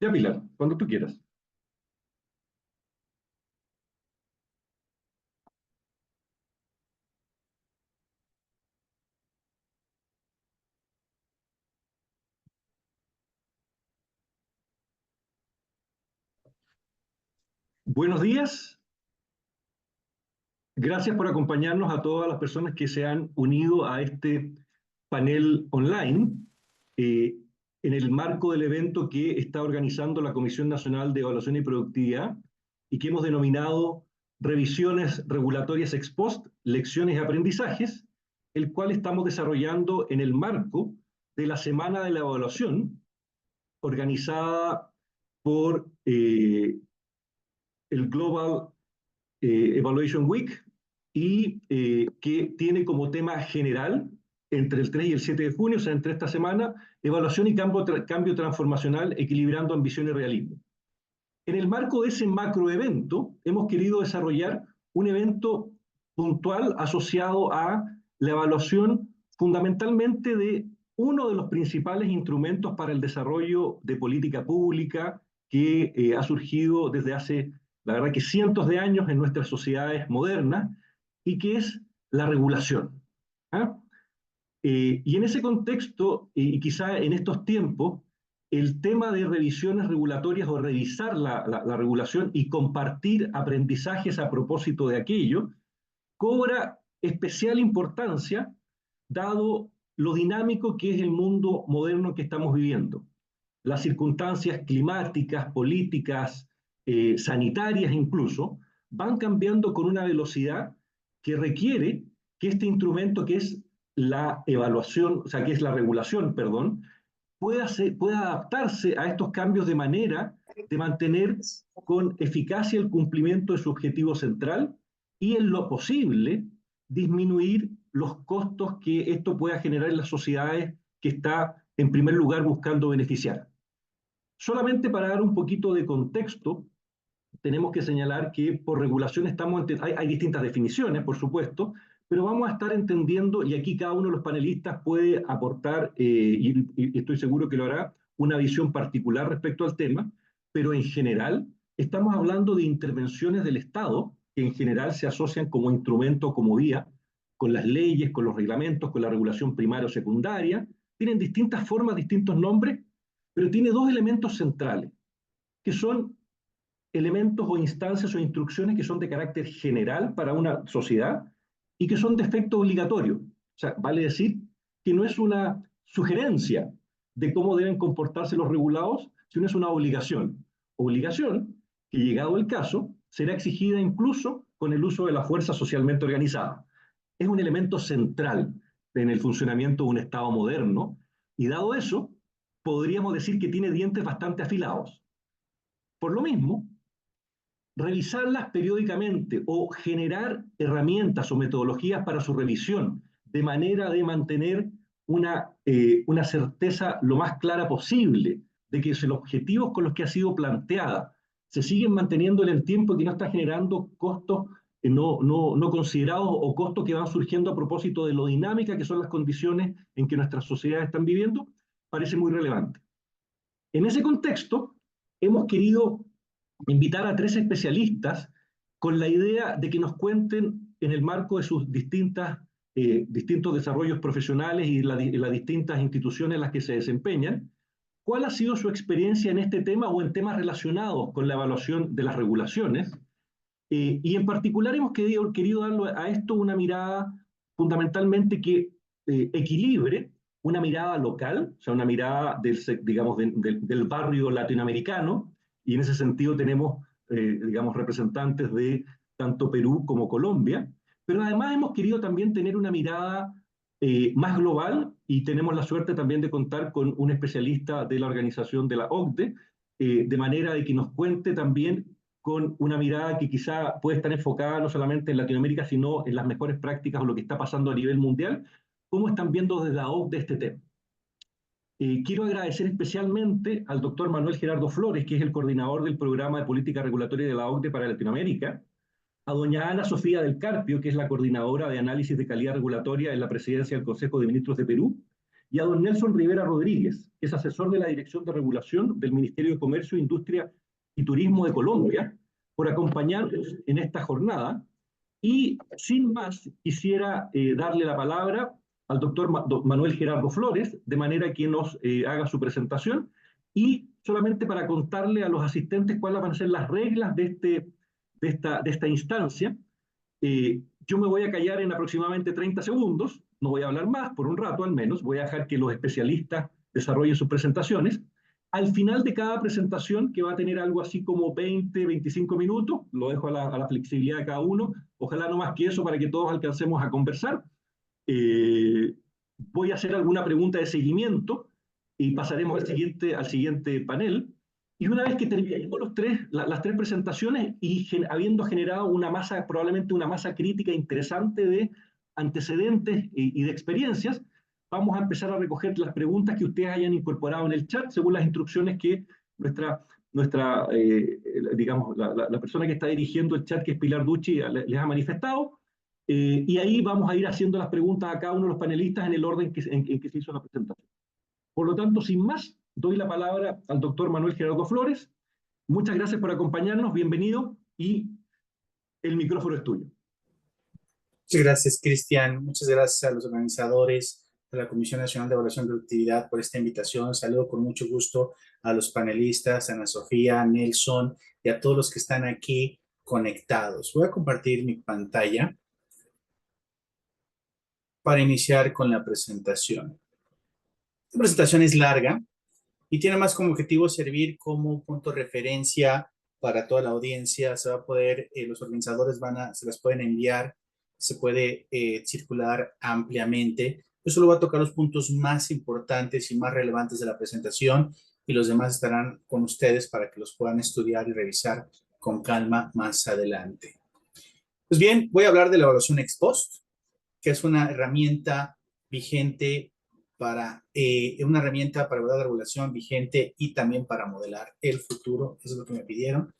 Ya, Pilar, cuando tú quieras. Buenos días, gracias por acompañarnos a todas las personas que se han unido a este panel online eh, en el marco del evento que está organizando la Comisión Nacional de Evaluación y Productividad y que hemos denominado Revisiones Regulatorias Ex Post, Lecciones y Aprendizajes, el cual estamos desarrollando en el marco de la Semana de la Evaluación organizada por el Global Evaluation Week y que tiene como tema general entre el 3 y el 7 de junio, o sea, entre esta semana, evaluación y cambio transformacional, equilibrando ambición y realismo. En el marco de ese macroevento, hemos querido desarrollar un evento puntual asociado a la evaluación fundamentalmente de uno de los principales instrumentos para el desarrollo de política pública que ha surgido desde hace, la verdad, que cientos de años en nuestras sociedades modernas y que es la regulación. ¿Ah? Y en ese contexto, y quizá en estos tiempos, el tema de revisiones regulatorias o revisar la regulación y compartir aprendizajes a propósito de aquello, cobra especial importancia dado lo dinámico que es el mundo moderno que estamos viviendo. Las circunstancias climáticas, políticas, sanitarias incluso, van cambiando con una velocidad que requiere que este instrumento que es la evaluación, o sea, que es la regulación, perdón, pueda adaptarse a estos cambios de manera de mantener con eficacia el cumplimiento de su objetivo central y en lo posible disminuir los costos que esto pueda generar en las sociedades que está en primer lugar buscando beneficiar. Solamente para dar un poquito de contexto, tenemos que señalar que por regulación hay distintas definiciones, por supuesto, pero vamos a estar entendiendo, y aquí cada uno de los panelistas puede aportar, y estoy seguro que lo hará, una visión particular respecto al tema, pero en general estamos hablando de intervenciones del Estado, que en general se asocian como instrumento, como vía, con las leyes, con los reglamentos, con la regulación primaria o secundaria, tienen distintas formas, distintos nombres, pero tiene dos elementos centrales, que son elementos o instancias o instrucciones que son de carácter general para una sociedad y que son de efecto obligatorio. O sea, vale decir que no es una sugerencia de cómo deben comportarse los regulados, sino es una obligación. Obligación que, llegado el caso, será exigida incluso con el uso de la fuerza socialmente organizada. Es un elemento central en el funcionamiento de un Estado moderno y, dado eso, podríamos decir que tiene dientes bastante afilados. Por lo mismo, revisarlas periódicamente o generar herramientas o metodologías para su revisión, de manera de mantener una certeza lo más clara posible de que los objetivos con los que ha sido planteada se siguen manteniendo en el tiempo y que no está generando costos no considerados o costos que van surgiendo a propósito de lo dinámica que son las condiciones en que nuestras sociedades están viviendo, parece muy relevante. En ese contexto, hemos querido invitar a tres especialistas con la idea de que nos cuenten en el marco de sus distintos desarrollos profesionales y las distintas instituciones en las que se desempeñan, cuál ha sido su experiencia en este tema o en temas relacionados con la evaluación de las regulaciones. Y en particular hemos querido darle a esto una mirada fundamentalmente que equilibre una mirada local, o sea, una mirada digamos, del barrio latinoamericano, y en ese sentido tenemos, digamos, representantes de tanto Perú como Colombia, pero además hemos querido también tener una mirada más global y tenemos la suerte también de contar con un especialista de la organización de la OCDE, de manera de que nos cuente también con una mirada que quizá puede estar enfocada no solamente en Latinoamérica, sino en las mejores prácticas o lo que está pasando a nivel mundial, cómo están viendo desde la OCDE este tema. Quiero agradecer especialmente al doctor Manuel Gerardo Flores, que es el coordinador del programa de política regulatoria de la OCDE para Latinoamérica, a doña Ana Sofía del Carpio, que es la coordinadora de análisis de calidad regulatoria en la presidencia del Consejo de Ministros de Perú, y a don Nelson Rivera Rodríguez, que es asesor de la Dirección de Regulación del Ministerio de Comercio, Industria y Turismo de Colombia, por acompañarnos en esta jornada. Y sin más, quisiera darle la palabra al doctor Manuel Gerardo Flores, de manera que nos haga su presentación, y solamente para contarle a los asistentes cuáles van a ser las reglas de esta instancia. Yo me voy a callar en aproximadamente 30 segundos, no voy a hablar más, por un rato al menos, voy a dejar que los especialistas desarrollen sus presentaciones. Al final de cada presentación, que va a tener algo así como 20, 25 minutos, lo dejo a la flexibilidad de cada uno, ojalá no más que eso para que todos alcancemos a conversar. Voy a hacer alguna pregunta de seguimiento y pasaremos al siguiente panel. Y una vez que terminemos las tres presentaciones y habiendo generado probablemente una masa crítica interesante de antecedentes y de experiencias, vamos a empezar a recoger las preguntas que ustedes hayan incorporado en el chat según las instrucciones que digamos, la persona que está dirigiendo el chat, que es Pilar Ducci, les ha manifestado. Y ahí vamos a ir haciendo las preguntas a cada uno de los panelistas en el orden en que se hizo la presentación. Por lo tanto, sin más, doy la palabra al doctor Manuel Gerardo Flores. Muchas gracias por acompañarnos, bienvenido, y el micrófono es tuyo. Muchas gracias, Cristian. Muchas gracias a los organizadores de la Comisión Nacional de Evaluación de Productividad por esta invitación. Saludo con mucho gusto a los panelistas, a Ana Sofía, a Nelson y a todos los que están aquí conectados. Voy a compartir mi pantalla para iniciar con la presentación. Esta presentación es larga y tiene más como objetivo servir como punto de referencia para toda la audiencia. Se va a poder, los organizadores se las pueden enviar, se puede circular ampliamente. Yo solo voy a tocar los puntos más importantes y más relevantes de la presentación y los demás estarán con ustedes para que los puedan estudiar y revisar con calma más adelante. Pues bien, voy a hablar de la evaluación ex post, que es una herramienta vigente una herramienta para evaluar la regulación vigente y también para modelar el futuro. Eso es lo que me pidieron.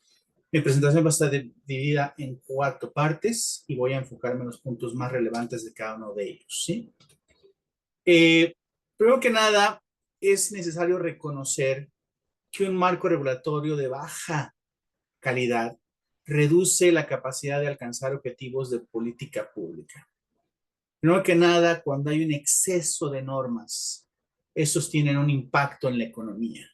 Mi presentación va a estar dividida en 4 partes y voy a enfocarme en los puntos más relevantes de cada uno de ellos, ¿sí? Primero que nada, es necesario reconocer que un marco regulatorio de baja calidad reduce la capacidad de alcanzar objetivos de política pública. Primero que nada, cuando hay un exceso de normas, estos tienen un impacto en la economía,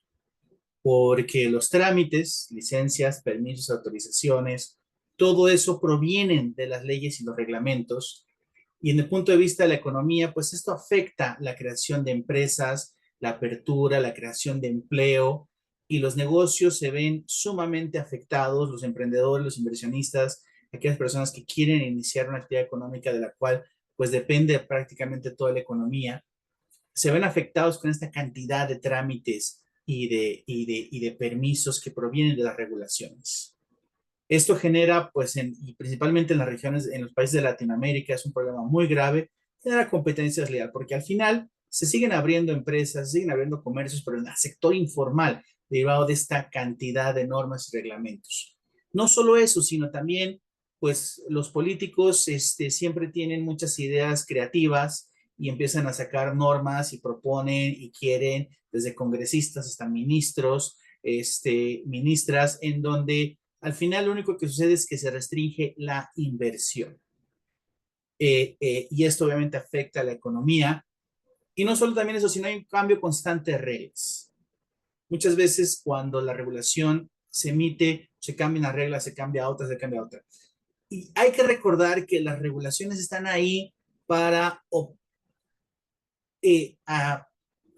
porque los trámites, licencias, permisos, autorizaciones, todo eso provienen de las leyes y los reglamentos, y en el punto de vista de la economía, pues esto afecta la creación de empresas, la apertura, la creación de empleo, y los negocios se ven sumamente afectados, los emprendedores, los inversionistas, aquellas personas que quieren iniciar una actividad económica de la cual pues depende prácticamente toda la economía, se ven afectados con esta cantidad de trámites y de permisos que provienen de las regulaciones. Esto genera, pues, y principalmente en las regiones, en los países de Latinoamérica, es un problema muy grave, genera competencia desleal, porque al final se siguen abriendo empresas, se siguen abriendo comercios, pero en el sector informal, derivado de esta cantidad de normas y reglamentos. No solo eso, sino también pues los políticos siempre tienen muchas ideas creativas y empiezan a sacar normas y proponen y quieren, desde congresistas hasta ministros, ministras, en donde al final lo único que sucede es que se restringe la inversión. Y esto obviamente afecta a la economía. Y no solo también eso, sino hay un cambio constante de reglas. Muchas veces cuando la regulación se emite, se cambian las reglas, se cambia a otra, se cambia a otra. Y hay que recordar que las regulaciones están ahí para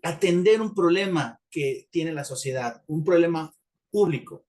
atender un problema que tiene la sociedad, un problema público.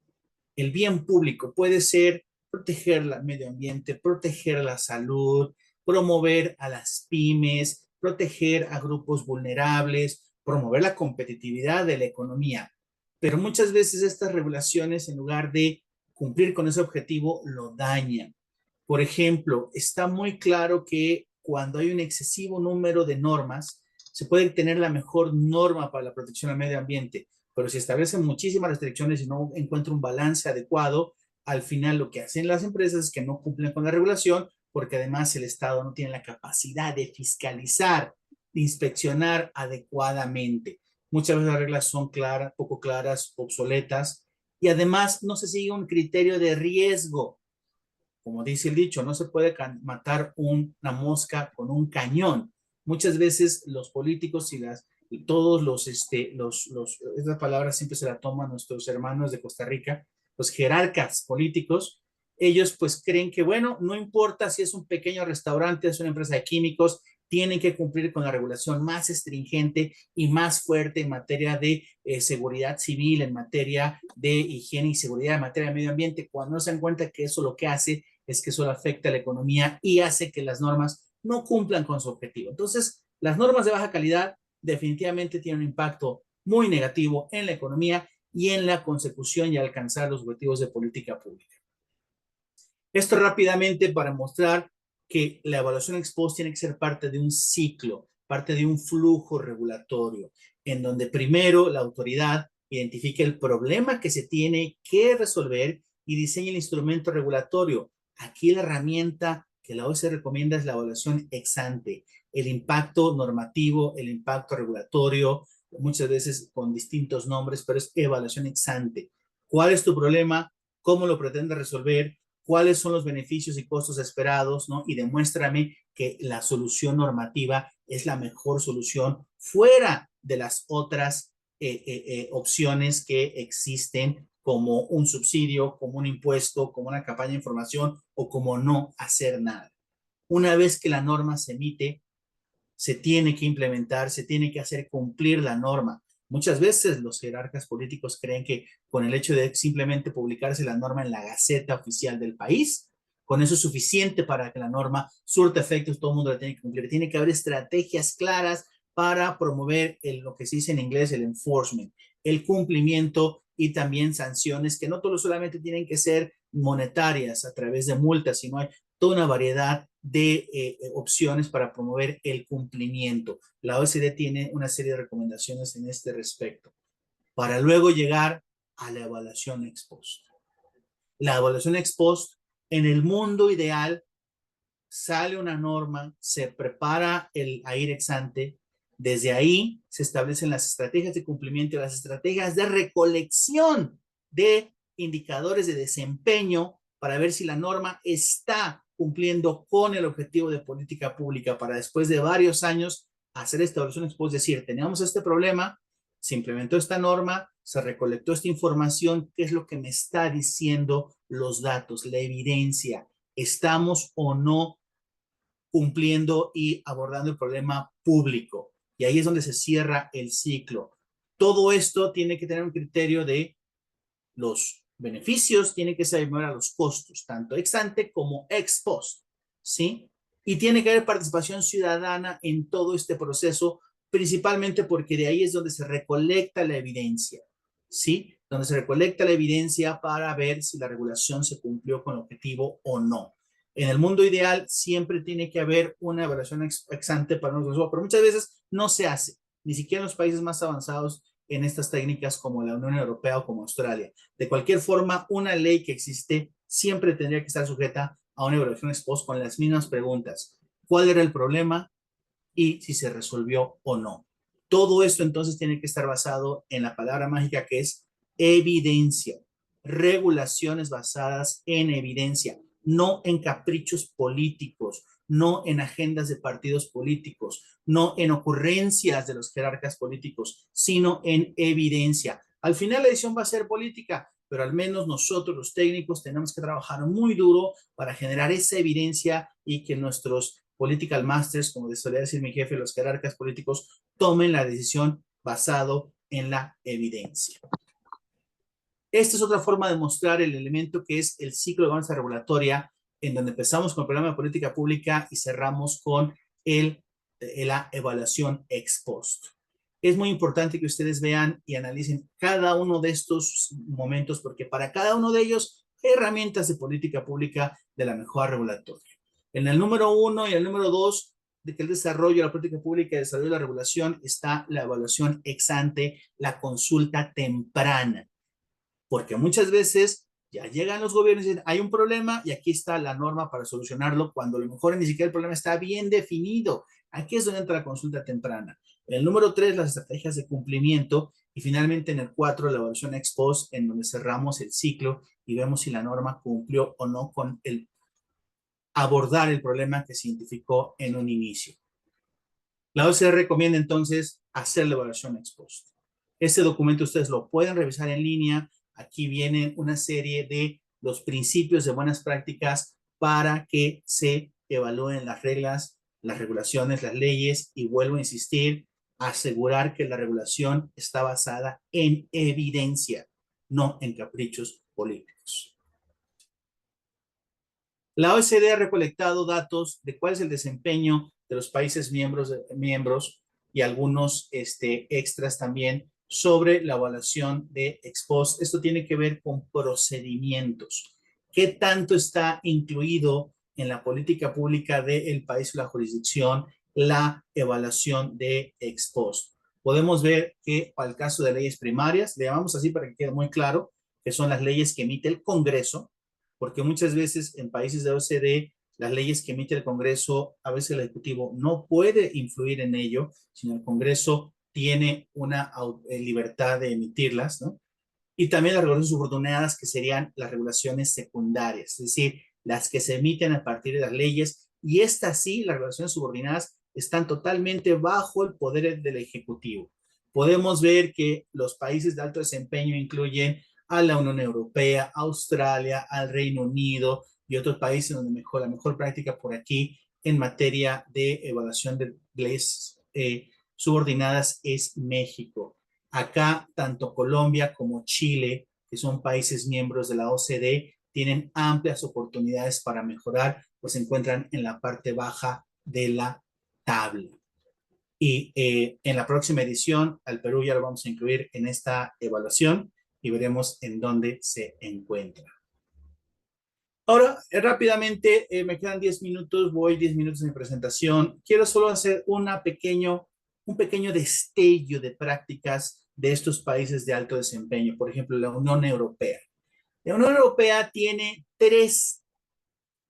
El bien público puede ser proteger el medio ambiente, proteger la salud, promover a las pymes, proteger a grupos vulnerables, promover la competitividad de la economía. Pero muchas veces estas regulaciones, en lugar de cumplir con ese objetivo, lo dañan. Por ejemplo, está muy claro que cuando hay un excesivo número de normas, se puede tener la mejor norma para la protección al medio ambiente, pero si establecen muchísimas restricciones y no encuentra un balance adecuado, al final lo que hacen las empresas es que no cumplen con la regulación, porque además el Estado no tiene la capacidad de fiscalizar inspeccionar adecuadamente. Muchas veces las reglas son claras, poco claras, obsoletas, y además no se sigue un criterio de riesgo. Como dice el dicho, no se puede matar una mosca con un cañón. Muchas veces los políticos y todos estas palabras siempre se la toman nuestros hermanos de Costa Rica, los jerarcas políticos. Ellos pues creen que, bueno, no importa si es un pequeño restaurante, es una empresa de químicos, tienen que cumplir con la regulación más estringente y más fuerte en materia de seguridad civil, en materia de higiene y seguridad, en materia de medio ambiente, cuando no se dan cuenta que eso lo que hace es que eso afecta a la economía y hace que las normas no cumplan con su objetivo. Entonces, las normas de baja calidad definitivamente tienen un impacto muy negativo en la economía y en la consecución y alcanzar los objetivos de política pública. Esto rápidamente para mostrar que la evaluación ex post tiene que ser parte de un ciclo, parte de un flujo regulatorio, en donde primero la autoridad identifique el problema que se tiene que resolver y diseñe el instrumento regulatorio. Aquí la herramienta que la OCDE recomienda es la evaluación ex ante, el impacto normativo, el impacto regulatorio, muchas veces con distintos nombres, pero es evaluación ex ante. ¿Cuál es tu problema? ¿Cómo lo pretendes resolver? ¿Cuáles son los beneficios y costos esperados? ¿No? Y demuéstrame que la solución normativa es la mejor solución fuera de las otras opciones que existen, como un subsidio, como un impuesto, como una campaña de información o como no hacer nada. Una vez que la norma se emite, se tiene que implementar, se tiene que hacer cumplir la norma. Muchas veces los jerarcas políticos creen que con el hecho de simplemente publicarse la norma en la Gaceta Oficial del país, con eso es suficiente para que la norma surta efectos, todo el mundo la tiene que cumplir. Tiene que haber estrategias claras para promover lo que se dice en inglés el enforcement, el cumplimiento y también sanciones que no solamente tienen que ser monetarias a través de multas, sino hay toda una variedad de opciones para promover el cumplimiento. La OECD tiene una serie de recomendaciones en este respecto, para luego llegar a la evaluación ex post. La evaluación ex post, en el mundo ideal, sale una norma, se prepara el AIR ex ante, desde ahí se establecen las estrategias de cumplimiento y las estrategias de recolección de indicadores de desempeño para ver si la norma está cumpliendo con el objetivo de política pública, para después de varios años hacer esta evaluación ex post, decir, teníamos este problema, se implementó esta norma, se recolectó esta información, ¿qué es lo que me está diciendo los datos, la evidencia? ¿Estamos o no cumpliendo y abordando el problema público? Y ahí es donde se cierra el ciclo. Todo esto tiene que tener un criterio de los beneficios, tiene que saber a los costos, tanto ex ante como ex post, ¿sí? Y tiene que haber participación ciudadana en todo este proceso, principalmente porque de ahí es donde se recolecta la evidencia, ¿sí? Donde se recolecta la evidencia para ver si la regulación se cumplió con el objetivo o no. En el mundo ideal siempre tiene que haber una evaluación ex ante para nosotros, pero muchas veces no se hace, ni siquiera en los países más avanzados en estas técnicas como la Unión Europea o como Australia. De cualquier forma, una ley que existe siempre tendría que estar sujeta a una evaluación ex post con las mismas preguntas. ¿Cuál era el problema y si se resolvió o no? Todo esto entonces tiene que estar basado en la palabra mágica que es evidencia. Regulaciones basadas en evidencia, no en caprichos políticos, no en agendas de partidos políticos, no en ocurrencias de los jerarcas políticos, sino en evidencia. Al final la decisión va a ser política, pero al menos nosotros los técnicos tenemos que trabajar muy duro para generar esa evidencia y que nuestros political masters, como solía decir mi jefe, los jerarcas políticos, tomen la decisión basado en la evidencia. Esta es otra forma de mostrar el elemento que es el ciclo de gobernanza regulatoria, en donde empezamos con el programa de política pública y cerramos con la evaluación ex post. Es muy importante que ustedes vean y analicen cada uno de estos momentos, porque para cada uno de ellos hay herramientas de política pública de la mejora regulatoria. En el número 1 y el número 2, de que el desarrollo de la política pública y el desarrollo de la regulación, está la evaluación ex ante, la consulta temprana. Porque muchas veces Ya llegan los gobiernos y dicen, hay un problema y aquí está la norma para solucionarlo, cuando a lo mejor ni siquiera el problema está bien definido. Aquí es donde entra la consulta temprana. En el número 3, las estrategias de cumplimiento. Y finalmente en el 4, la evaluación ex post, en donde cerramos el ciclo y vemos si la norma cumplió o no con el abordar el problema que se identificó en un inicio. La OCDE recomienda entonces hacer la evaluación ex post. Este documento ustedes lo pueden revisar en línea. Aquí vienen una serie de los principios de buenas prácticas para que se evalúen las reglas, las regulaciones, las leyes, y vuelvo a insistir, asegurar que la regulación está basada en evidencia, no en caprichos políticos. La OECD ha recolectado datos de cuál es el desempeño de los países miembros y algunos extras también sobre la evaluación de ex post. Esto tiene que ver con procedimientos. ¿Qué tanto está incluido en la política pública del país o la jurisdicción la evaluación de ex post? Podemos ver que para el caso de leyes primarias, le llamamos así para que quede muy claro, que son las leyes que emite el Congreso, porque muchas veces en países de OCDE las leyes que emite el Congreso, a veces el Ejecutivo no puede influir en ello, sino el Congreso tiene una libertad de emitirlas, ¿no? Y también las regulaciones subordinadas, que serían las regulaciones secundarias, es decir, las que se emiten a partir de las leyes, y estas sí, las regulaciones subordinadas, están totalmente bajo el poder del Ejecutivo. Podemos ver que los países de alto desempeño incluyen a la Unión Europea, Australia, al Reino Unido y otros países donde la mejor práctica por aquí en materia de evaluación de leyes subordinadas es México. Acá, tanto Colombia como Chile, que son países miembros de la OCDE, tienen amplias oportunidades para mejorar, pues se encuentran en la parte baja de la tabla. Y en la próxima edición, al Perú ya lo vamos a incluir en esta evaluación y veremos en dónde se encuentra. Ahora, rápidamente, me quedan 10 minutos, voy 10 minutos de mi presentación. Quiero solo hacer un pequeño destello de prácticas de estos países de alto desempeño. Por ejemplo, la Unión Europea. La Unión Europea tiene 3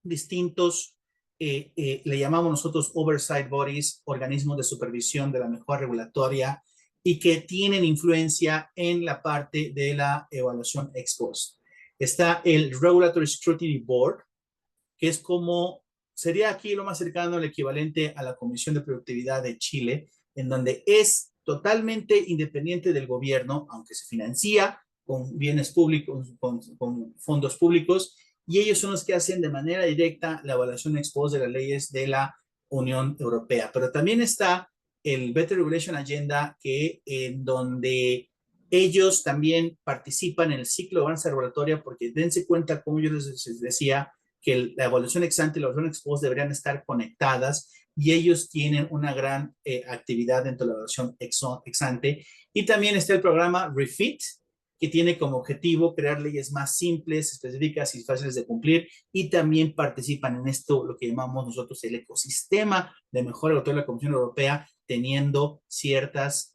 distintos, le llamamos nosotros oversight bodies, organismos de supervisión de la mejora regulatoria, y que tienen influencia en la parte de la evaluación ex post. Está el Regulatory Scrutiny Board, que es como, sería aquí lo más cercano al equivalente a la Comisión de Productividad de Chile, en donde es totalmente independiente del gobierno, aunque se financia con bienes públicos, con fondos públicos, y ellos son los que hacen de manera directa la evaluación ex post de las leyes de la Unión Europea. Pero también está el Better Regulation Agenda, que en donde ellos también participan en el ciclo de avance regulatoria, porque dense cuenta, como yo les decía, que la evaluación ex ante y la evaluación ex post deberían estar conectadas, y ellos tienen una gran actividad dentro de la evaluación ex ante. Y también está el programa REFIT, que tiene como objetivo crear leyes más simples, específicas y fáciles de cumplir, y también participan en esto, lo que llamamos nosotros el ecosistema de mejora regulatoria de la Comisión Europea, teniendo ciertas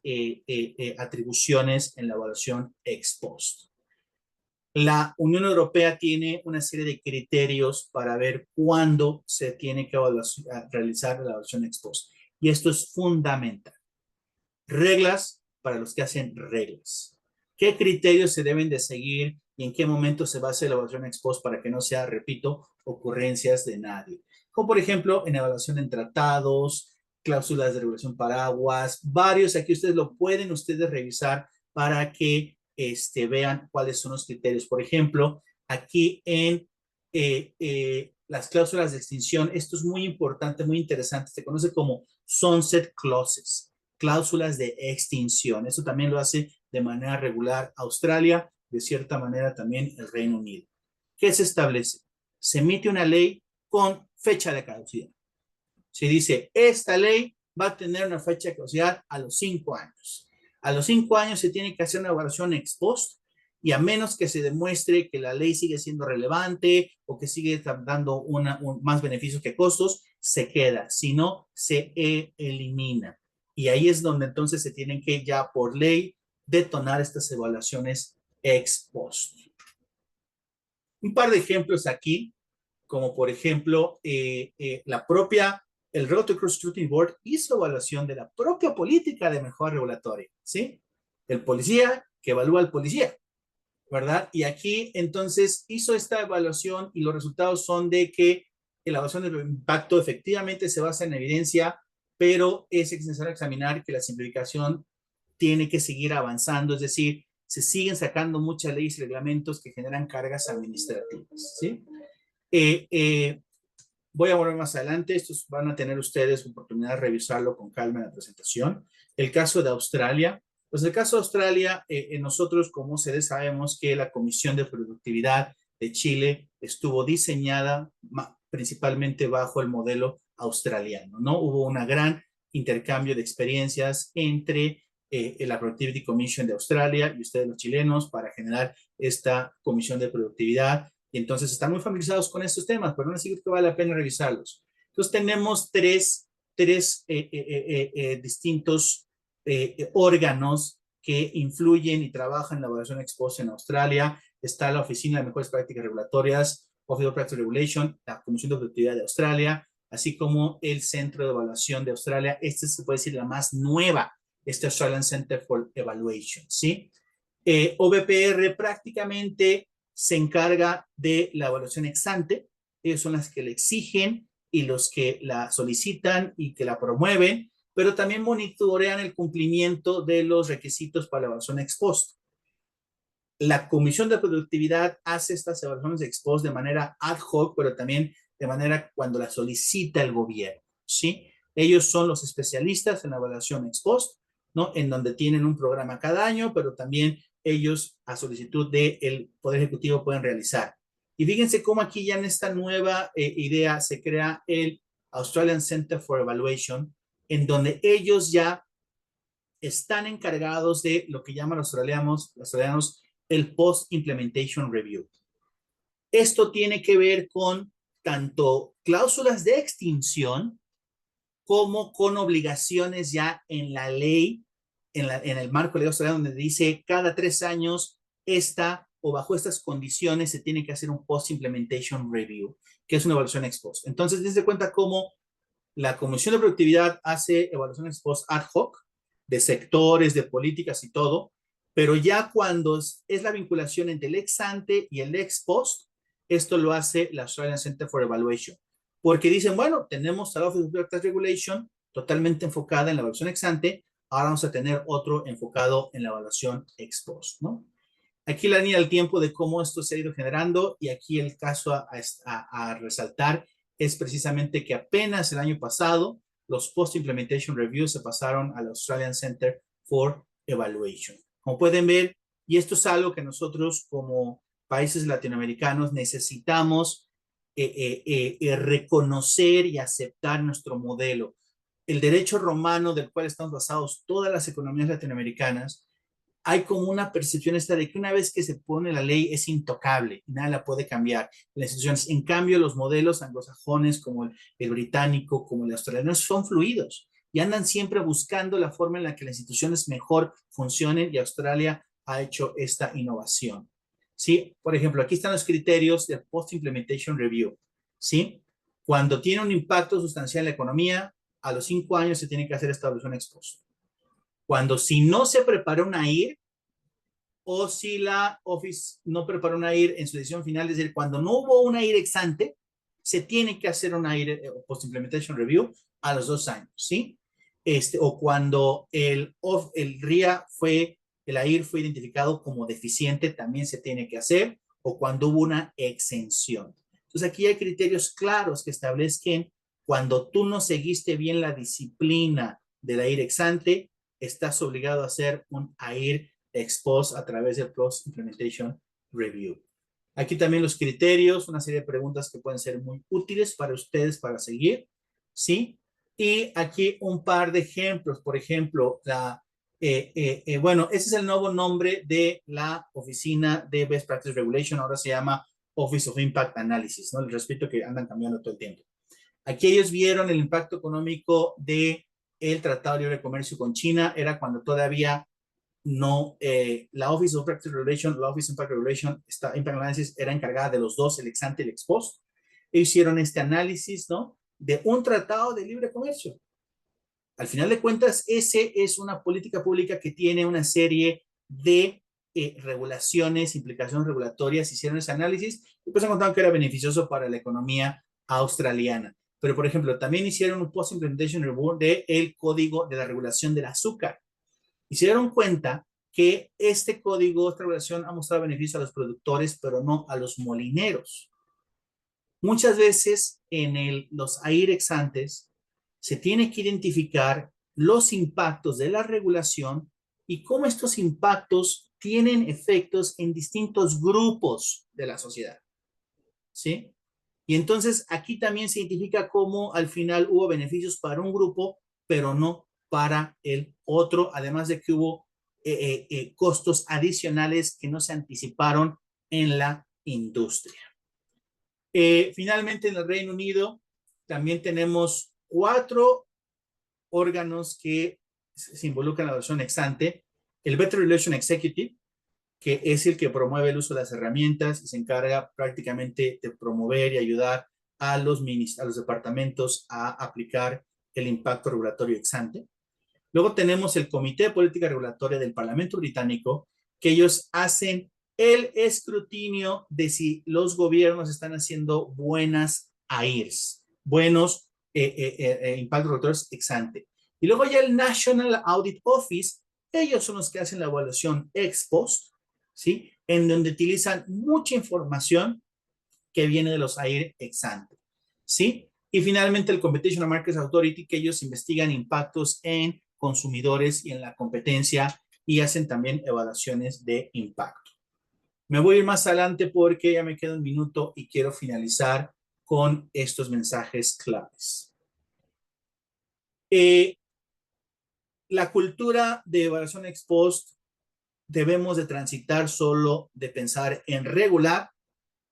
atribuciones en la evaluación ex post. La Unión Europea tiene una serie de criterios para ver cuándo se tiene que realizar la evaluación ex post. Y esto es fundamental. Reglas para los que hacen reglas. ¿Qué criterios se deben de seguir y en qué momento se va a hacer la evaluación ex post para que no sea, repito, ocurrencias de nadie? Como por ejemplo, en evaluación en tratados, cláusulas de regulación paraguas, varios. Aquí ustedes lo pueden revisar para que vean cuáles son los criterios. Por ejemplo, aquí en las cláusulas de extinción, esto es muy importante, muy interesante, se conoce como sunset clauses, cláusulas de extinción. Eso también lo hace de manera regular Australia, de cierta manera también el Reino Unido. ¿Qué se establece? Se emite una ley con fecha de caducidad. Se dice, esta ley va a tener una fecha de caducidad a los 5 años. A los 5 años se tiene que hacer una evaluación ex post, y a menos que se demuestre que la ley sigue siendo relevante o que sigue dando más beneficios que costos, se queda. Si no, se elimina. Y ahí es donde entonces se tienen que ya por ley detonar estas evaluaciones ex post. Un par de ejemplos aquí, como por ejemplo, el Regulatory Cross Scrutiny Board hizo evaluación de la propia política de mejora regulatoria, ¿sí? El policía que evalúa al policía, ¿verdad? Y aquí entonces hizo esta evaluación y los resultados son de que la evaluación del impacto efectivamente se basa en evidencia, pero es necesario examinar que la simplificación tiene que seguir avanzando, es decir, se siguen sacando muchas leyes y reglamentos que generan cargas administrativas, ¿sí? Voy a volver más adelante, estos van a tener ustedes oportunidad de revisarlo con calma en la presentación. El caso de Australia, pues el caso de Australia, nosotros como ustedes sabemos que la Comisión de Productividad de Chile estuvo diseñada principalmente bajo el modelo australiano, ¿no? Hubo un gran intercambio de experiencias entre la Productivity Commission de Australia y ustedes los chilenos para generar esta Comisión de Productividad. Y entonces están muy familiarizados con estos temas, pero no es que vale la pena revisarlos. Entonces tenemos tres distintos órganos que influyen y trabajan en la evaluación ex post en Australia. Está la Oficina de Mejores Prácticas Regulatorias, Office of Practice Regulation, la Comisión de Productividad de Australia, así como el Centro de Evaluación de Australia. Esta se puede decir la más nueva, este Australian Center for Evaluation, ¿sí? OBPR prácticamente se encarga de la evaluación ex ante. Ellos son las que le exigen y los que la solicitan y que la promueven, pero también monitorean el cumplimiento de los requisitos para la evaluación ex post. La Comisión de Productividad hace estas evaluaciones ex post de manera ad hoc, pero también de manera cuando la solicita el gobierno, ¿sí? Ellos son los especialistas en la evaluación ex post, ¿no? En donde tienen un programa cada año, pero también ellos, a solicitud del Poder Ejecutivo, pueden realizar. Y fíjense cómo aquí ya en esta nueva idea se crea el Australian Center for Evaluation, en donde ellos ya están encargados de lo que llaman los australianos el Post-Implementation Review. Esto tiene que ver con tanto cláusulas de extinción como con obligaciones ya en la ley, en el marco legal australiano, donde dice cada 3 años esta o bajo estas condiciones se tiene que hacer un Post-Implementation Review, que es una evaluación ex post. Entonces, desde cuenta cómo la Comisión de Productividad hace evaluaciones ex post ad hoc de sectores, de políticas y todo, pero ya cuando es la vinculación entre el ex ante y el ex post, esto lo hace la Australian Center for Evaluation. Porque dicen, bueno, tenemos a la Office of Practice Regulation totalmente enfocada en la evaluación ex ante, ahora vamos a tener otro enfocado en la evaluación ex post, ¿no? Aquí la línea del tiempo de cómo esto se ha ido generando y aquí el caso a resaltar es precisamente que apenas el año pasado los Post-Implementation Reviews se pasaron al Australian Center for Evaluation. Como pueden ver, y esto es algo que nosotros como países latinoamericanos necesitamos reconocer y aceptar nuestro modelo. El derecho romano del cual estamos basados todas las economías latinoamericanas, hay como una percepción esta de que una vez que se pone la ley es intocable y nadie la puede cambiar. Las instituciones, en cambio, los modelos anglosajones como el británico, como el australiano, son fluidos y andan siempre buscando la forma en la que las instituciones mejor funcionen y Australia ha hecho esta innovación. ¿Sí? Por ejemplo, aquí están los criterios del Post-Implementation Review. ¿Sí? Cuando tiene un impacto sustancial en la economía, a los 5 años se tiene que hacer esta evaluación ex post. Cuando si no se prepara una IR o si la Office no preparó una IR en su decisión final, es decir, cuando no hubo una IR ex ante, se tiene que hacer una IR Post Implementation Review a los 2 años, ¿sí? O cuando el RIA la IR fue identificado como deficiente, también se tiene que hacer, o cuando hubo una exención. Entonces aquí hay criterios claros que establecen cuando tú no seguiste bien la disciplina de la IR ex ante, estás obligado a hacer un AIR ex post a través del Post Implementation Review. Aquí también los criterios, una serie de preguntas que pueden ser muy útiles para ustedes para seguir, ¿sí? Y aquí un par de ejemplos, por ejemplo, bueno, ese es el nuevo nombre de la oficina de Best Practice Regulation, ahora se llama Office of Impact Analysis, ¿no? Les respeto que andan cambiando todo el tiempo. Aquí ellos vieron el impacto económico de el Tratado de Libre Comercio con China, era cuando todavía no, la Office of Practice Regulation, la Office of Impact Regulation, Impact Analysis era encargada de los dos, el ex ante y el ex post. Ellos hicieron este análisis, ¿no? De un tratado de libre comercio. Al final de cuentas, ese es una política pública que tiene una serie de regulaciones, implicaciones regulatorias. Hicieron ese análisis y pues encontraron que era beneficioso para la economía australiana. Pero, por ejemplo, también hicieron un post-implementation review del código de la regulación del azúcar. Y se dieron cuenta que este código, esta regulación ha mostrado beneficio a los productores, pero no a los molineros. Muchas veces en los AIR ex antes se tiene que identificar los impactos de la regulación y cómo estos impactos tienen efectos en distintos grupos de la sociedad. ¿Sí? Y entonces aquí también se identifica cómo al final hubo beneficios para un grupo, pero no para el otro, además de que hubo costos adicionales que no se anticiparon en la industria. Finalmente, en el Reino Unido también tenemos 4 órganos que se involucran en la evaluación ex ante. El Better Regulation Executive, que es el que promueve el uso de las herramientas y se encarga prácticamente de promover y ayudar a los departamentos a aplicar el impacto regulatorio ex ante. Luego tenemos el Comité de Política Regulatoria del Parlamento Británico, que ellos hacen el escrutinio de si los gobiernos están haciendo buenas AIRs, buenos impactos regulatorios ex ante. Y luego ya el National Audit Office, ellos son los que hacen la evaluación ex post, ¿sí? En donde utilizan mucha información que viene de los AIR ex ante, ¿sí? Y finalmente el Competition and Markets Authority, que ellos investigan impactos en consumidores y en la competencia y hacen también evaluaciones de impacto. Me voy a ir más adelante porque ya me queda un minuto y quiero finalizar con estos mensajes claves. La cultura de evaluación ex post debemos de transitar solo de pensar en regular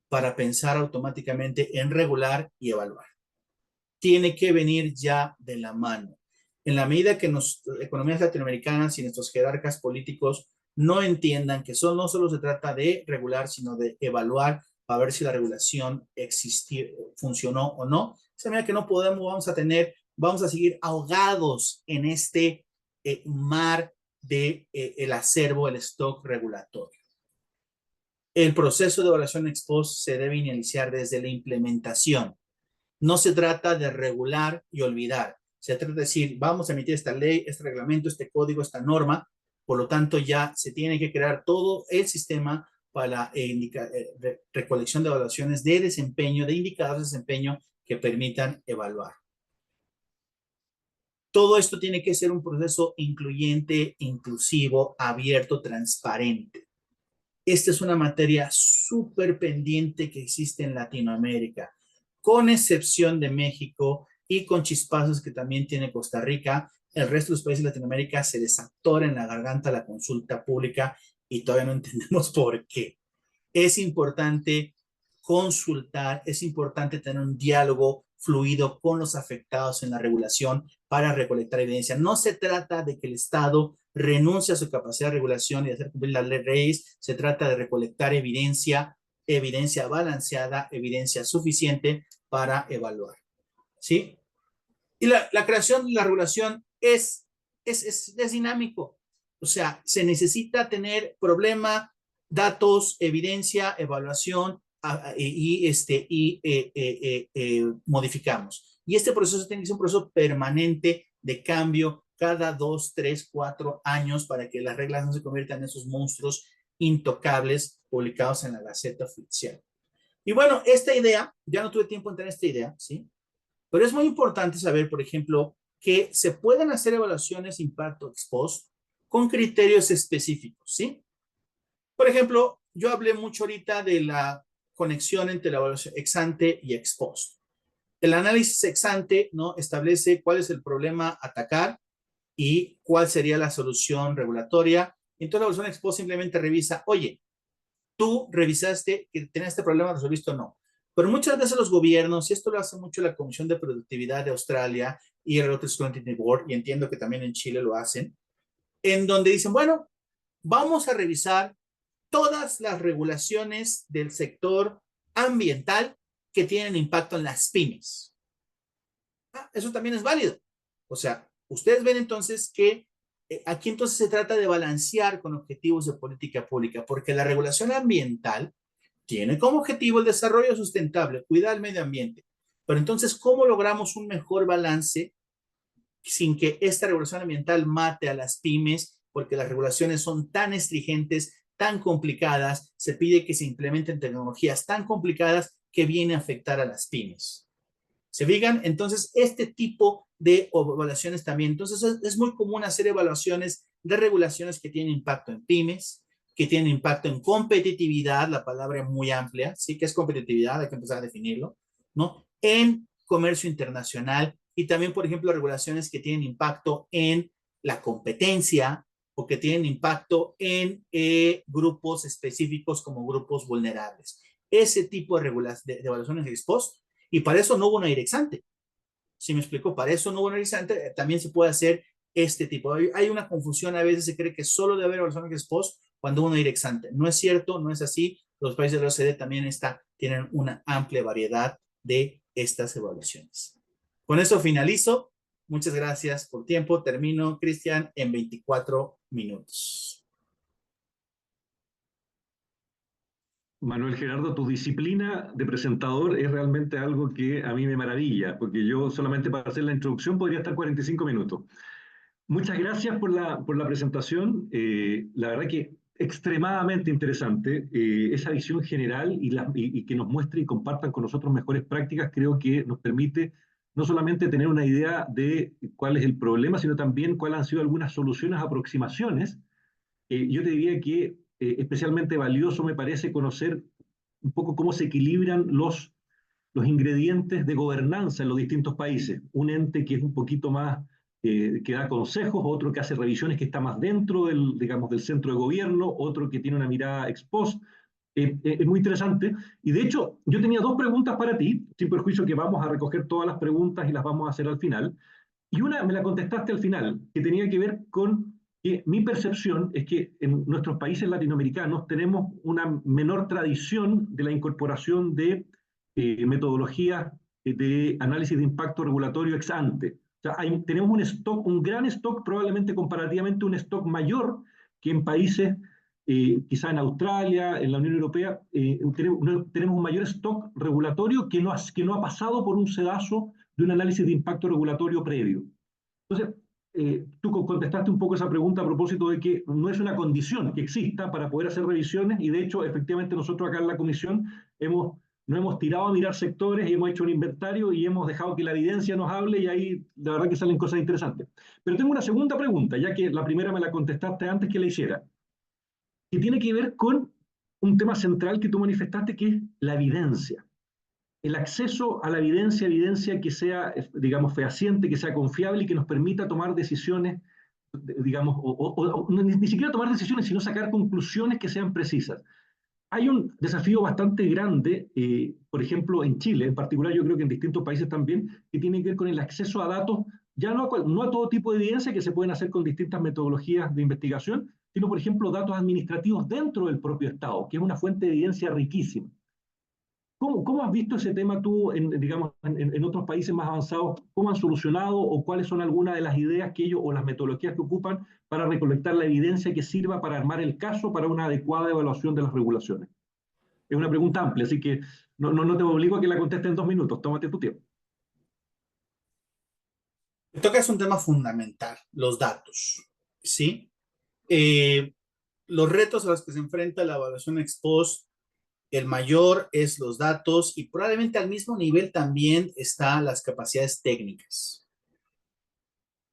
para pensar automáticamente en regular y evaluar. Tiene que venir ya de la mano. En la medida que las economías latinoamericanas y nuestros jerarcas políticos no entiendan que no solo se trata de regular, sino de evaluar para ver si la regulación funcionó o no, se mira que no podemos, vamos a seguir ahogados en este mar de el acervo, el stock regulatorio. El proceso de evaluación ex post se debe iniciar desde la implementación. No se trata de regular y olvidar. Se trata de decir, vamos a emitir esta ley, este reglamento, este código, esta norma. Por lo tanto, ya se tiene que crear todo el sistema para la recolección de evaluaciones de desempeño, de indicadores de desempeño que permitan evaluar. Todo esto tiene que ser un proceso incluyente, inclusivo, abierto, transparente. Esta es una materia súper pendiente que existe en Latinoamérica, con excepción de México y con chispazos que también tiene Costa Rica. El resto de los países de Latinoamérica se les atora en la garganta la consulta pública y todavía no entendemos por qué. Es importante consultar, es importante tener un diálogo fluido con los afectados en la regulación para recolectar evidencia. No se trata de que el Estado renuncie a su capacidad de regulación y de hacer cumplir las leyes, se trata de recolectar evidencia balanceada, evidencia suficiente para evaluar. ¿Sí? Y la creación de la regulación es dinámico. O sea, se necesita tener problema, datos, evidencia, evaluación y modificamos. Y este proceso tiene que ser un proceso permanente de cambio cada 2, 3, 4 años para que las reglas no se conviertan en esos monstruos intocables publicados en la Gaceta Oficial. Y bueno, esta idea, ya no tuve tiempo en tener esta idea, ¿sí? Pero es muy importante saber, por ejemplo, que se pueden hacer evaluaciones de impacto ex post con criterios específicos, ¿sí? Por ejemplo, yo hablé mucho ahorita de la conexión entre la evaluación ex ante y ex post. El análisis ex ante, ¿no?, establece cuál es el problema a atacar y cuál sería la solución regulatoria. Entonces, la evaluación ex post simplemente revisa, oye, tú revisaste que tenías este problema, resolviste o no. Pero muchas veces los gobiernos, y esto lo hace mucho la Comisión de Productividad de Australia y el Regulatory Scrutiny Board, y entiendo que también en Chile lo hacen, en donde dicen, bueno, vamos a revisar todas las regulaciones del sector ambiental que tienen impacto en las pymes. Eso también es válido. O sea, ustedes ven entonces que aquí entonces se trata de balancear con objetivos de política pública, porque la regulación ambiental tiene como objetivo el desarrollo sustentable, cuidar el medio ambiente. Pero entonces, ¿cómo logramos un mejor balance sin que esta regulación ambiental mate a las pymes? Porque las regulaciones son tan exigentes, tan complicadas, se pide que se implementen tecnologías tan complicadas que viene a afectar a las pymes. ¿Se fijan? Entonces, este tipo de evaluaciones también. Entonces, es muy común hacer evaluaciones de regulaciones que tienen impacto en pymes, que tienen impacto en competitividad, la palabra es muy amplia, ¿sí? ¿Qué es competitividad? Hay que empezar a definirlo, ¿no? En comercio internacional y también, por ejemplo, regulaciones que tienen impacto en la competencia o que tienen impacto en grupos específicos como grupos vulnerables. Ese tipo de evaluaciones ex post, y para eso no hubo una ex ante. ¿Sí me explico? Para eso no hubo una ex ante, también se puede hacer este tipo. Hay una confusión, a veces se cree que solo debe haber evaluaciones ex post cuando uno ex ante. No es cierto, no es así. Los países de la OCDE también tienen una amplia variedad de estas evaluaciones. Con eso finalizo. Muchas gracias por tiempo. Termino, Cristian, en 24 minutos. Manuel Gerardo, tu disciplina de presentador es realmente algo que a mí me maravilla, porque yo solamente para hacer la introducción podría estar 45 minutos. Muchas gracias por la presentación. La verdad que extremadamente interesante. Esa visión general y que nos muestre y compartan con nosotros mejores prácticas, creo que nos permite no solamente tener una idea de cuál es el problema, sino también cuáles han sido algunas soluciones, aproximaciones. Yo te diría que especialmente valioso me parece conocer un poco cómo se equilibran los ingredientes de gobernanza en los distintos países. Un ente que es un poquito más, que da consejos, otro que hace revisiones que está más dentro del, digamos, del centro de gobierno, otro que tiene una mirada ex post. Es muy interesante. Y de hecho, yo tenía dos preguntas para ti, sin perjuicio que vamos a recoger todas las preguntas y las vamos a hacer al final. Y una me la contestaste al final, que tenía que ver con que mi percepción es que en nuestros países latinoamericanos tenemos una menor tradición de la incorporación de metodologías de análisis de impacto regulatorio ex ante. O sea, tenemos un stock, un gran stock, probablemente comparativamente un stock mayor que en países, quizá en Australia, en la Unión Europea, tenemos un mayor stock regulatorio que no ha pasado por un sedazo de un análisis de impacto regulatorio previo. Entonces, tú contestaste un poco esa pregunta a propósito de que no es una condición que exista para poder hacer revisiones y de hecho, efectivamente, nosotros acá en la comisión no hemos tirado a mirar sectores y hemos hecho un inventario y hemos dejado que la evidencia nos hable y ahí la verdad que salen cosas interesantes. Pero tengo una segunda pregunta, ya que la primera me la contestaste antes que la hiciera, que tiene que ver con un tema central que tú manifestaste, que es la evidencia. El acceso a la evidencia, evidencia que sea, digamos, fehaciente, que sea confiable y que nos permita tomar decisiones, digamos, ni siquiera tomar decisiones, sino sacar conclusiones que sean precisas. Hay un desafío bastante grande, por ejemplo, en Chile, en particular yo creo que en distintos países también, que tiene que ver con el acceso a datos, ya no a todo tipo de evidencia que se pueden hacer con distintas metodologías de investigación, sino, por ejemplo, datos administrativos dentro del propio Estado, que es una fuente de evidencia riquísima. ¿Cómo has visto ese tema tú, digamos, en otros países más avanzados? ¿Cómo han solucionado o cuáles son algunas de las ideas que ellos o las metodologías que ocupan para recolectar la evidencia que sirva para armar el caso para una adecuada evaluación de las regulaciones? Es una pregunta amplia, así que no te obligo a que la contestes en 2 minutos. Tómate tu tiempo. Tocas un tema fundamental, los datos, ¿sí? Los retos a los que se enfrenta la evaluación ex post, el mayor es los datos y probablemente al mismo nivel también están las capacidades técnicas.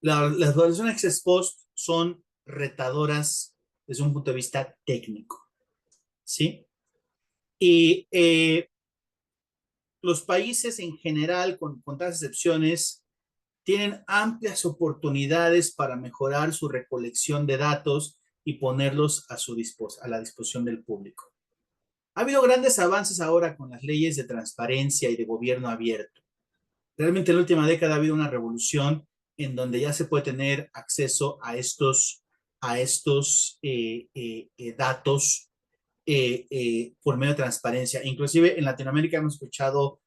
Las evaluaciones ex post son retadoras desde un punto de vista técnico, ¿sí? Y los países en general, con tantas excepciones, tienen amplias oportunidades para mejorar su recolección de datos y ponerlos a la disposición del público. Ha habido grandes avances ahora con las leyes de transparencia y de gobierno abierto. Realmente en la última década ha habido una revolución en donde ya se puede tener acceso a a estos datos por medio de transparencia. Inclusive en Latinoamérica hemos escuchado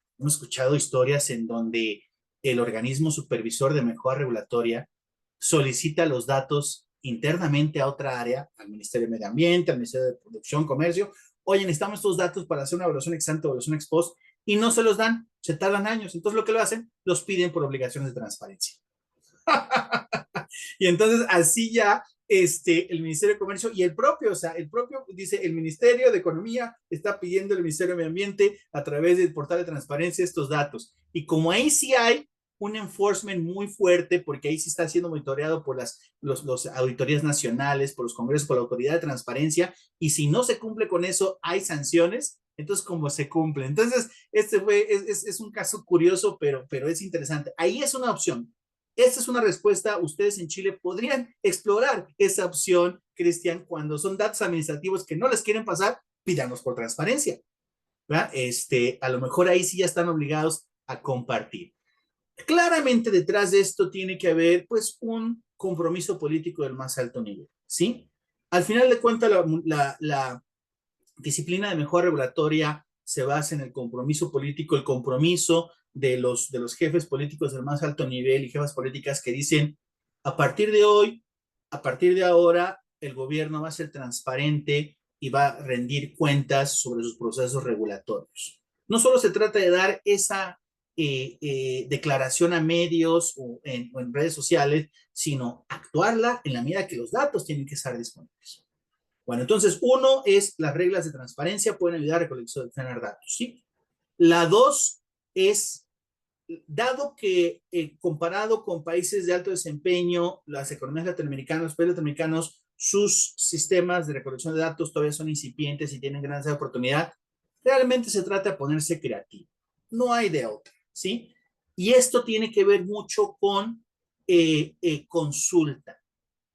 historias en donde el organismo supervisor de mejora regulatoria solicita los datos internamente a otra área, al Ministerio de Medio Ambiente, al Ministerio de Producción, Comercio. Oye, necesitamos estos datos para hacer una evaluación ex ante, evaluación ex post, y no se los dan, se tardan años. Entonces lo que lo hacen, los piden por obligaciones de transparencia. Y entonces así ya el Ministerio de Comercio y el propio dice, el Ministerio de Economía está pidiendo al Ministerio de Medio Ambiente a través del portal de transparencia estos datos. Y como ahí sí hay un enforcement muy fuerte, porque ahí sí está siendo monitoreado por los auditorías nacionales, por los congresos, por la autoridad de transparencia, y si no se cumple con eso, hay sanciones. Entonces, ¿cómo se cumple? Entonces, es un caso curioso, pero es interesante. Ahí es una opción. Esta es una respuesta. Ustedes en Chile podrían explorar esa opción, Cristian, cuando son datos administrativos que no les quieren pasar, pídanos por transparencia, ¿verdad? A lo mejor ahí sí ya están obligados a compartir. Claramente detrás de esto tiene que haber pues un compromiso político del más alto nivel, ¿sí? Al final de cuentas, la disciplina de mejora regulatoria se basa en el compromiso político, el compromiso de los jefes políticos del más alto nivel y jefas políticas que dicen, a partir de hoy, a partir de ahora, el gobierno va a ser transparente y va a rendir cuentas sobre sus procesos regulatorios. No solo se trata de dar esa declaración a medios o en redes sociales, sino actuarla en la medida que los datos tienen que estar disponibles. Bueno, entonces, uno es las reglas de transparencia pueden ayudar a recoleccionar datos, ¿sí? La dos es, dado que comparado con países de alto desempeño, las economías latinoamericanas, los países latinoamericanos, sus sistemas de recolección de datos todavía son incipientes y tienen grandes oportunidades, realmente se trata de ponerse creativo. No hay de otra, ¿sí? Y esto tiene que ver mucho con consulta.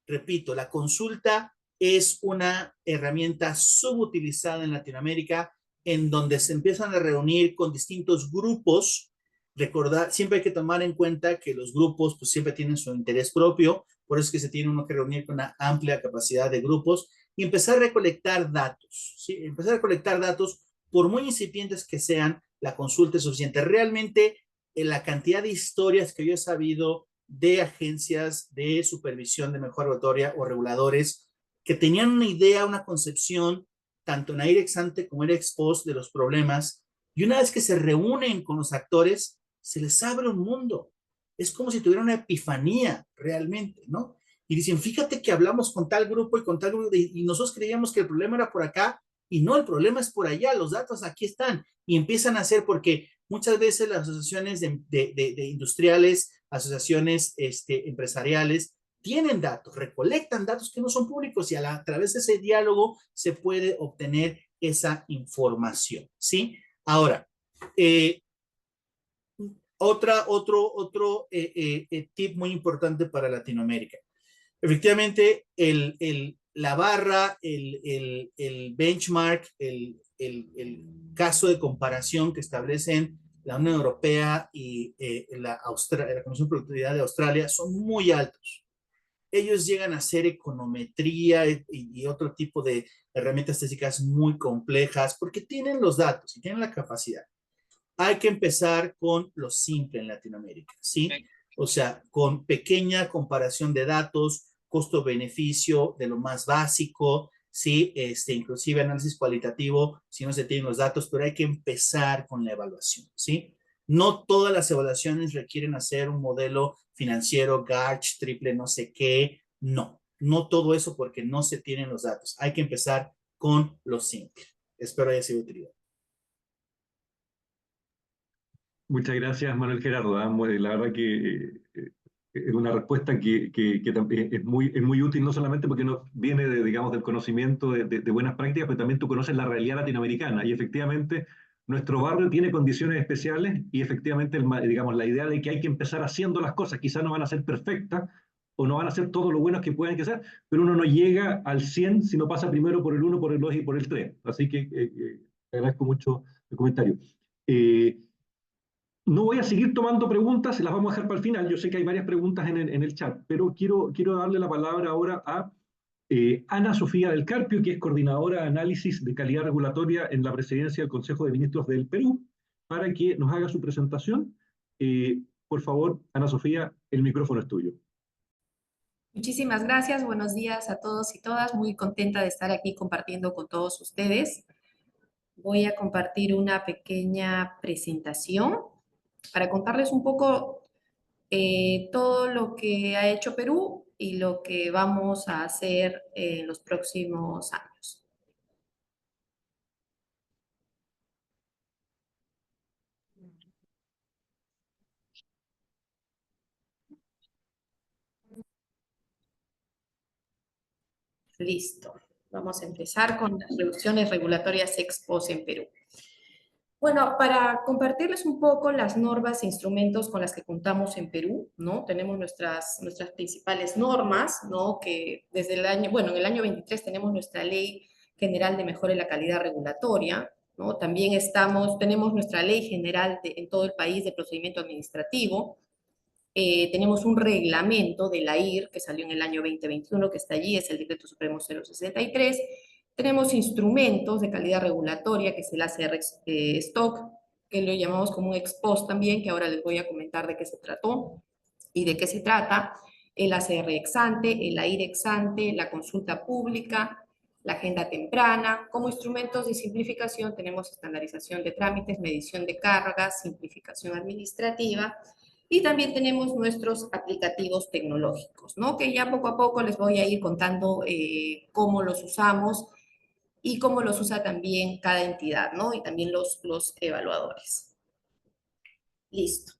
Repito, la consulta es una herramienta subutilizada en Latinoamérica, en donde se empiezan a reunir con distintos grupos. Recordar, siempre hay que tomar en cuenta que los grupos pues siempre tienen su interés propio, por eso es que se tiene uno que reunir con una amplia capacidad de grupos y empezar a recolectar datos, ¿sí? Empezar a recolectar datos, por muy incipientes que sean, la consulta es suficiente. Realmente, la cantidad de historias que yo he sabido de agencias de supervisión de mejora regulatoria o reguladores que tenían una idea, una concepción, tanto en aire ex ante como en ex post de los problemas, y una vez que se reúnen con los actores, se les abre un mundo. Es como si tuvieran una epifanía realmente, ¿no? Y dicen, fíjate que hablamos con tal grupo y con tal grupo, y nosotros creíamos que el problema era por acá, y no, el problema es por allá, los datos aquí están, y empiezan a hacer, porque muchas veces las asociaciones de industriales, asociaciones empresariales, tienen datos, recolectan datos que no son públicos y a través de ese diálogo se puede obtener esa información, ¿sí? Ahora, otro tip muy importante para Latinoamérica. Efectivamente, la barra, el benchmark, el caso de comparación que establecen la Unión Europea y la Comisión de Productividad de Australia son muy altos. Ellos llegan a hacer econometría y otro tipo de herramientas estadísticas muy complejas porque tienen los datos y tienen la capacidad. Hay que empezar con lo simple en Latinoamérica, ¿sí? O sea, con pequeña comparación de datos, costo-beneficio de lo más básico, ¿sí? Inclusive análisis cualitativo, si no se tienen los datos, pero hay que empezar con la evaluación, ¿sí? No todas las evaluaciones requieren hacer un modelo financiero, GARCH, triple no sé qué, no. No todo eso porque no se tienen los datos. Hay que empezar con lo simple. Espero haya sido de utilidad. Muchas gracias, Manuel Gerardo. La verdad que es una respuesta que también es muy útil, no solamente porque nos viene de, digamos, del conocimiento de buenas prácticas, pero también tú conoces la realidad latinoamericana. Y efectivamente, nuestro barrio tiene condiciones especiales y efectivamente, digamos, la idea de que hay que empezar haciendo las cosas, quizás no van a ser perfectas o no van a ser todo lo buenas que pueden ser, pero uno no llega al 100 si no pasa primero por el 1, por el 2 y por el 3. Así que agradezco mucho el comentario. No voy a seguir tomando preguntas, se las vamos a dejar para el final. Yo sé que hay varias preguntas en el chat, pero quiero darle la palabra ahora a Ana Sofía del Carpio, que es coordinadora de análisis de calidad regulatoria en la presidencia del Consejo de Ministros del Perú, para que nos haga su presentación. Por favor, Ana Sofía, el micrófono es tuyo. Muchísimas gracias, buenos días a todos y todas, muy contenta de estar aquí compartiendo con todos ustedes. Voy a compartir una pequeña presentación para contarles un poco todo lo que ha hecho Perú y lo que vamos a hacer en los próximos años. Listo. Vamos a empezar con las reducciones regulatorias ex post en Perú. Bueno, para compartirles un poco las normas e instrumentos con las que contamos en Perú, ¿no? Tenemos nuestras principales normas, ¿no? Que desde el año, bueno, en el año 23 tenemos nuestra Ley General de Mejora de la Calidad Regulatoria, ¿no? También tenemos nuestra Ley General en todo el país de Procedimiento Administrativo. Tenemos un reglamento de la IR que salió en el año 2021, que está allí, es el Decreto Supremo 063. Tenemos instrumentos de calidad regulatoria, que es el ACR Stock, que lo llamamos como un ex post también, que ahora les voy a comentar de qué se trató y de qué se trata. El ACR ex ante, el AIR ex ante, la consulta pública, la agenda temprana. Como instrumentos de simplificación tenemos estandarización de trámites, medición de cargas, simplificación administrativa, y también tenemos nuestros aplicativos tecnológicos, ¿no? Que ya poco a poco les voy a ir contando cómo los usamos y cómo los usa también cada entidad, ¿no? Y también los evaluadores. Listo.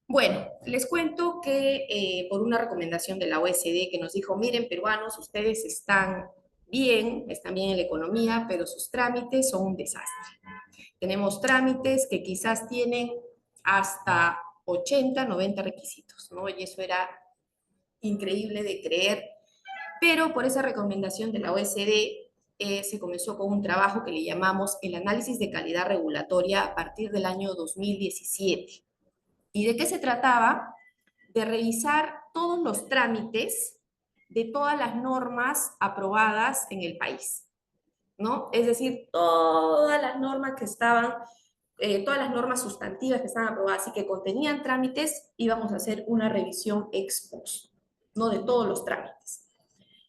Bueno, les cuento que por una recomendación de la OECD que nos dijo, miren, peruanos, ustedes están bien en la economía, pero sus trámites son un desastre. Tenemos trámites que quizás tienen hasta 80, 90 requisitos, ¿no? Y eso era increíble de creer, pero por esa recomendación de la OECD se comenzó con un trabajo que le llamamos el análisis de calidad regulatoria a partir del año 2017. ¿Y de qué se trataba? De revisar todos los trámites de todas las normas aprobadas en el país, ¿no? Es decir, todas las normas que estaban todas las normas sustantivas que estaban aprobadas y que contenían trámites, íbamos a hacer una revisión ex post, ¿no? De todos los trámites.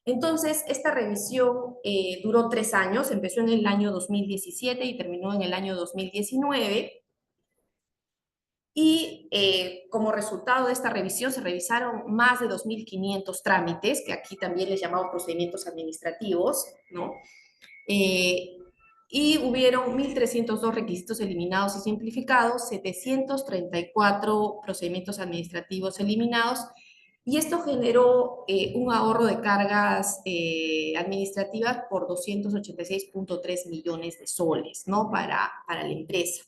Entonces, esta revisión duró 3 años, empezó en el año 2017 y terminó en el año 2019. Y como resultado de esta revisión se revisaron más de 2.500 trámites, que aquí también les llamamos procedimientos administrativos, ¿no? Y hubieron 1.302 requisitos eliminados y simplificados, 734 procedimientos administrativos eliminados, y esto generó un ahorro de cargas administrativas por 286.3 millones de soles, ¿no? Para la empresa.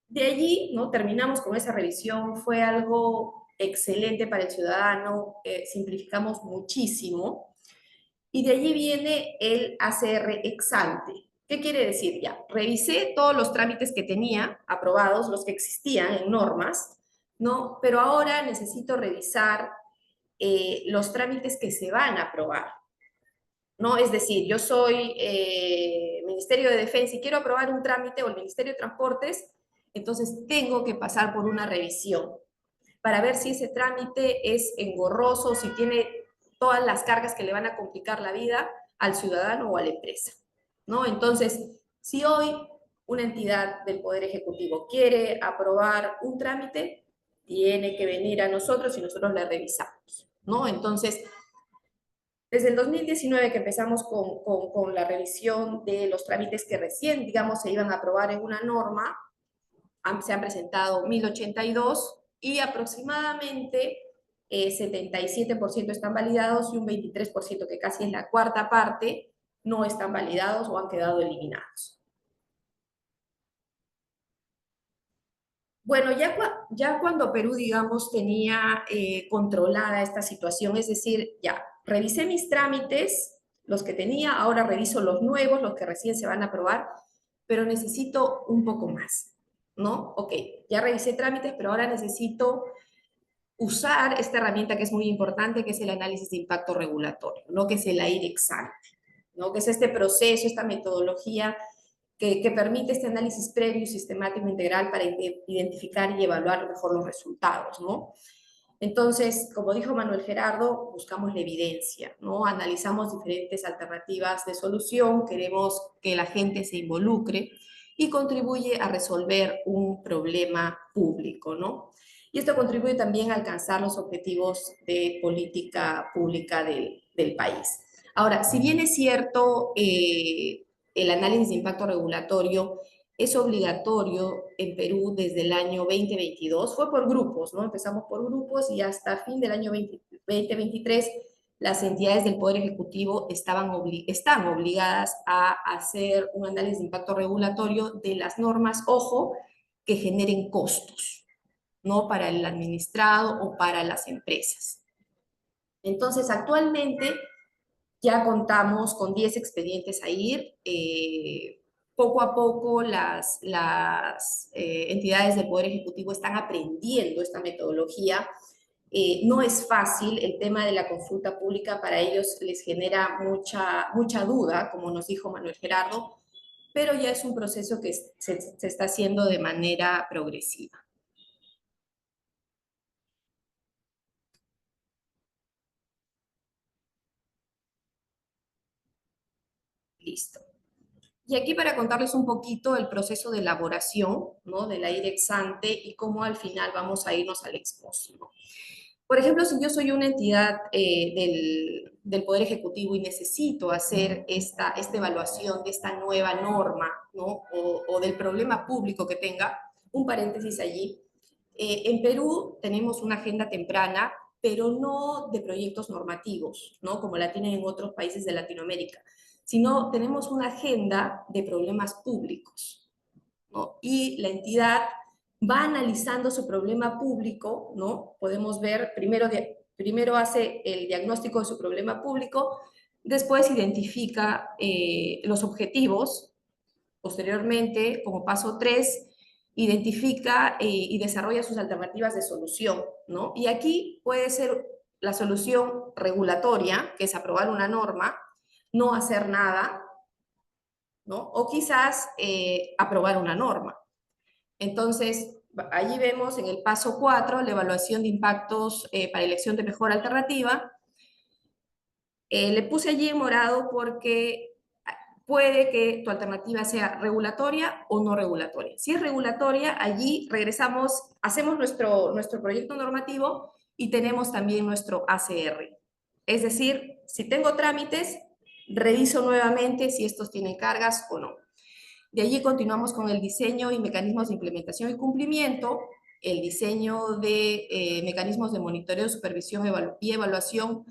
De allí, ¿no? Terminamos con esa revisión, fue algo excelente para el ciudadano, simplificamos muchísimo. Y de allí viene el ACR ex ante. ¿Qué quiere decir? Ya, revisé todos los trámites que tenía aprobados, los que existían en normas, ¿no? Pero ahora necesito revisar los trámites que se van a aprobar, ¿no? Es decir, yo soy Ministerio de Defensa y quiero aprobar un trámite, o el Ministerio de Transportes, entonces tengo que pasar por una revisión para ver si ese trámite es engorroso, si tiene todas las cargas que le van a complicar la vida al ciudadano o a la empresa, ¿no? Entonces, si hoy una entidad del Poder Ejecutivo quiere aprobar un trámite, tiene que venir a nosotros y nosotros la revisamos, ¿no? Entonces, desde el 2019 que empezamos con la revisión de los trámites que recién, digamos, se iban a aprobar en una norma, se han presentado 1.082 y aproximadamente 77% están validados y un 23%, que casi es la cuarta parte, no están validados o han quedado eliminados. Bueno, ya cuando Perú, digamos, tenía controlada esta situación, es decir, ya revisé mis trámites, los que tenía, ahora reviso los nuevos, los que recién se van a aprobar, pero necesito un poco más, ¿no? Ok, ya revisé trámites, pero ahora necesito usar esta herramienta que es muy importante, que es el análisis de impacto regulatorio, ¿no? Que es el AIRE-ex-ante, ¿no? Que es este proceso, esta metodología que permite este análisis previo y sistemático integral para identificar y evaluar mejor los resultados, ¿no? Entonces, como dijo Manuel Gerardo, buscamos la evidencia, ¿no? Analizamos diferentes alternativas de solución, queremos que la gente se involucre y contribuye a resolver un problema público, ¿no? Y esto contribuye también a alcanzar los objetivos de política pública del país. Ahora, si bien es cierto, el análisis de impacto regulatorio es obligatorio en Perú desde el año 2022, fue por grupos, ¿no? Empezamos por grupos y hasta fin del año 2023 las entidades del Poder Ejecutivo están obligadas a hacer un análisis de impacto regulatorio de las normas, ojo, que generen costos, ¿no? Para el administrado o para las empresas. Entonces, actualmente ya contamos con 10 expedientes a ir. Poco a poco las entidades del Poder Ejecutivo están aprendiendo esta metodología. No es fácil, el tema de la consulta pública para ellos les genera mucha duda, como nos dijo Manuel Gerardo, pero ya es un proceso que se está haciendo de manera progresiva. Listo. Y aquí para contarles un poquito el proceso de elaboración, ¿no? De la AIRE-ex-ante y cómo al final vamos a irnos al ex-post, ¿no? Por ejemplo, si yo soy una entidad del Poder Ejecutivo y necesito hacer esta evaluación de esta nueva norma, ¿no? O del problema público que tenga, un paréntesis allí. En Perú tenemos una agenda temprana, pero no de proyectos normativos, ¿no? Como la tienen en otros países de Latinoamérica, sino tenemos una agenda de problemas públicos, ¿no? Y la entidad va analizando su problema público, ¿no? Podemos ver, primero hace el diagnóstico de su problema público, después identifica los objetivos, posteriormente, como paso 3, identifica y desarrolla sus alternativas de solución, ¿no? Y aquí puede ser la solución regulatoria, que es aprobar una norma, no hacer nada, ¿no? O quizás aprobar una norma. Entonces, allí vemos en el paso 4 la evaluación de impactos para elección de mejor alternativa. Le puse allí en morado porque puede que tu alternativa sea regulatoria o no regulatoria. Si es regulatoria, allí regresamos, hacemos nuestro proyecto normativo y tenemos también nuestro ACR. Es decir, si tengo trámites, reviso nuevamente si estos tienen cargas o no. De allí continuamos con el diseño y mecanismos de implementación y cumplimiento, el diseño de mecanismos de monitoreo, supervisión y evaluación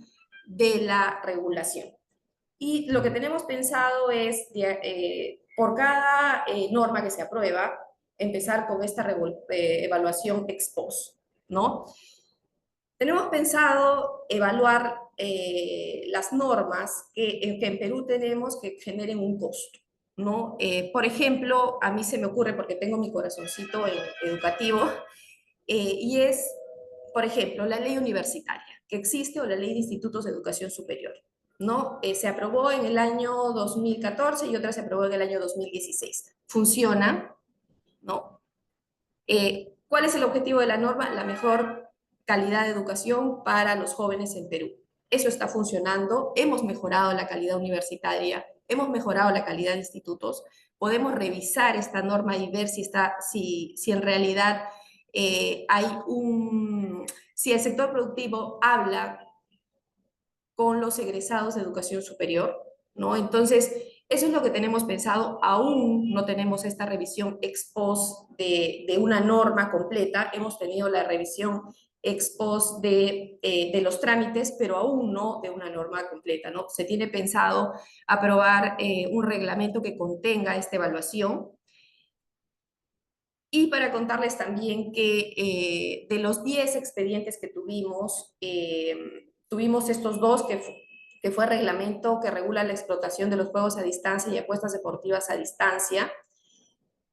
de la regulación. Y lo que tenemos pensado es, por cada norma que se aprueba, empezar con esta evaluación ex post, ¿no? Tenemos pensado evaluar las normas que en Perú tenemos que generen un costo, ¿no? Por ejemplo, a mí se me ocurre, porque tengo mi corazoncito educativo, y es, por ejemplo, la ley universitaria que existe o la ley de institutos de educación superior, ¿no? Se aprobó en el año 2014 y otra se aprobó en el año 2016. Funciona, ¿no? ¿Cuál es el objetivo de la norma? La mejor calidad de educación para los jóvenes en Perú. Eso está funcionando, hemos mejorado la calidad universitaria, hemos mejorado la calidad de institutos, podemos revisar esta norma y ver si en realidad si el sector productivo habla con los egresados de educación superior, ¿no? Entonces, eso es lo que tenemos pensado. Aún no tenemos esta revisión ex post de una norma completa. Hemos tenido la revisión ex post de los trámites, pero aún no de una norma completa, ¿no? Se tiene pensado aprobar un reglamento que contenga esta evaluación. Y para contarles también que de los 10 expedientes que tuvimos, tuvimos estos dos que fue reglamento que regula la explotación de los juegos a distancia y apuestas deportivas a distancia.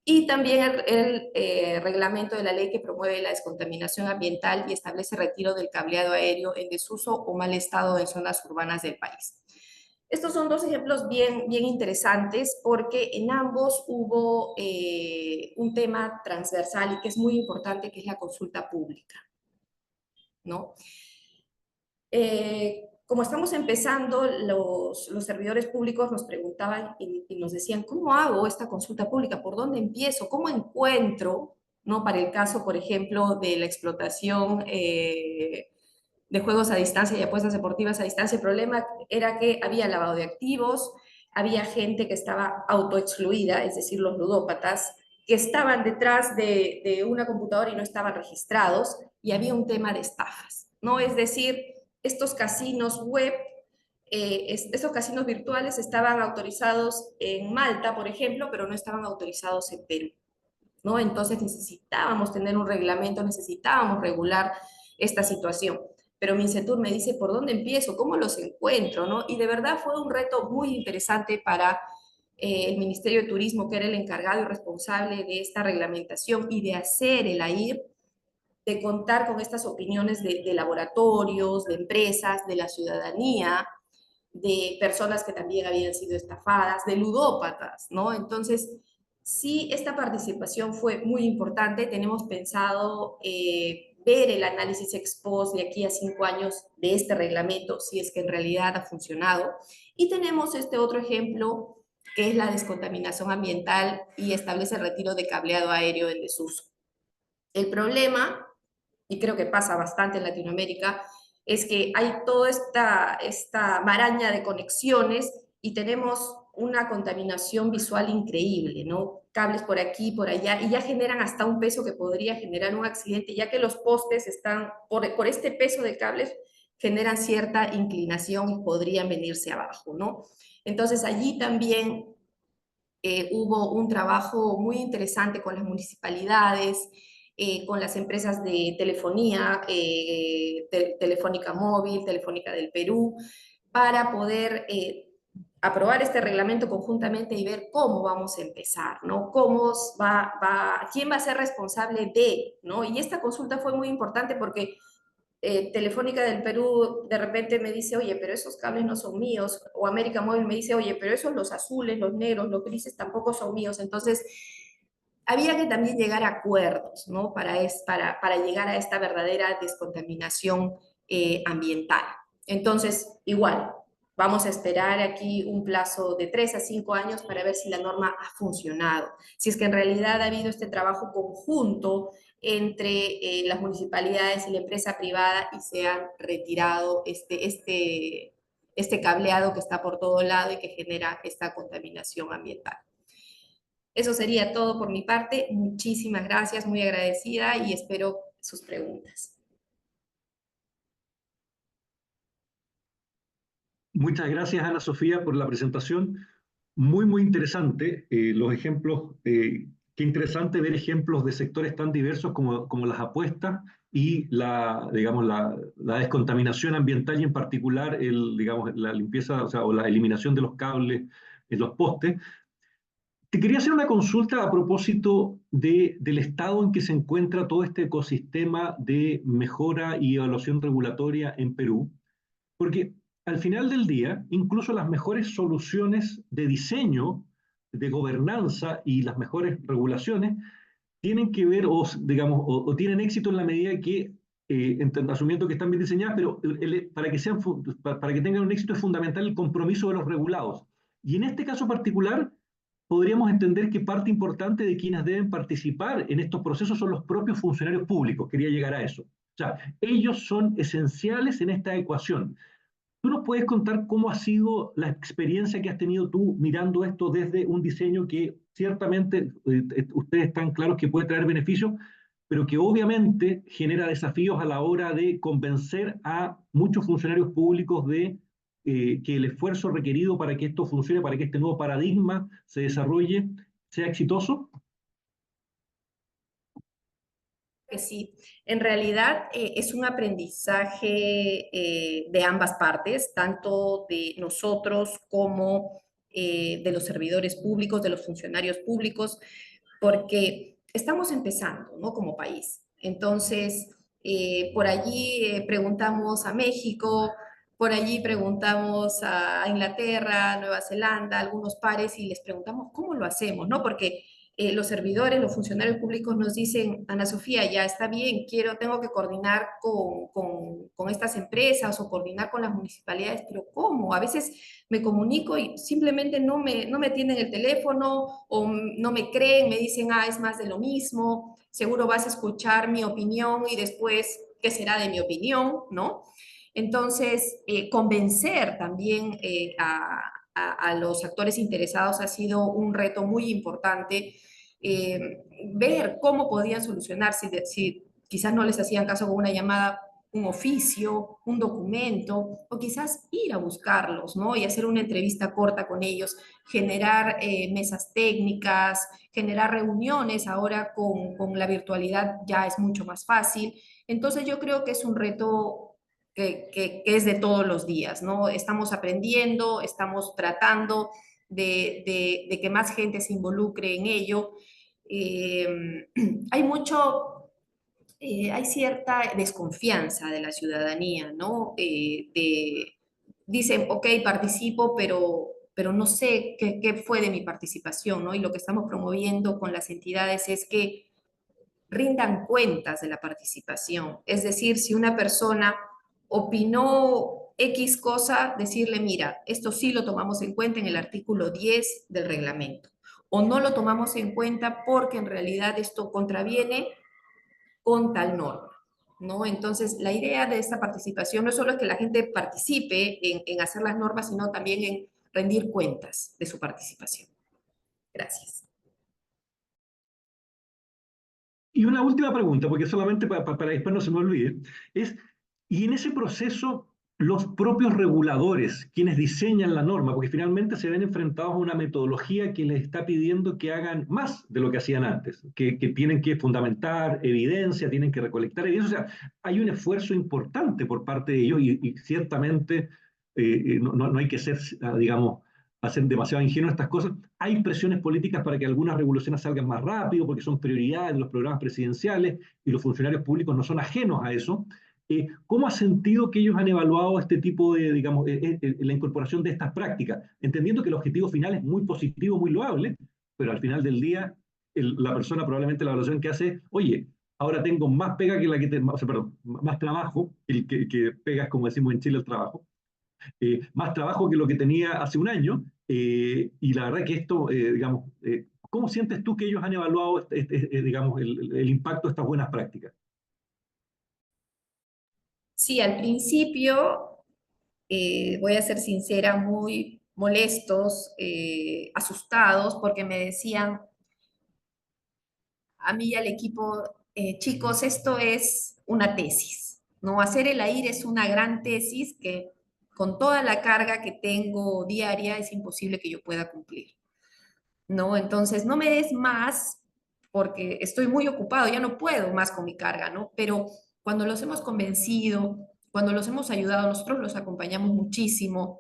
y también el reglamento de la ley que promueve la descontaminación ambiental y establece retiro del cableado aéreo en desuso o mal estado en zonas urbanas del país. Estos son dos ejemplos bien interesantes porque en ambos hubo un tema transversal y que es muy importante, que es la consulta pública, ¿no? Como estamos empezando, los servidores públicos nos preguntaban y nos decían, ¿cómo hago esta consulta pública? ¿Por dónde empiezo? ¿Cómo encuentro, ¿no? Para el caso, por ejemplo, de la explotación de juegos a distancia y apuestas deportivas a distancia, el problema era que había lavado de activos, había gente que estaba autoexcluida, es decir, los ludópatas, que estaban detrás de una computadora y no estaban registrados, y había un tema de estafas, ¿no? Es decir, estos casinos web, estos casinos virtuales estaban autorizados en Malta, por ejemplo, pero no estaban autorizados en Perú, ¿no? Entonces necesitábamos tener un reglamento, necesitábamos regular esta situación. Pero Mincetur me dice, ¿por dónde empiezo? ¿Cómo los encuentro? ¿No? Y de verdad fue un reto muy interesante para el Ministerio de Turismo, que era el encargado y responsable de esta reglamentación y de hacer el AIR, de contar con estas opiniones de laboratorios, de empresas, de la ciudadanía, de personas que también habían sido estafadas, de ludópatas, ¿no? Entonces, sí, esta participación fue muy importante. Tenemos pensado ver el análisis ex post de aquí a 5 años de este reglamento, si es que en realidad ha funcionado. Y tenemos este otro ejemplo, que es la descontaminación ambiental y establece el retiro de cableado aéreo en desuso. El problema, y creo que pasa bastante en Latinoamérica, es que hay toda esta maraña de conexiones y tenemos una contaminación visual increíble, ¿no? Cables por aquí, por allá, y ya generan hasta un peso que podría generar un accidente, ya que los postes están, por este peso de cables, generan cierta inclinación y podrían venirse abajo, ¿no? Entonces allí también hubo un trabajo muy interesante con las municipalidades, con las empresas de telefonía, Telefónica Móvil, Telefónica del Perú, para poder aprobar este reglamento conjuntamente y ver cómo vamos a empezar, ¿no? ¿Quién va a ser responsable de, ¿no? Y esta consulta fue muy importante porque Telefónica del Perú de repente me dice, oye, pero esos cables no son míos, o América Móvil me dice, oye, pero esos los azules, los negros, los grises tampoco son míos. Entonces, había que también llegar a acuerdos, ¿no? Para llegar a esta verdadera descontaminación ambiental. Entonces, igual, vamos a esperar aquí un plazo de 3 a 5 años para ver si la norma ha funcionado, si es que en realidad ha habido este trabajo conjunto entre las municipalidades y la empresa privada y se han retirado este cableado que está por todo lado y que genera esta contaminación ambiental. Eso sería todo por mi parte. Muchísimas gracias, muy agradecida y espero sus preguntas. Muchas gracias, Ana Sofía, por la presentación. Muy interesante. Los ejemplos, qué interesante ver ejemplos de sectores tan diversos como las apuestas y digamos, la descontaminación ambiental y en particular digamos, la limpieza, o la eliminación de los cables en los postes. Te quería hacer una consulta a propósito del estado en que se encuentra todo este ecosistema de mejora y evaluación regulatoria en Perú, porque al final del día, incluso las mejores soluciones de diseño, de gobernanza y las mejores regulaciones tienen que ver, digamos, o tienen éxito en la medida que, asumiendo que están bien diseñadas, pero para que tengan un éxito es fundamental el compromiso de los regulados. Y en este caso particular, podríamos entender que parte importante de quienes deben participar en estos procesos son los propios funcionarios públicos. Quería llegar a eso. O sea, ellos son esenciales en esta ecuación. ¿Tú nos puedes contar cómo ha sido la experiencia que has tenido tú mirando esto desde un diseño que ciertamente ustedes están claros que puede traer beneficios, pero que obviamente genera desafíos a la hora de convencer a muchos funcionarios públicos de que el esfuerzo requerido para que esto funcione, para que este nuevo paradigma se desarrolle, sea exitoso? Que sí, en realidad es un aprendizaje de ambas partes, tanto de nosotros como de los servidores públicos, de los funcionarios públicos, porque estamos empezando, ¿no? Como país. Entonces, por allí preguntamos a México, por allí preguntamos a Inglaterra, Nueva Zelanda, algunos pares y les preguntamos cómo lo hacemos, ¿no? Porque los servidores, los funcionarios públicos nos dicen, Ana Sofía, ya está bien, tengo que coordinar con estas empresas o coordinar con las municipalidades, pero ¿cómo? A veces me comunico y simplemente no me atienden el teléfono o no me creen, me dicen, ah, es más de lo mismo, seguro vas a escuchar mi opinión y después, ¿qué será de mi opinión? ¿No? Entonces, convencer también a los actores interesados ha sido un reto muy importante. Ver cómo podían solucionar, si quizás no les hacían caso con una llamada, un oficio, un documento, o quizás ir a buscarlos, ¿no? Y hacer una entrevista corta con ellos, generar mesas técnicas, generar reuniones. Ahora con la virtualidad ya es mucho más fácil. Entonces yo creo que es un reto que es de todos los días, ¿no? Estamos aprendiendo, estamos tratando de que más gente se involucre en ello. Hay hay cierta desconfianza de la ciudadanía, ¿no? Dicen, ok, participo, pero no sé qué fue de mi participación, ¿no? Y lo que estamos promoviendo con las entidades es que rindan cuentas de la participación. Es decir, si una persona opinó X cosa, decirle, mira, esto sí lo tomamos en cuenta en el artículo 10 del reglamento, o no lo tomamos en cuenta porque en realidad esto contraviene con tal norma, ¿no? Entonces, la idea de esta participación no solo es que la gente participe en hacer las normas, sino también en rendir cuentas de su participación. Gracias. Y una última pregunta, porque solamente para después no se me olvide, es, y en ese proceso, los propios reguladores, quienes diseñan la norma, porque finalmente se ven enfrentados a una metodología que les está pidiendo que hagan más de lo que hacían antes, que tienen que fundamentar evidencia, tienen que recolectar evidencia, o sea, hay un esfuerzo importante por parte de ellos y ciertamente no hay que ser, digamos, hacer demasiado ingenuo estas cosas. Hay presiones políticas para que algunas regulaciones salgan más rápido, porque son prioridades de los programas presidenciales y los funcionarios públicos no son ajenos a eso. ¿Cómo ha sentido que ellos han evaluado este tipo de, digamos, la incorporación de estas prácticas? Entendiendo que el objetivo final es muy positivo, muy loable, pero al final del día la persona probablemente la evaluación que hace es, oye, ahora tengo más pega que la que, o sea, perdón, más trabajo, que pega es como decimos en Chile el trabajo, más trabajo que lo que tenía hace un año, y la verdad que esto, digamos, ¿cómo sientes tú que ellos han evaluado, digamos, el impacto de estas buenas prácticas? Sí, al principio, voy a ser sincera, muy molestos, asustados, porque me decían a mí y al equipo, chicos, esto es una tesis, ¿no? Hacer el AIR es una gran tesis que con toda la carga que tengo diaria es imposible que yo pueda cumplir, ¿no? Entonces, no me des más porque estoy muy ocupado, ya no puedo más con mi carga, ¿no? Pero cuando los hemos convencido, cuando los hemos ayudado, nosotros los acompañamos muchísimo.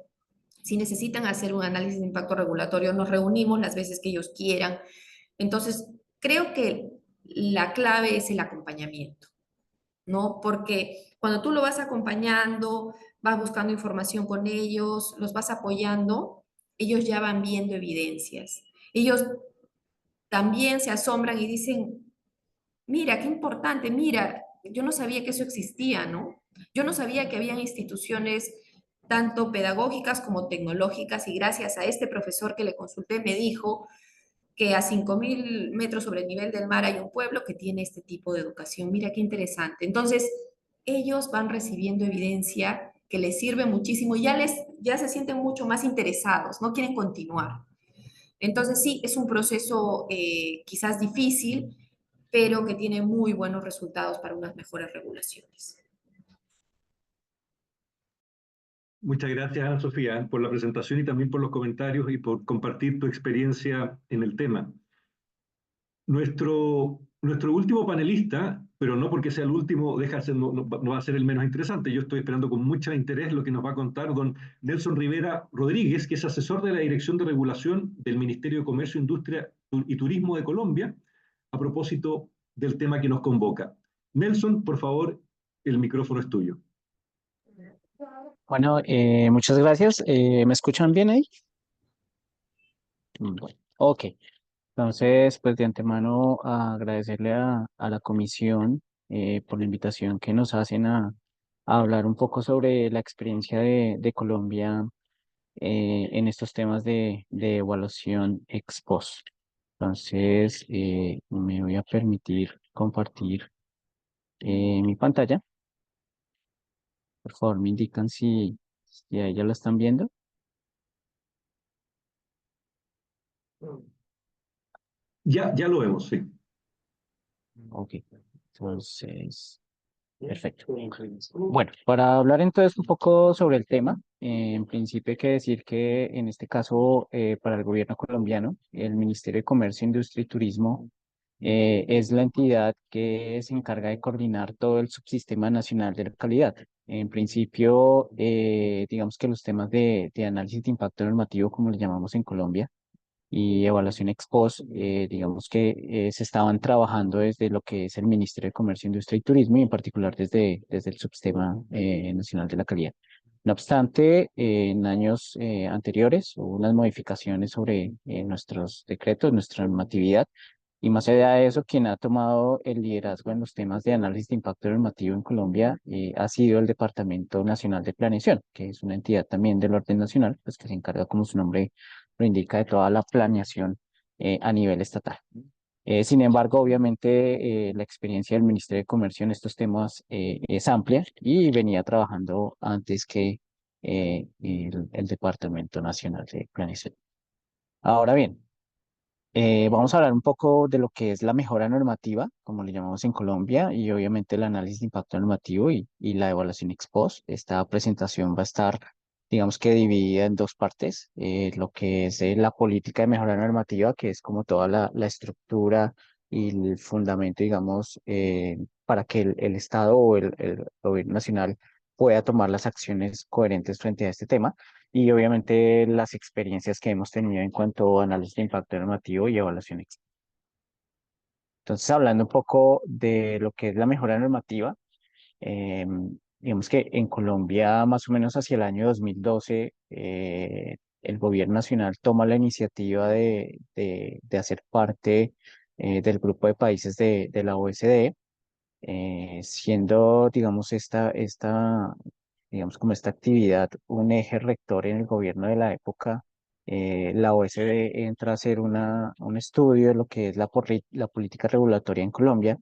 Si necesitan hacer un análisis de impacto regulatorio, nos reunimos las veces que ellos quieran. Entonces, creo que la clave es el acompañamiento, ¿no? Porque cuando tú lo vas acompañando, vas buscando información con ellos, los vas apoyando, ellos ya van viendo evidencias. Ellos también se asombran y dicen, mira, qué importante, mira, yo no sabía que eso existía, ¿no? Yo no sabía que habían instituciones tanto pedagógicas como tecnológicas y gracias a este profesor que le consulté me dijo que a 5.000 metros sobre el nivel del mar hay un pueblo que tiene este tipo de educación. Mira qué interesante. Entonces, ellos van recibiendo evidencia que les sirve muchísimo y ya se sienten mucho más interesados, no quieren continuar. Entonces, sí, es un proceso quizás difícil, pero que tiene muy buenos resultados para unas mejores regulaciones. Muchas gracias, Ana Sofía, por la presentación y también por los comentarios y por compartir tu experiencia en el tema. Nuestro último panelista, pero no porque sea el último, no va a ser el menos interesante. Yo estoy esperando con mucho interés lo que nos va a contar don Nelson Rivera Rodríguez, que es asesor de la Dirección de Regulación del Ministerio de Comercio, Industria y Turismo de Colombia, a propósito del tema que nos convoca. Nelson, por favor, el micrófono es tuyo. Bueno, muchas gracias. ¿Me escuchan bien ahí? Bueno, ok. Entonces, pues de antemano agradecerle a la comisión por la invitación que nos hacen a hablar un poco sobre la experiencia de Colombia en estos temas de evaluación ex post. Entonces, me voy a permitir compartir mi pantalla. Por favor, me indican si ahí ya la están viendo. Ya lo vemos, sí. Ok, entonces, perfecto. Bueno, para hablar entonces un poco sobre el tema, en principio hay que decir que en este caso, para el gobierno colombiano, el Ministerio de Comercio, Industria y Turismo es la entidad que se encarga de coordinar todo el subsistema nacional de la calidad. En principio, digamos que los temas de análisis de impacto normativo, como le llamamos en Colombia, y evaluación ex post, digamos que se estaban trabajando desde lo que es el Ministerio de Comercio, Industria y Turismo y en particular desde el Subsistema Nacional de la Calidad. No obstante, en años anteriores hubo unas modificaciones sobre nuestros decretos, nuestra normatividad, y más allá de eso, quien ha tomado el liderazgo en los temas de análisis de impacto normativo en Colombia ha sido el Departamento Nacional de Planeación, que es una entidad también del orden nacional, pues que se encarga, como su nombre lo indica, de toda la planeación a nivel estatal. Sin embargo, obviamente, la experiencia del Ministerio de Comercio en estos temas es amplia y venía trabajando antes que el Departamento Nacional de Planeación. Ahora bien, vamos a hablar un poco de lo que es la mejora normativa, como le llamamos en Colombia, y obviamente el análisis de impacto normativo y la evaluación ex post. Esta presentación va a estar, digamos que dividida en dos partes, lo que es la política de mejora normativa, que es como toda la estructura y el fundamento, digamos, para que el Estado o el gobierno nacional pueda tomar las acciones coherentes frente a este tema y obviamente las experiencias que hemos tenido en cuanto a análisis de impacto normativo y evaluación ex. Entonces, hablando un poco de lo que es la mejora normativa, eh, digamos que en Colombia, más o menos hacia el año 2012, el gobierno nacional toma la iniciativa de hacer parte del grupo de países de la OECD, siendo, digamos, digamos, como esta actividad un eje rector en el gobierno de la época. La OECD entra a hacer un estudio de lo que es la política regulatoria en Colombia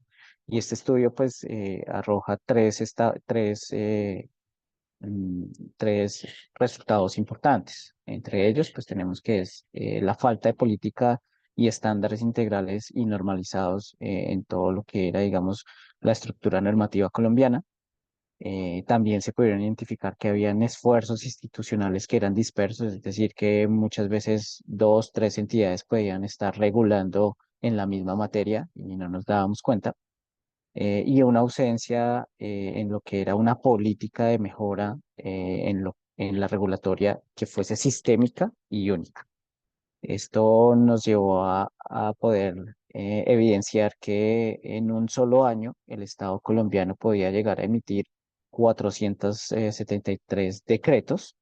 y este estudio pues arroja mm, tres resultados importantes. Entre ellos pues tenemos que es la falta de política y estándares integrales y normalizados en todo lo que era, digamos, la estructura normativa colombiana. También se pudieron identificar que habían esfuerzos institucionales que eran dispersos, es decir, que muchas veces dos, tres entidades podían estar regulando en la misma materia y no nos dábamos cuenta, y una ausencia en lo que era una política de mejora en la regulatoria que fuese sistémica y única. Esto nos llevó a poder evidenciar que en un solo año el Estado colombiano podía llegar a emitir 473 decretos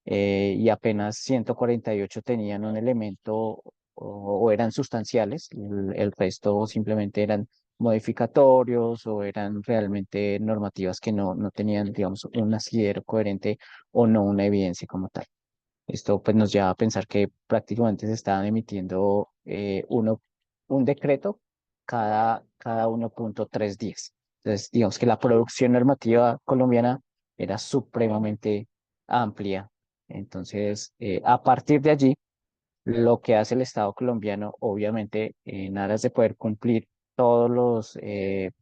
y apenas 148 tenían un elemento o eran sustanciales, el resto simplemente eran modificatorios o eran realmente normativas que no tenían, digamos, un asidero coherente o no una evidencia como tal. Esto pues nos lleva a pensar que prácticamente se estaban emitiendo un decreto cada 1.3 días. Entonces, digamos que la producción normativa colombiana era supremamente amplia. Entonces, a partir de allí, lo que hace el Estado colombiano, obviamente, en aras de poder cumplir todos los,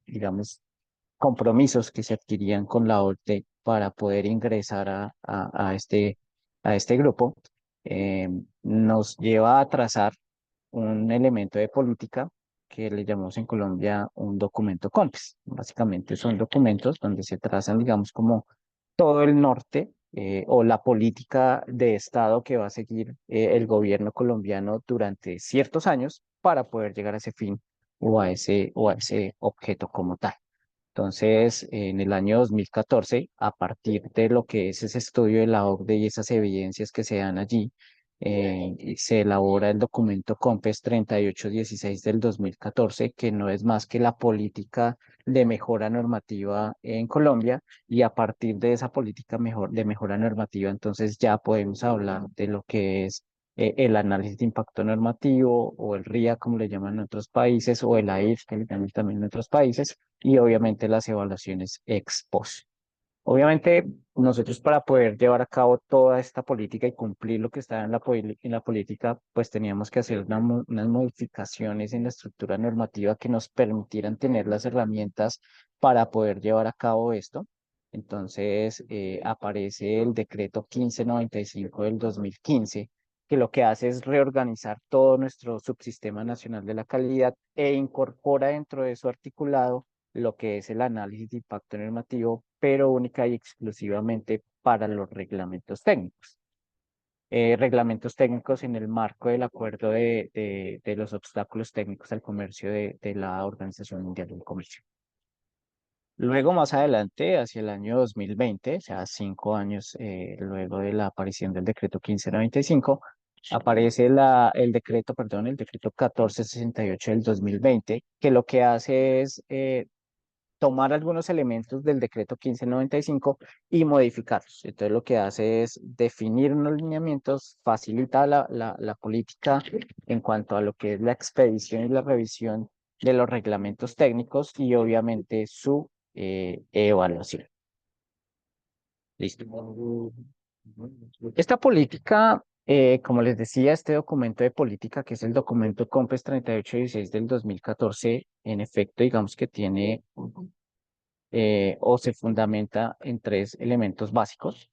digamos, compromisos que se adquirían con la OLT para poder ingresar a este grupo, nos lleva a trazar un elemento de política que le llamamos en Colombia un documento CONTES. Básicamente son documentos donde se trazan, digamos, como todo el norte o la política de Estado que va a seguir el gobierno colombiano durante ciertos años para poder llegar a ese fin o a ese objeto como tal. Entonces, en el año 2014, a partir de lo que es ese estudio de la OCDE y esas evidencias que se dan allí, y se elabora el documento COMPES 3816 del 2014, que no es más que la política de mejora normativa en Colombia, y a partir de esa política de mejora normativa, entonces ya podemos hablar de lo que es el análisis de impacto normativo o el RIA, como le llaman en otros países, o el AIF, que le llaman también en otros países, y obviamente las evaluaciones ex post. Obviamente, nosotros para poder llevar a cabo toda esta política y cumplir lo que está en en la política, pues teníamos que hacer unas modificaciones en la estructura normativa que nos permitieran tener las herramientas para poder llevar a cabo esto. Entonces, aparece el decreto 1595 del 2015, que lo que hace es reorganizar todo nuestro subsistema nacional de la calidad e incorpora dentro de su articulado lo que es el análisis de impacto normativo, pero única y exclusivamente para los reglamentos técnicos. Reglamentos técnicos en el marco del acuerdo de los obstáculos técnicos al comercio de la Organización Mundial del Comercio. Luego, más adelante, hacia el año 2020, o sea, 5 años luego de la aparición del decreto 1595, aparece el decreto 1468 del 2020, que lo que hace es tomar algunos elementos del decreto 1595 y modificarlos. Entonces lo que hace es definir unos lineamientos, facilita la política en cuanto a lo que es la expedición y la revisión de los reglamentos técnicos y obviamente su evaluación. Listo. Esta política, como les decía, este documento de política, que es el documento COMPES 3816 del 2014, en efecto, digamos que tiene o se fundamenta en tres elementos básicos.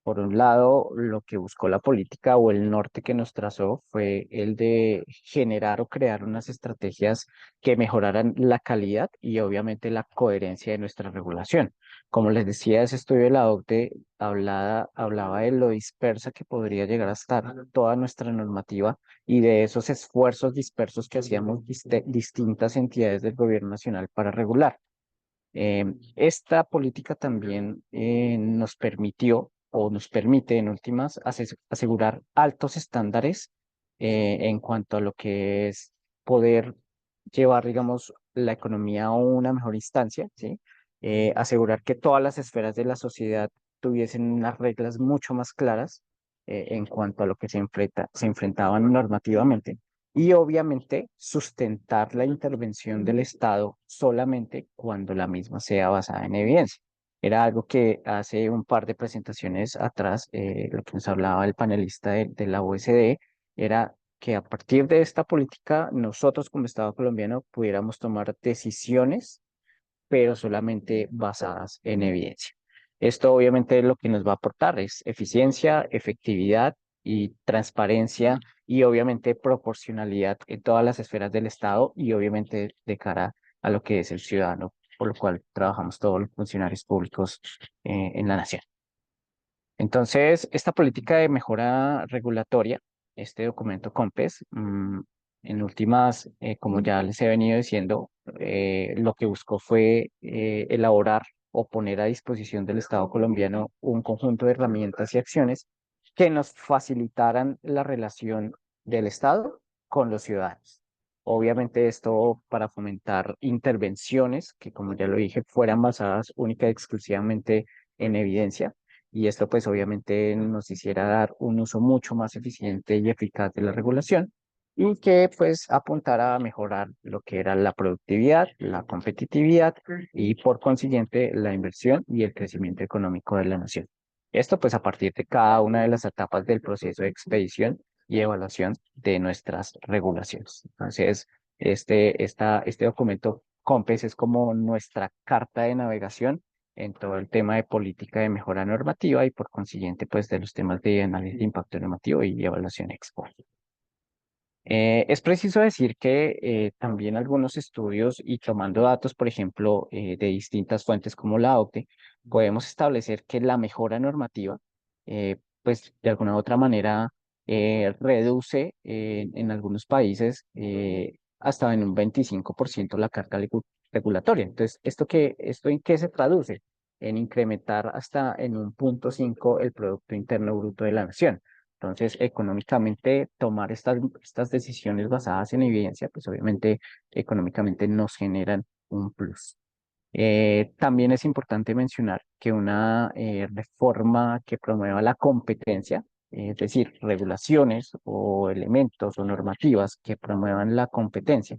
Por un lado, lo que buscó la política o el norte que nos trazó fue el de generar o crear unas estrategias que mejoraran la calidad y obviamente la coherencia de nuestra regulación. Como les decía, ese estudio de la OCDE hablaba de lo dispersa que podría llegar a estar toda nuestra normativa y de esos esfuerzos dispersos que hacíamos distintas entidades del gobierno nacional para regular. Esta política también nos permitió o nos permite en últimas asegurar altos estándares en cuanto a lo que es poder llevar, digamos, la economía a una mejor instancia, ¿sí? Asegurar que todas las esferas de la sociedad tuviesen unas reglas mucho más claras en cuanto a lo que se enfrentaban normativamente y obviamente sustentar la intervención del Estado solamente cuando la misma sea basada en evidencia. Era algo que hace un par de presentaciones atrás, lo que nos hablaba el panelista de la OECD, era que a partir de esta política nosotros como Estado colombiano pudiéramos tomar decisiones pero solamente basadas en evidencia. Esto obviamente lo que nos va a aportar es eficiencia, efectividad y transparencia y obviamente proporcionalidad en todas las esferas del Estado y obviamente de cara a lo que es el ciudadano, por lo cual trabajamos todos los funcionarios públicos en la nación. Entonces, esta política de mejora regulatoria, este documento COMPES, en últimas, como ya les he venido diciendo, lo que buscó fue elaborar o poner a disposición del Estado colombiano un conjunto de herramientas y acciones que nos facilitaran la relación del Estado con los ciudadanos. Obviamente esto para fomentar intervenciones que, como ya lo dije, fueran basadas única y exclusivamente en evidencia y esto pues obviamente nos hiciera dar un uso mucho más eficiente y eficaz de la regulación y que pues apuntara a mejorar lo que era la productividad, la competitividad y por consiguiente la inversión y el crecimiento económico de la nación. Esto pues a partir de cada una de las etapas del proceso de expedición y evaluación de nuestras regulaciones. Entonces, este documento COMPES es como nuestra carta de navegación en todo el tema de política de mejora normativa y por consiguiente, pues de los temas de análisis de impacto normativo y evaluación ex post. Es preciso decir que también algunos estudios y tomando datos, por ejemplo, de distintas fuentes como la OCDE, podemos establecer que la mejora normativa, pues de alguna u otra manera, reduce en algunos países hasta en un 25% la carga regulatoria. Entonces, ¿esto en qué se traduce? En incrementar hasta en un 0,5 el Producto Interno Bruto de la nación. Entonces, económicamente, tomar estas decisiones basadas en evidencia, pues obviamente económicamente nos generan un plus. También es importante mencionar que una reforma que promueva la competencia, es decir, regulaciones o elementos o normativas que promuevan la competencia,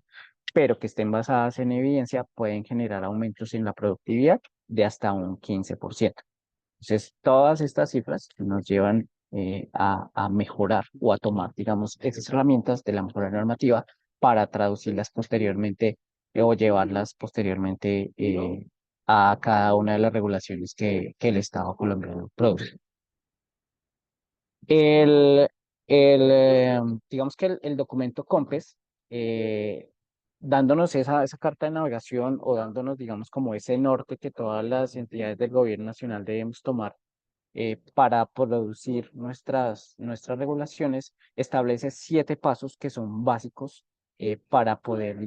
pero que estén basadas en evidencia, pueden generar aumentos en la productividad de hasta un 15%. Entonces, todas estas cifras nos llevan a mejorar o a tomar, digamos, esas herramientas de la mejora normativa para traducirlas posteriormente o llevarlas posteriormente a cada una de las regulaciones que el Estado colombiano produce. El, digamos que el documento COMPES, eh, dándonos esa carta de navegación o dándonos, digamos, como ese norte que todas las entidades del gobierno nacional debemos tomar para producir nuestras regulaciones, establece 7 pasos que son básicos para poder,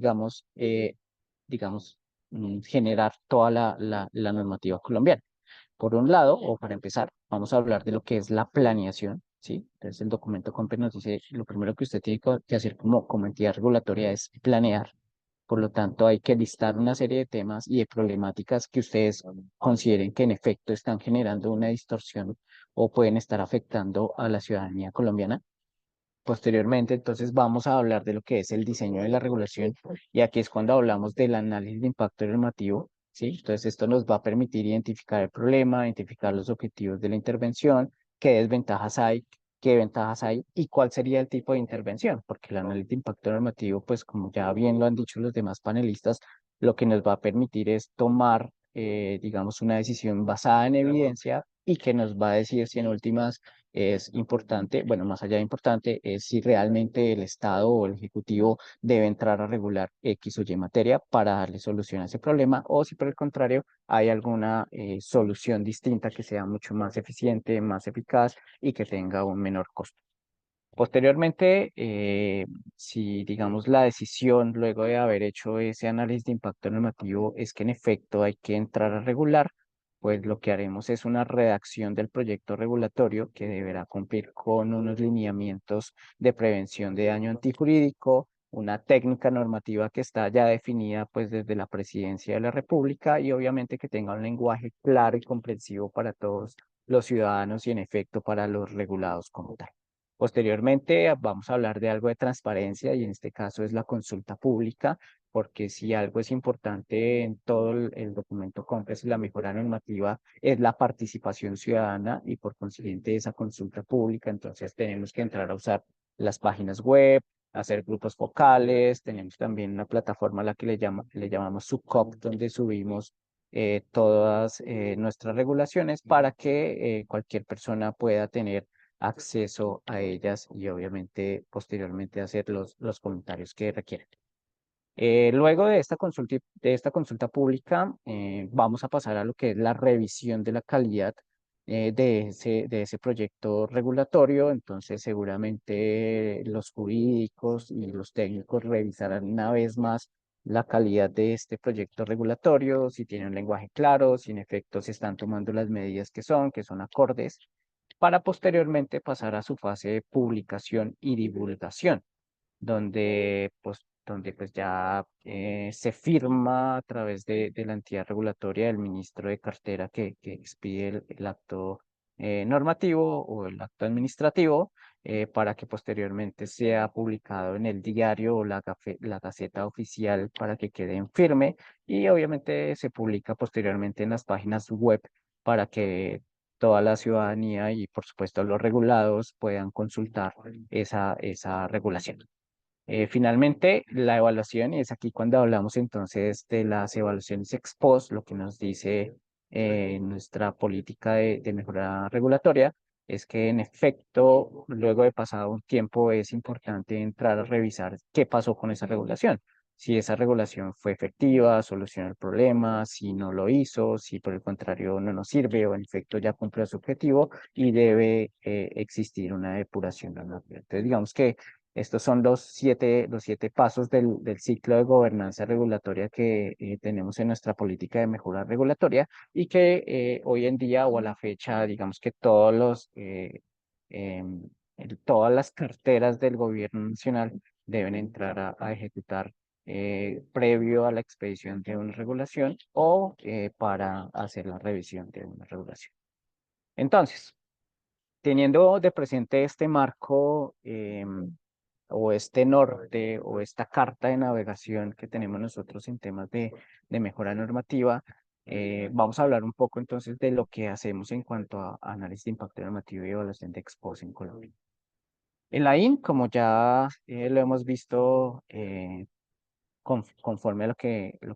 generar toda la normativa colombiana. Por un lado, o para empezar, vamos a hablar de lo que es la planeación, ¿sí? Entonces, el documento COMPES nos dice, lo primero que usted tiene que hacer como entidad regulatoria es planear. Por lo tanto, hay que listar una serie de temas y de problemáticas que ustedes consideren que en efecto están generando una distorsión o pueden estar afectando a la ciudadanía colombiana. Posteriormente, entonces, vamos a hablar de lo que es el diseño de la regulación y aquí es cuando hablamos del análisis de impacto normativo, ¿sí? Entonces, esto nos va a permitir identificar el problema, identificar los objetivos de la intervención, qué desventajas hay, qué ventajas hay y cuál sería el tipo de intervención, porque el análisis de impacto normativo, pues como ya bien lo han dicho los demás panelistas, lo que nos va a permitir es tomar, digamos, una decisión basada en evidencia y que nos va a decir si en últimas es importante, bueno, más allá de importante, es si realmente el Estado o el Ejecutivo debe entrar a regular X o Y materia para darle solución a ese problema o si por el contrario hay alguna solución distinta que sea mucho más eficiente, más eficaz y que tenga un menor costo. Posteriormente, si digamos la decisión luego de haber hecho ese análisis de impacto normativo es que en efecto hay que entrar a regular, pues lo que haremos es una redacción del proyecto regulatorio que deberá cumplir con unos lineamientos de prevención de daño antijurídico, una técnica normativa que está ya definida pues desde la Presidencia de la República y obviamente que tenga un lenguaje claro y comprensivo para todos los ciudadanos y en efecto para los regulados como tal. Posteriormente vamos a hablar de algo de transparencia y en este caso es la consulta pública, porque si algo es importante en todo el documento COMPES y la mejora normativa es la participación ciudadana y por consiguiente esa consulta pública. Entonces tenemos que entrar a usar las páginas web, hacer grupos focales, tenemos también una plataforma a la que le llamamos Subcop, donde subimos todas nuestras regulaciones para que cualquier persona pueda tener acceso a ellas y obviamente posteriormente hacer los comentarios que requieren. Luego de esta consulta pública, vamos a pasar a lo que es la revisión de la calidad de ese proyecto regulatorio. Entonces, seguramente los jurídicos y los técnicos revisarán una vez más la calidad de este proyecto regulatorio, si tiene un lenguaje claro, si en efecto se están tomando las medidas que son acordes para posteriormente pasar a su fase de publicación y divulgación, donde pues ya se firma a través de la entidad regulatoria del ministro de cartera que expide el acto normativo o el acto administrativo para que posteriormente sea publicado en el diario o la Gaceta Oficial para que quede en firme y obviamente se publica posteriormente en las páginas web para que toda la ciudadanía y por supuesto los regulados puedan consultar esa regulación. Finalmente, la evaluación, y es aquí cuando hablamos entonces de las evaluaciones ex post, lo que nos dice nuestra política de mejora regulatoria, es que en efecto, luego de pasado un tiempo, es importante entrar a revisar qué pasó con esa regulación. Si esa regulación fue efectiva, solucionó el problema, si no lo hizo, si por el contrario no nos sirve o en efecto ya cumplió su objetivo y debe existir una depuración normativa. Entonces, digamos que Estos son los siete pasos del ciclo de gobernanza regulatoria que tenemos en nuestra política de mejora regulatoria y que hoy en día o a la fecha, digamos que todas las carteras del gobierno nacional deben entrar a ejecutar previo a la expedición de una regulación o para hacer la revisión de una regulación. Entonces, teniendo de presente este marco o este norte o esta carta de navegación que tenemos nosotros en temas de mejora normativa, vamos a hablar un poco entonces de lo que hacemos en cuanto a análisis de impacto normativo y evaluación de ex post en Colombia. En la IN, como ya lo hemos visto conforme a lo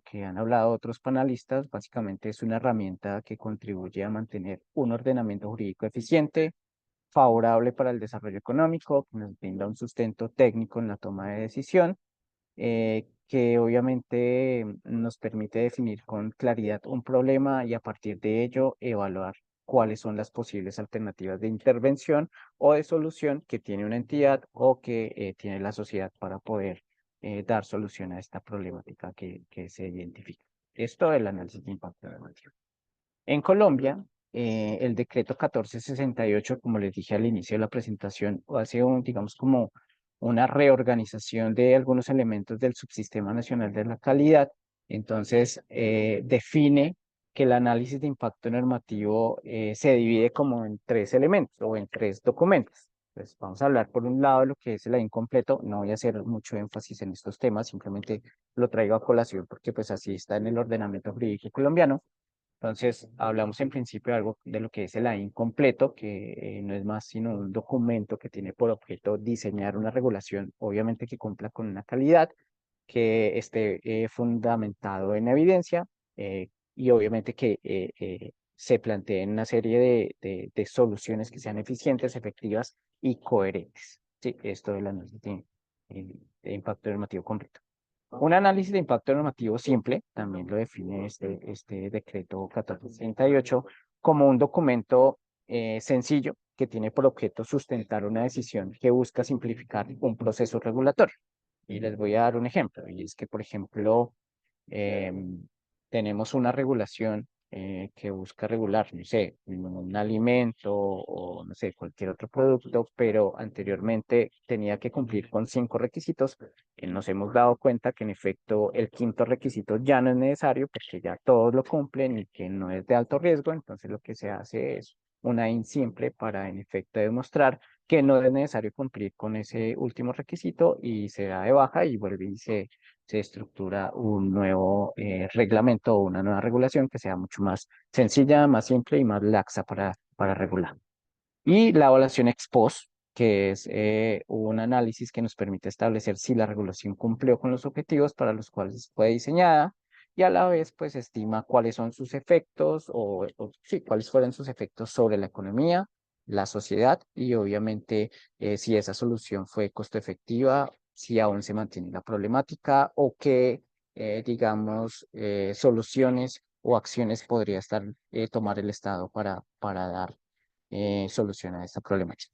que han hablado otros panelistas, básicamente es una herramienta que contribuye a mantener un ordenamiento jurídico eficiente, favorable para el desarrollo económico, que nos brinda un sustento técnico en la toma de decisión, que obviamente nos permite definir con claridad un problema y a partir de ello evaluar cuáles son las posibles alternativas de intervención o de solución que tiene una entidad o que tiene la sociedad para poder dar solución a esta problemática que se identifica. Esto es el análisis de impacto normativo. En Colombia, el decreto 1468, como les dije al inicio de la presentación, hace digamos, como una reorganización de algunos elementos del Subsistema Nacional de la Calidad. Entonces, define que el análisis de impacto normativo se divide como en tres elementos o en tres documentos. Pues vamos a hablar por un lado de lo que es el incompleto. No voy a hacer mucho énfasis en estos temas, simplemente lo traigo a colación porque pues así está en el ordenamiento jurídico colombiano. Entonces, hablamos en principio de algo de lo que es el incompleto, que no es más sino un documento que tiene por objeto diseñar una regulación, obviamente que cumpla con una calidad, que esté fundamentado en evidencia y obviamente que se planteen una serie de soluciones que sean eficientes, efectivas y coherentes. Sí, esto es el análisis de impacto normativo completo. Un análisis de impacto normativo simple, también lo define este decreto 1468, como un documento sencillo que tiene por objeto sustentar una decisión que busca simplificar un proceso regulatorio. Y les voy a dar un ejemplo, y es que, por ejemplo, tenemos una regulación que busca regular, no sé, un alimento o no sé, cualquier otro producto, pero anteriormente tenía que cumplir con 5 requisitos. Nos hemos dado cuenta que en efecto el quinto requisito ya no es necesario porque ya todos lo cumplen y que no es de alto riesgo, entonces lo que se hace es una IN simple para en efecto demostrar que no es necesario cumplir con ese último requisito y se da de baja y vuelve y se estructura un nuevo reglamento o una nueva regulación que sea mucho más sencilla, más simple y más laxa para regular. Y la evaluación ex post, que es un análisis que nos permite establecer si la regulación cumplió con los objetivos para los cuales fue diseñada y a la vez pues estima cuáles son sus efectos o sí, cuáles fueron sus efectos sobre la economía, la sociedad y obviamente si esa solución fue costo efectiva, si aún se mantiene la problemática o qué, digamos, soluciones o acciones podría tomar el Estado para dar solución a esta problemática.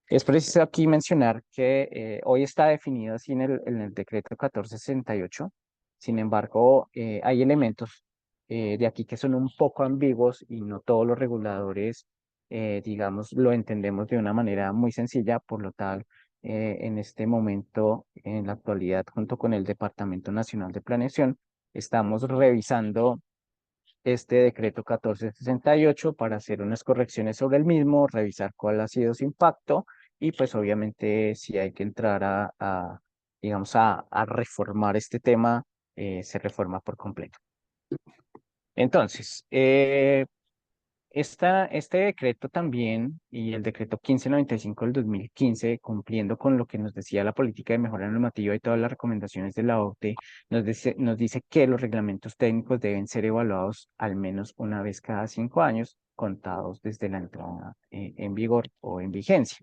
Es preciso aquí mencionar que hoy está definido así en el decreto 1468. Sin embargo, hay elementos de aquí que son un poco ambiguos y no todos los reguladores, digamos, lo entendemos de una manera muy sencilla. Por lo tal, en este momento, en la actualidad, junto con el Departamento Nacional de Planeación, estamos revisando este decreto 1468 para hacer unas correcciones sobre el mismo, revisar cuál ha sido su impacto y pues obviamente si hay que entrar digamos, a reformar este tema, se reforma por completo. Entonces, este decreto también y el decreto 1595 del 2015, cumpliendo con lo que nos decía la política de mejora normativa y todas las recomendaciones de la OCDE, nos dice que los reglamentos técnicos deben ser evaluados al menos una vez cada 5 años, contados desde la entrada en vigor o en vigencia.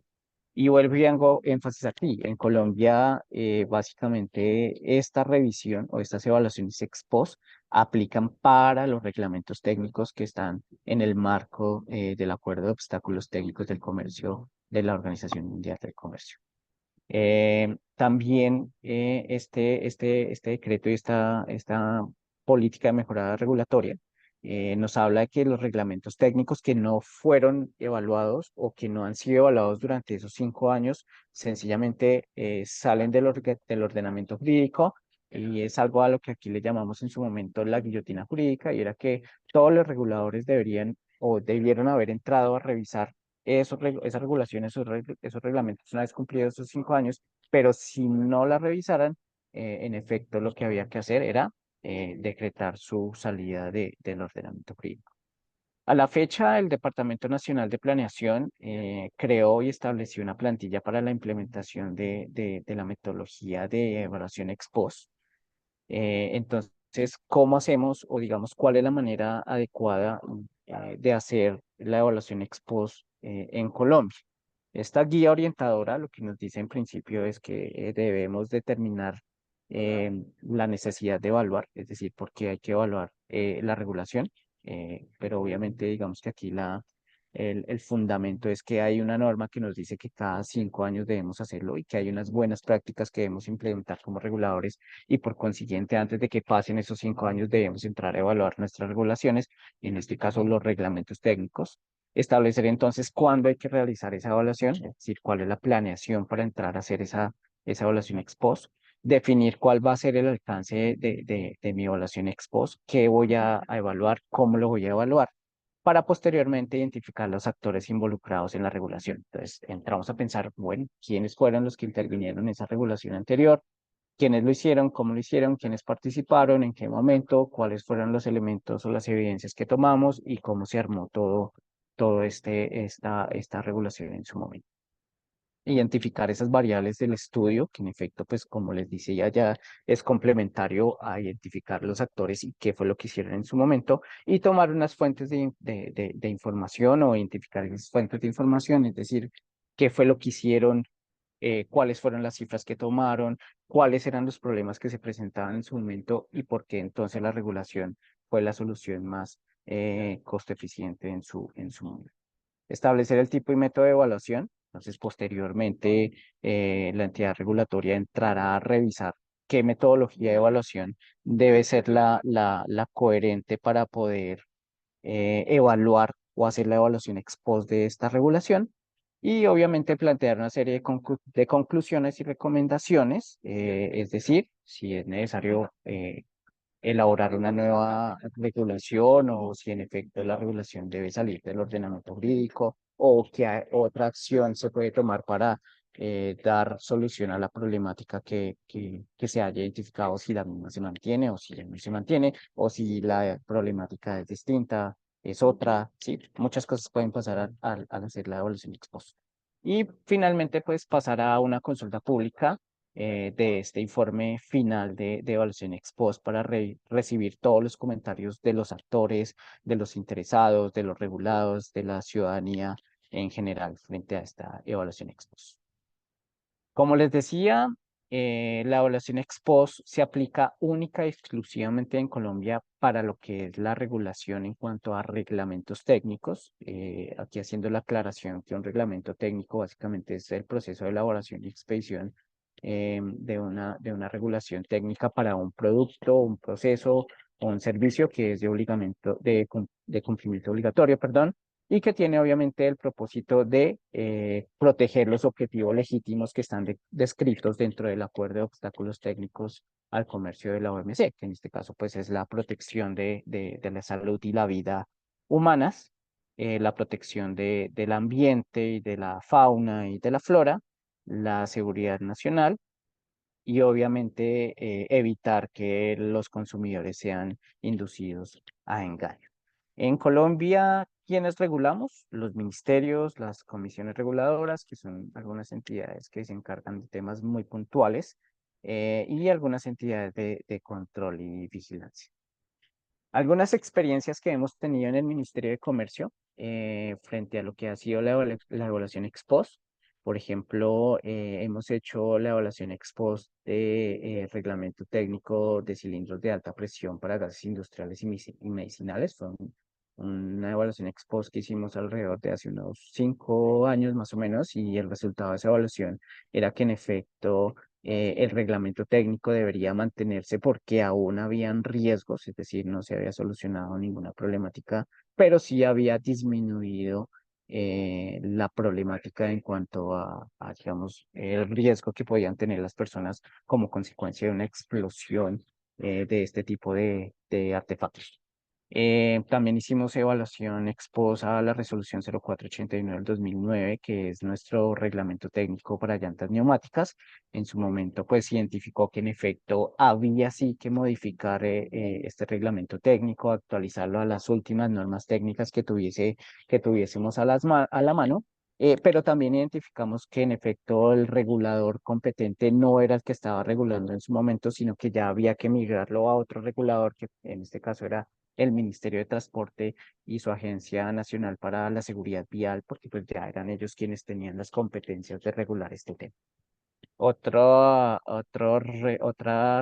Y vuelvo y hago énfasis aquí. En Colombia, básicamente, esta revisión o estas evaluaciones ex post aplican para los reglamentos técnicos que están en el marco del Acuerdo de Obstáculos Técnicos del Comercio de la Organización Mundial del Comercio. También este decreto y esta política de mejora regulatoria nos habla de que los reglamentos técnicos que no fueron evaluados o que no han sido evaluados durante esos 5 años sencillamente salen del ordenamiento jurídico, y es algo a lo que aquí le llamamos en su momento la guillotina jurídica, y era que todos los reguladores deberían o debieron haber entrado a revisar esas regulaciones, esos reglamentos una vez cumplidos esos 5 años, pero si no la revisaran, en efecto lo que había que hacer era decretar su salida del ordenamiento jurídico. A la fecha, el Departamento Nacional de Planeación creó y estableció una plantilla para la implementación de la metodología de evaluación ex post. Entonces, ¿cómo hacemos o digamos cuál es la manera adecuada de hacer la evaluación ex post en Colombia? Esta guía orientadora lo que nos dice en principio es que debemos determinar la necesidad de evaluar, es decir, por qué hay que evaluar la regulación, pero obviamente digamos que aquí el fundamento es que hay una norma que nos dice que cada 5 años debemos hacerlo y que hay unas buenas prácticas que debemos implementar como reguladores, y por consiguiente antes de que pasen esos 5 años debemos entrar a evaluar nuestras regulaciones, en este caso los reglamentos técnicos. Establecer entonces cuándo hay que realizar esa evaluación, es decir, cuál es la planeación para entrar a hacer esa evaluación ex post. Definir cuál va a ser el alcance de mi evaluación ex post, qué voy a evaluar, cómo lo voy a evaluar, para posteriormente identificar los actores involucrados en la regulación. Entonces, entramos a pensar, bueno, ¿quiénes fueron los que intervinieron en esa regulación anterior? ¿Quiénes lo hicieron? ¿Cómo lo hicieron? ¿Quiénes participaron? ¿En qué momento? ¿Cuáles fueron los elementos o las evidencias que tomamos? ¿Y cómo se armó todo esta regulación en su momento? Identificar esas variables del estudio, que en efecto, pues como les decía, ya es complementario a identificar los actores y qué fue lo que hicieron en su momento, y tomar unas fuentes de información o identificar esas fuentes de información, es decir, qué fue lo que hicieron, cuáles fueron las cifras que tomaron, cuáles eran los problemas que se presentaban en su momento y por qué entonces la regulación fue la solución más costo eficiente en su momento. Establecer el tipo y método de evaluación. Entonces, posteriormente, la entidad regulatoria entrará a revisar qué metodología de evaluación debe ser la coherente para poder evaluar o hacer la evaluación ex post de esta regulación. Y obviamente plantear una serie de conclusiones y recomendaciones, es decir, si es necesario elaborar una nueva regulación, o si en efecto la regulación debe salir del ordenamiento jurídico, o qué otra acción se puede tomar para dar solución a la problemática que se haya identificado, si la misma se mantiene o si ya no se mantiene, o si la problemática es distinta, es otra. Sí, muchas cosas pueden pasar al hacer la evaluación ex post. Y finalmente, pues pasar a una consulta pública de este informe final de evaluación ex post para recibir todos los comentarios de los actores, de los interesados, de los regulados, de la ciudadanía en general frente a esta evaluación ex post. Como les decía, la evaluación ex post se aplica única y exclusivamente en Colombia para lo que es la regulación en cuanto a reglamentos técnicos. Aquí haciendo la aclaración que un reglamento técnico básicamente es el proceso de elaboración y expedición de una regulación técnica para un producto, un proceso o un servicio que es de cumplimiento obligatorio, perdón, y que tiene obviamente el propósito de proteger los objetivos legítimos que están descritos dentro del Acuerdo de Obstáculos Técnicos al Comercio de la OMC, que en este caso pues es la protección de la salud y la vida humanas, la protección del ambiente y de la fauna y de la flora, la seguridad nacional, y obviamente evitar que los consumidores sean inducidos a engaño. En Colombia, ¿quiénes regulamos? Los ministerios, las comisiones reguladoras, que son algunas entidades que se encargan de temas muy puntuales, y algunas entidades de control y vigilancia. Algunas experiencias que hemos tenido en el Ministerio de Comercio frente a lo que ha sido la evaluación ex post. Por ejemplo, hemos hecho la evaluación ex post de reglamento técnico de cilindros de alta presión para gases industriales y medicinales. Fue una evaluación ex post que hicimos alrededor de hace unos 5 años más o menos, y el resultado de esa evaluación era que en efecto el reglamento técnico debería mantenerse porque aún habían riesgos, es decir, no se había solucionado ninguna problemática, pero sí había disminuido la problemática en cuanto digamos, el riesgo que podían tener las personas como consecuencia de una explosión de este tipo de artefactos. También hicimos evaluación ex post a la resolución 0489 del 2009, que es nuestro reglamento técnico para llantas neumáticas. En su momento, pues identificó que en efecto había sí que modificar este reglamento técnico, actualizarlo a las últimas normas técnicas que tuviésemos a la mano. Pero también identificamos que en efecto el regulador competente no era el que estaba regulando en su momento, sino que ya había que migrarlo a otro regulador, que en este caso era el Ministerio de Transporte y su Agencia Nacional para la Seguridad Vial, porque pues ya eran ellos quienes tenían las competencias de regular este tema. Otra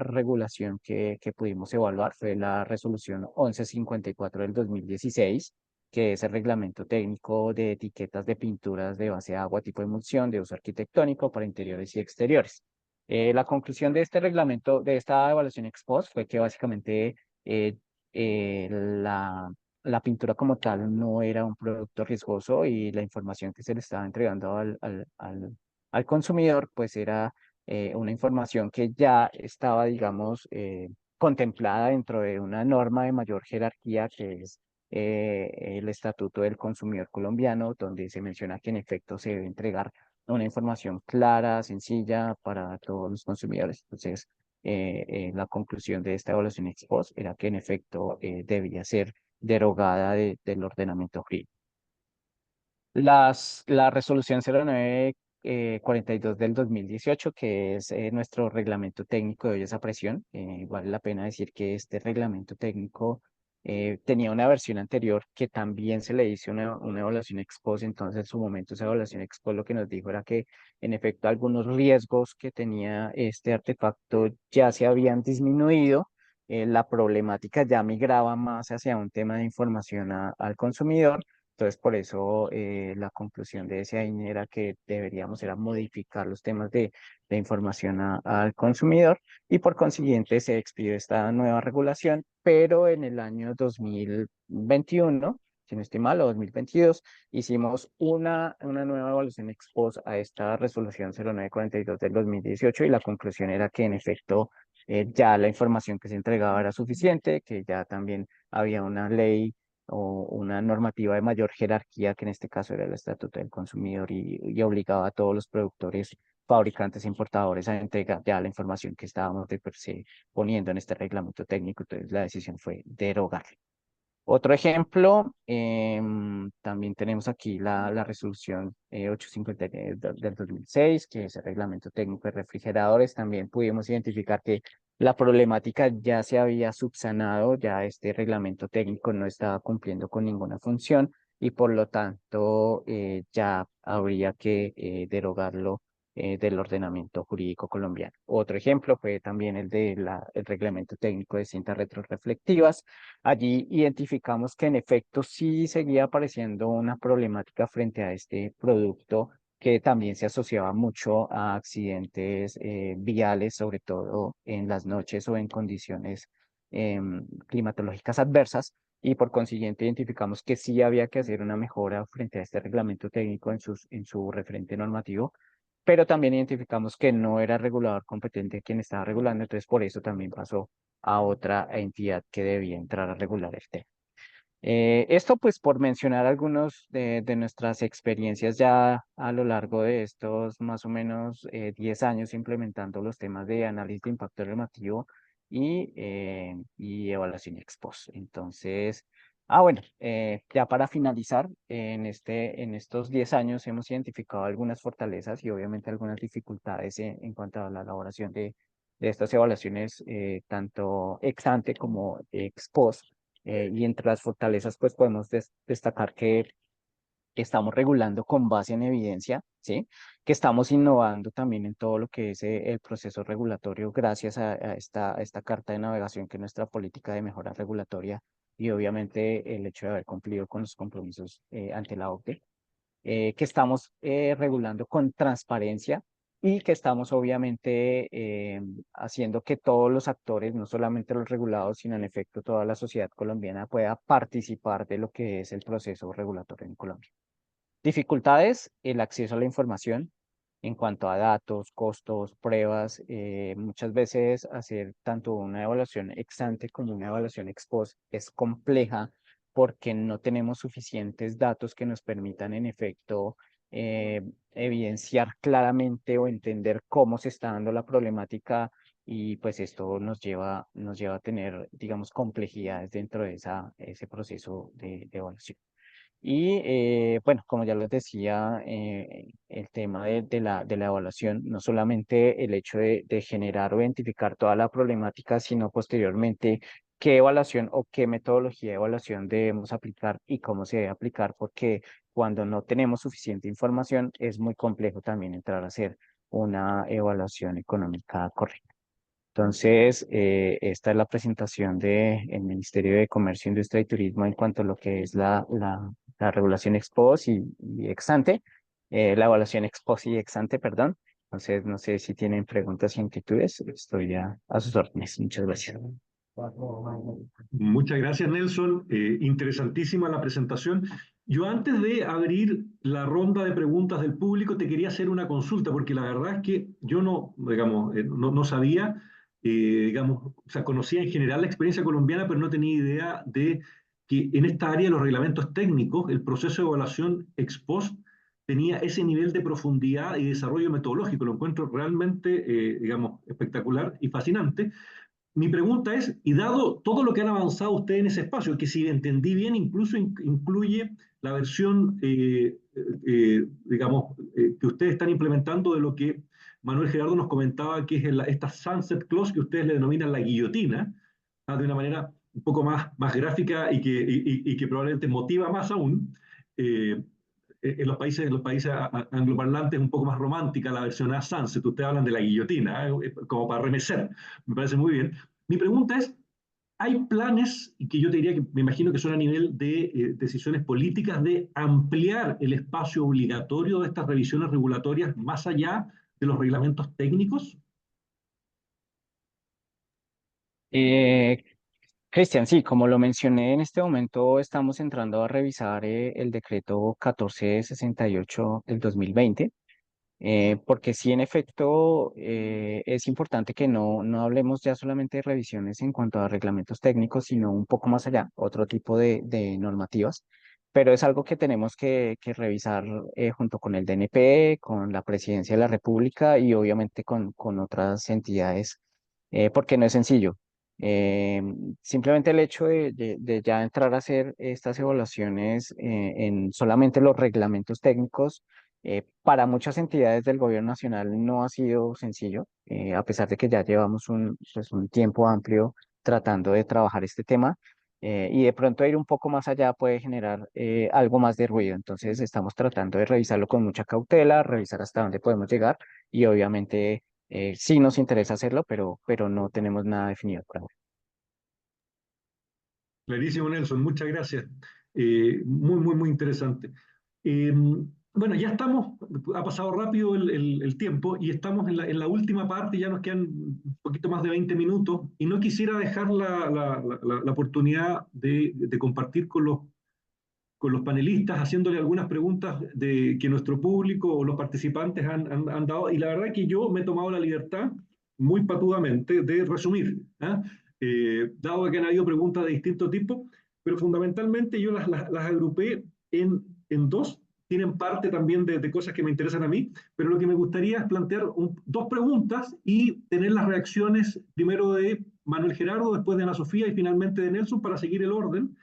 regulación que pudimos evaluar fue la resolución 1154 del 2016, que es el reglamento técnico de etiquetas de pinturas de base de agua tipo emulsión de uso arquitectónico para interiores y exteriores. La conclusión de este reglamento, de esta evaluación ex post, fue que básicamente eh, eh, la, la pintura como tal no era un producto riesgoso y la información que se le estaba entregando al consumidor, pues era una información que ya estaba, digamos, contemplada dentro de una norma de mayor jerarquía que es el Estatuto del Consumidor Colombiano, donde se menciona que en efecto se debe entregar una información clara, sencilla para todos los consumidores. Entonces, la conclusión de esta evaluación ex post era que en efecto debía ser derogada del ordenamiento jurídico. La resolución 0942 del 2018, que es nuestro reglamento técnico de ollas a presión. Vale la pena decir que este reglamento técnico tenía una versión anterior que también se le hizo una evaluación ex post. Entonces, en su momento, esa evaluación ex post lo que nos dijo era que, en efecto, algunos riesgos que tenía este artefacto ya se habían disminuido. La problemática ya migraba más hacia un tema de información al consumidor. Entonces, por eso la conclusión de ese AINE era que deberíamos era modificar los temas de información al consumidor, y por consiguiente se expidió esta nueva regulación, pero en el año 2021, si no estoy mal, o 2022, hicimos una nueva evaluación ex post a esta resolución 0942 del 2018, y la conclusión era que en efecto ya la información que se entregaba era suficiente, que ya también había una ley o una normativa de mayor jerarquía, que en este caso era el Estatuto del Consumidor, y obligaba a todos los productores, fabricantes e importadores a entregar ya la información que estábamos de per se poniendo en este reglamento técnico. Entonces la decisión fue derogarlo. Otro ejemplo, también tenemos aquí la resolución 850 del 2006, que es el reglamento técnico de refrigeradores. También pudimos identificar que la problemática ya se había subsanado, ya este reglamento técnico no estaba cumpliendo con ninguna función, y por lo tanto ya habría que derogarlo del ordenamiento jurídico colombiano. Otro ejemplo fue también el reglamento técnico de cintas retroreflectivas. Allí identificamos que en efecto sí seguía apareciendo una problemática frente a este producto, que también se asociaba mucho a accidentes viales, sobre todo en las noches o en condiciones climatológicas adversas, y por consiguiente identificamos que sí había que hacer una mejora frente a este reglamento técnico en su referente normativo, pero también identificamos que no era el regulador competente quien estaba regulando. Entonces por eso también pasó a otra entidad que debía entrar a regular el tema. Esto pues por mencionar algunos de nuestras experiencias ya a lo largo de estos más o menos 10 años implementando los temas de análisis de impacto normativo y evaluación ex post. Entonces, bueno, ya para finalizar, en estos 10 años hemos identificado algunas fortalezas y obviamente algunas dificultades en cuanto a la elaboración de estas evaluaciones, tanto ex ante como ex post. Y entre las fortalezas, pues podemos destacar que estamos regulando con base en evidencia, ¿sí? Que estamos innovando también en todo lo que es el proceso regulatorio gracias a esta carta de navegación, que es nuestra política de mejora regulatoria, y obviamente el hecho de haber cumplido con los compromisos ante la OCDE, que estamos regulando con transparencia y que estamos obviamente haciendo que todos los actores, no solamente los regulados, sino en efecto toda la sociedad colombiana pueda participar de lo que es el proceso regulatorio en Colombia. Dificultades, el acceso a la información en cuanto a datos, costos, pruebas. Muchas veces hacer tanto una evaluación ex ante como una evaluación ex post es compleja porque no tenemos suficientes datos que nos permitan en efecto evidenciar claramente o entender cómo se está dando la problemática, y pues esto nos lleva a tener, digamos, complejidades dentro de ese proceso de evaluación. Y bueno, como ya les decía, el tema de la evaluación, no solamente el hecho de generar o identificar toda la problemática, sino posteriormente qué evaluación o qué metodología de evaluación debemos aplicar y cómo se debe aplicar, porque cuando no tenemos suficiente información es muy complejo también entrar a hacer una evaluación económica correcta. Entonces, esta es la presentación del Ministerio de Comercio, Industria y Turismo en cuanto a lo que es la regulación ex post y ex ante, la evaluación ex post y ex ante, perdón. Entonces, no sé si tienen preguntas y inquietudes. Estoy a sus órdenes. Muchas gracias. Muchas gracias, Nelson. Interesantísima la presentación. Yo antes de abrir la ronda de preguntas del público te quería hacer una consulta, porque la verdad es que yo no, digamos, no sabía, digamos, o sea, conocía en general la experiencia colombiana, pero no tenía idea de que en esta área de los reglamentos técnicos, el proceso de evaluación ex post tenía ese nivel de profundidad y desarrollo metodológico. Lo encuentro realmente, digamos, espectacular y fascinante. Mi pregunta es, y dado todo lo que han avanzado ustedes en ese espacio, que si entendí bien, incluso incluye la versión, digamos, que ustedes están implementando de lo que Manuel Gerardo nos comentaba, que es esta sunset clause que ustedes le denominan la guillotina, de una manera un poco más gráfica y que probablemente motiva más aún. Eh, en los países angloparlantes es un poco más romántica la versión a sunset. Ustedes hablan de la guillotina, como para remecer. Me parece muy bien. Mi pregunta es, ¿hay planes, y que yo te diría que me imagino que son a nivel de decisiones políticas, de ampliar el espacio obligatorio de estas revisiones regulatorias más allá de los reglamentos técnicos? Eh, Cristian, sí, como lo mencioné, en este momento estamos entrando a revisar el decreto 1468 del 2020. Porque sí, en efecto, es importante que no hablemos ya solamente de revisiones en cuanto a reglamentos técnicos, sino un poco más allá, otro tipo de normativas, pero es algo que tenemos que revisar junto con el DNP, con la Presidencia de la República y obviamente con otras entidades, porque no es sencillo. Eh, Simplemente el hecho de ya entrar a hacer estas evaluaciones en solamente los reglamentos técnicos, para muchas entidades del gobierno nacional no ha sido sencillo, a pesar de que ya llevamos pues un tiempo amplio tratando de trabajar este tema, y de pronto ir un poco más allá puede generar algo más de ruido. Entonces estamos tratando de revisarlo con mucha cautela, revisar hasta dónde podemos llegar y obviamente sí nos interesa hacerlo, pero no tenemos nada definido por ahora. Clarísimo, Nelson, muchas gracias. Muy interesante. Bueno, ya estamos, ha pasado rápido el tiempo y estamos en la última parte, ya nos quedan un poquito más de 20 minutos y no quisiera dejar la oportunidad de compartir con los panelistas, haciéndole algunas preguntas que nuestro público o los participantes han dado. Y la verdad es que yo me he tomado la libertad, muy patudamente, de resumir, ¿ah? Dado que han habido preguntas de distinto tipo, pero fundamentalmente yo las agrupé en dos. Tienen parte también de cosas que me interesan a mí, pero lo que me gustaría es plantear dos preguntas y tener las reacciones primero de Manuel Gerardo, después de Ana Sofía y finalmente de Nelson para seguir el orden.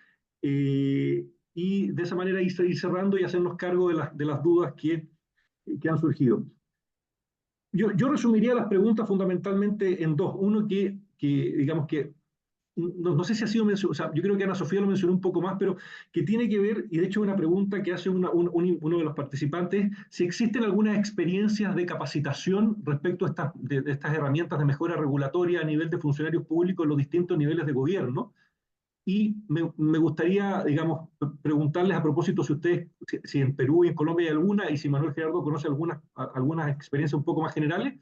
Y de esa manera ir cerrando y hacernos cargo de las dudas que han surgido. Yo resumiría las preguntas fundamentalmente en dos. Uno digamos que, no sé si ha sido mencionado, o sea, yo creo que Ana Sofía lo mencionó un poco más, pero que tiene que ver, y de hecho una pregunta que hace uno de los participantes, si existen algunas experiencias de capacitación respecto a estas herramientas de mejora regulatoria a nivel de funcionarios públicos en los distintos niveles de gobierno. Y me gustaría, digamos, preguntarles a propósito si en Perú y en Colombia hay alguna, y si Manuel Gerardo conoce algunas experiencias un poco más generales,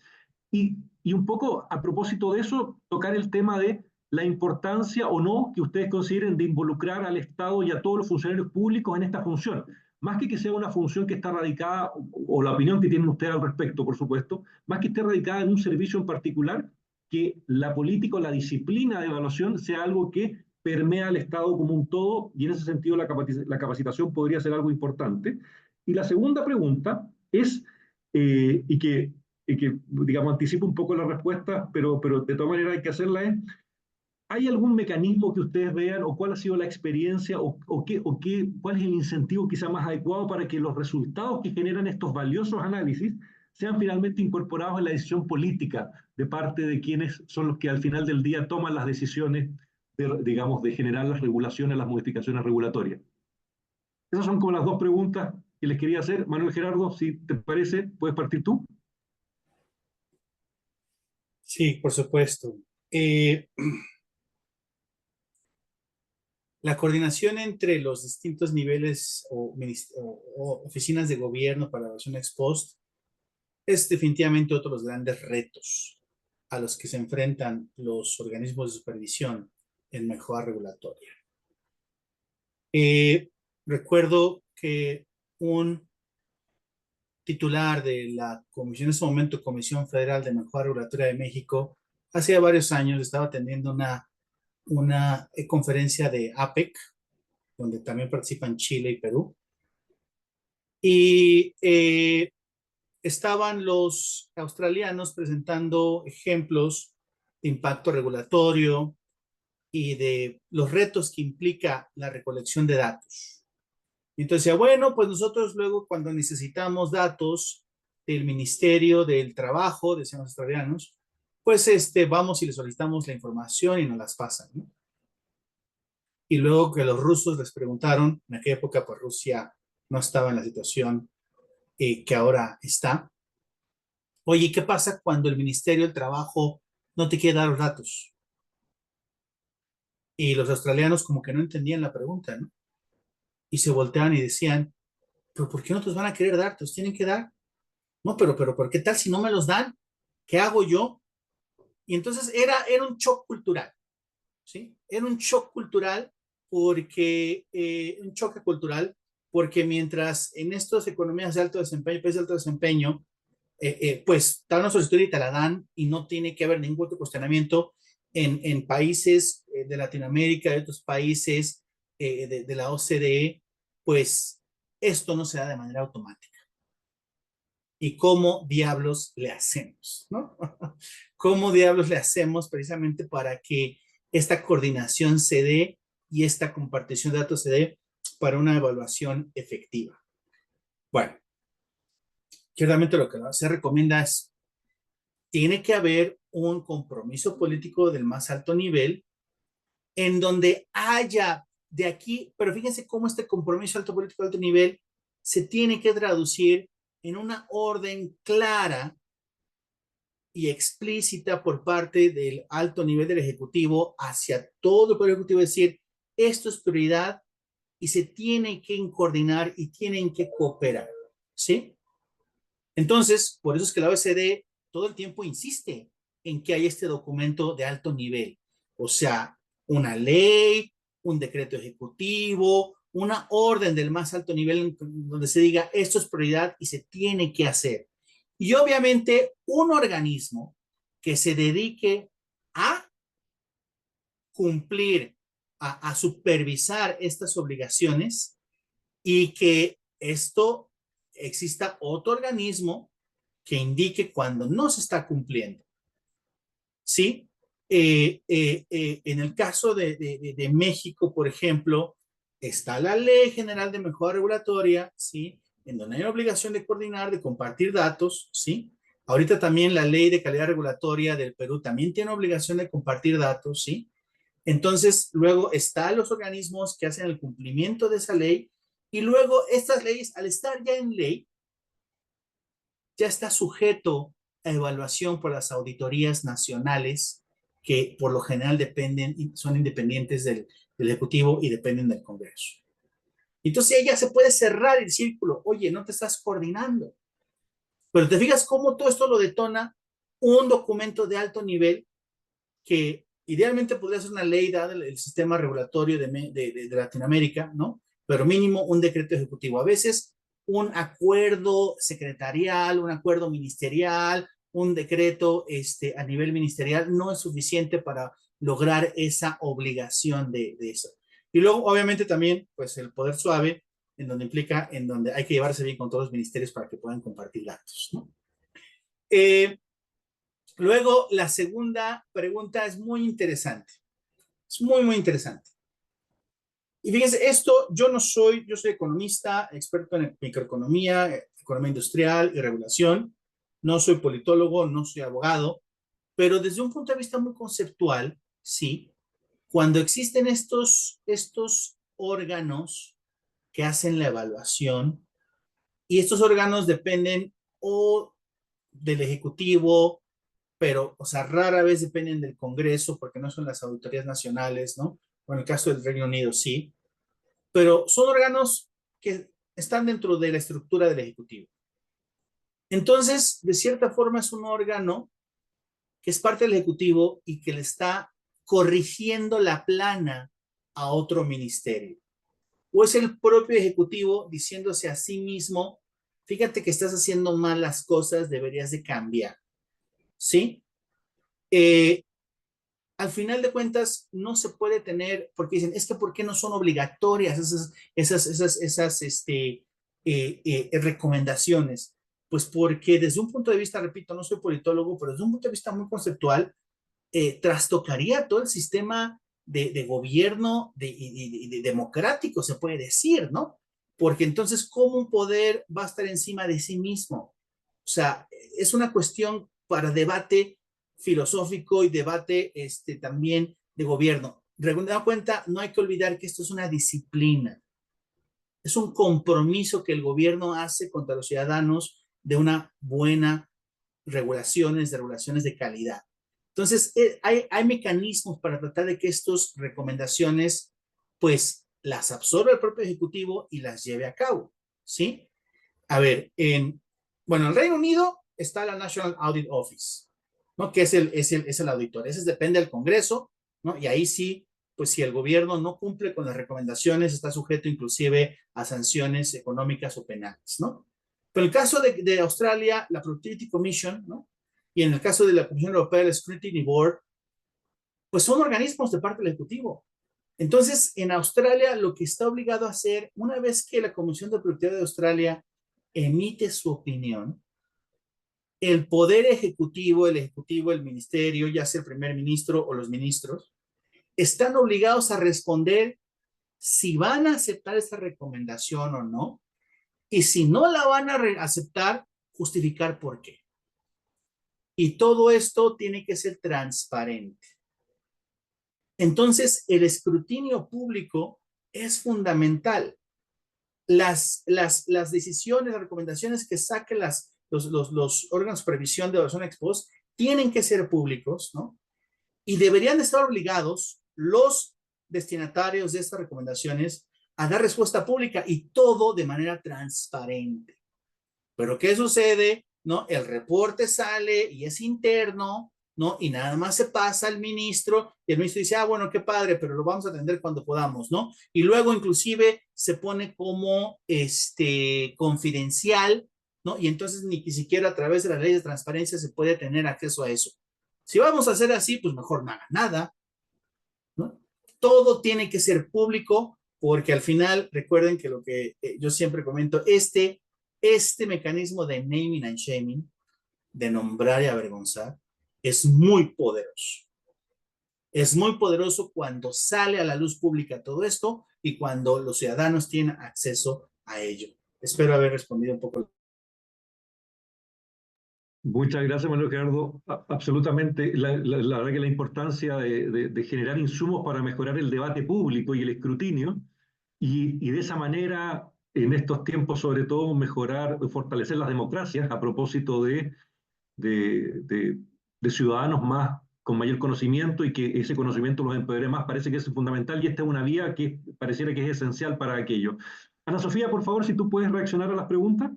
y un poco a propósito de eso, tocar el tema de la importancia o no que ustedes consideren de involucrar al Estado y a todos los funcionarios públicos en esta función. Más que sea una función que está radicada, o la opinión que tienen ustedes al respecto, por supuesto, más que esté radicada en un servicio en particular, que la política o la disciplina de evaluación sea algo que permea al Estado como un todo, y en ese sentido la capacitación podría ser algo importante. Y la segunda pregunta es, y que, digamos, anticipo un poco la respuesta, pero de todas maneras hay que hacerla, es, ¿hay algún mecanismo que ustedes vean o cuál ha sido la experiencia cuál es el incentivo quizá más adecuado para que los resultados que generan estos valiosos análisis sean finalmente incorporados en la decisión política de parte de quienes son los que al final del día toman las decisiones digamos, de generar las regulaciones, las modificaciones regulatorias? Esas son como las dos preguntas que les quería hacer. Manuel Gerardo, si te parece, puedes partir tú. Sí, por supuesto. La coordinación entre los distintos niveles o oficinas de gobierno para la evaluación ex post es definitivamente otro de los grandes retos a los que se enfrentan los organismos de supervisión en mejora regulatoria. Recuerdo que un titular de la comisión, en ese momento Comisión Federal de Mejora Regulatoria de México, hace varios años estaba atendiendo una conferencia de APEC, donde también participan Chile y Perú, y estaban los australianos presentando ejemplos de impacto regulatorio y de los retos que implica la recolección de datos. Y entonces decía, bueno, pues nosotros luego cuando necesitamos datos del Ministerio del Trabajo, decían los australianos, pues vamos y les solicitamos la información y nos las pasan, ¿no? Y luego que los rusos les preguntaron, en aquella época pues Rusia no estaba en la situación que ahora está. Oye, ¿qué pasa cuando el Ministerio del Trabajo no te quiere dar los datos? Y los australianos como que no entendían la pregunta, ¿no? Y se volteaban y decían, ¿pero por qué no te los van a querer dar? ¿Te los tienen que dar? No, pero ¿qué tal si no me los dan? ¿Qué hago yo? Y entonces era un shock cultural, ¿sí? Era un shock cultural porque, un choque cultural, porque mientras en estas economías de alto desempeño, países de alto desempeño, pues dan una solicitud y te la dan y no tiene que haber ningún otro cuestionamiento en países de Latinoamérica, de otros países de la OCDE, pues esto no se da de manera automática. ¿Y cómo diablos le hacemos? ¿No? ¿Cómo diablos le hacemos precisamente para que esta coordinación se dé y esta compartición de datos se dé para una evaluación efectiva? Bueno, ciertamente lo que se recomienda es, tiene que haber un compromiso político del más alto nivel en donde haya de aquí, pero fíjense cómo este compromiso alto político de alto nivel se tiene que traducir en una orden clara y explícita por parte del alto nivel del Ejecutivo hacia todo el Poder Ejecutivo, es decir, esto es prioridad y se tienen que coordinar y tienen que cooperar, ¿sí? Entonces, por eso es que la OECD todo el tiempo insiste en que hay este documento de alto nivel, o sea, una ley, un decreto ejecutivo, una orden del más alto nivel donde se diga esto es prioridad y se tiene que hacer. Y obviamente un organismo que se dedique a cumplir, a supervisar estas obligaciones y que esto exista otro organismo que indique cuando no se está cumpliendo. ¿Sí? En el caso de México, por ejemplo, está la Ley General de Mejora Regulatoria, ¿sí? En donde hay obligación de coordinar, de compartir datos, ¿sí? Ahorita también la Ley de Calidad Regulatoria del Perú también tiene obligación de compartir datos, ¿sí? Entonces, luego están los organismos que hacen el cumplimiento de esa ley y luego estas leyes, al estar ya en ley, ya está sujeto a evaluación por las auditorías nacionales que por lo general dependen y son independientes del del Ejecutivo y dependen del Congreso. Entonces ella se puede cerrar el círculo. Oye, no te estás coordinando. Pero te fijas cómo todo esto lo detona un documento de alto nivel que idealmente podría ser una ley dada el sistema regulatorio de Latinoamérica, ¿no? Pero mínimo un decreto ejecutivo. A veces un acuerdo secretarial, un acuerdo ministerial, un decreto a nivel ministerial no es suficiente para lograr esa obligación de eso. Y luego, obviamente, también, pues el poder suave, en donde hay que llevarse bien con todos los ministerios para que puedan compartir datos, ¿no? Luego, la segunda pregunta es muy interesante. Es muy, muy interesante. Y fíjense, yo soy economista, experto en microeconomía, economía industrial y regulación. No soy politólogo, no soy abogado, pero desde un punto de vista muy conceptual, sí, cuando existen estos órganos que hacen la evaluación, y estos órganos dependen o del Ejecutivo, pero, o sea, rara vez dependen del Congreso porque no son las auditorías nacionales, ¿no? O en el caso del Reino Unido, sí, pero son órganos que están dentro de la estructura del Ejecutivo. Entonces, de cierta forma, es un órgano que es parte del Ejecutivo y que le está corrigiendo la plana a otro ministerio. O es el propio Ejecutivo diciéndose a sí mismo, fíjate que estás haciendo mal las cosas, deberías de cambiar. ¿Sí? Al final de cuentas, no se puede tener, porque dicen, es que ¿por qué no son obligatorias esas recomendaciones? Pues porque desde un punto de vista, repito, no soy politólogo, pero desde un punto de vista muy conceptual, trastocaría todo el sistema de gobierno de democrático, se puede decir, ¿no? Porque entonces, ¿cómo un poder va a estar encima de sí mismo? O sea, es una cuestión para debate filosófico y debate también de gobierno. De cuenta, no hay que olvidar que esto es una disciplina, es un compromiso que el gobierno hace contra los ciudadanos de una buena regulaciones de calidad. Entonces, hay mecanismos para tratar de que estas recomendaciones, pues, las absorba el propio Ejecutivo y las lleve a cabo, ¿sí? A ver, bueno, en el Reino Unido está la National Audit Office, ¿no? Que es el auditor. Ese depende del Congreso, ¿no? Y ahí sí, pues si el gobierno no cumple con las recomendaciones, está sujeto inclusive a sanciones económicas o penales, ¿no? Pero en el caso de Australia, la Productivity Commission, ¿no? Y en el caso de la Comisión Europea, el Scrutiny Board, pues son organismos de parte del Ejecutivo. Entonces, en Australia, lo que está obligado a hacer, una vez que la Comisión de Productividad de Australia emite su opinión, el poder ejecutivo, el ministerio, ya sea el primer ministro o los ministros, están obligados a responder si van a aceptar esta recomendación o no, y si no la van a aceptar, justificar por qué. Y todo esto tiene que ser transparente. Entonces, el escrutinio público es fundamental. Las decisiones, las recomendaciones que saquen los órganos de previsión de evaluación ex post tienen que ser públicos, ¿no? Y deberían estar obligados los destinatarios de estas recomendaciones a dar respuesta pública y todo de manera transparente. Pero ¿qué sucede? ¿No? El reporte sale y es interno, ¿no? Y nada más se pasa al ministro y el ministro dice, ah, bueno, qué padre, pero lo vamos a atender cuando podamos, ¿no? Y luego inclusive se pone como confidencial, ¿no? Y entonces ni siquiera a través de la ley de transparencia se puede tener acceso a eso. Si vamos a hacer así, pues mejor no haga nada, ¿no? Todo tiene que ser público porque al final, recuerden que lo que yo siempre comento, este mecanismo de naming and shaming, de nombrar y avergonzar, es muy poderoso. Es muy poderoso cuando sale a la luz pública todo esto y cuando los ciudadanos tienen acceso a ello. Espero haber respondido un poco. Muchas gracias, Manuel Gerardo. Absolutamente, la verdad que la importancia de generar insumos para mejorar el debate público y el escrutinio, y de esa manera, en estos tiempos, sobre todo, mejorar, fortalecer las democracias a propósito de ciudadanos más con mayor conocimiento y que ese conocimiento los empodere más, parece que es fundamental y esta es una vía que pareciera que es esencial para aquello. Ana Sofía, por favor, si tú puedes reaccionar a las preguntas.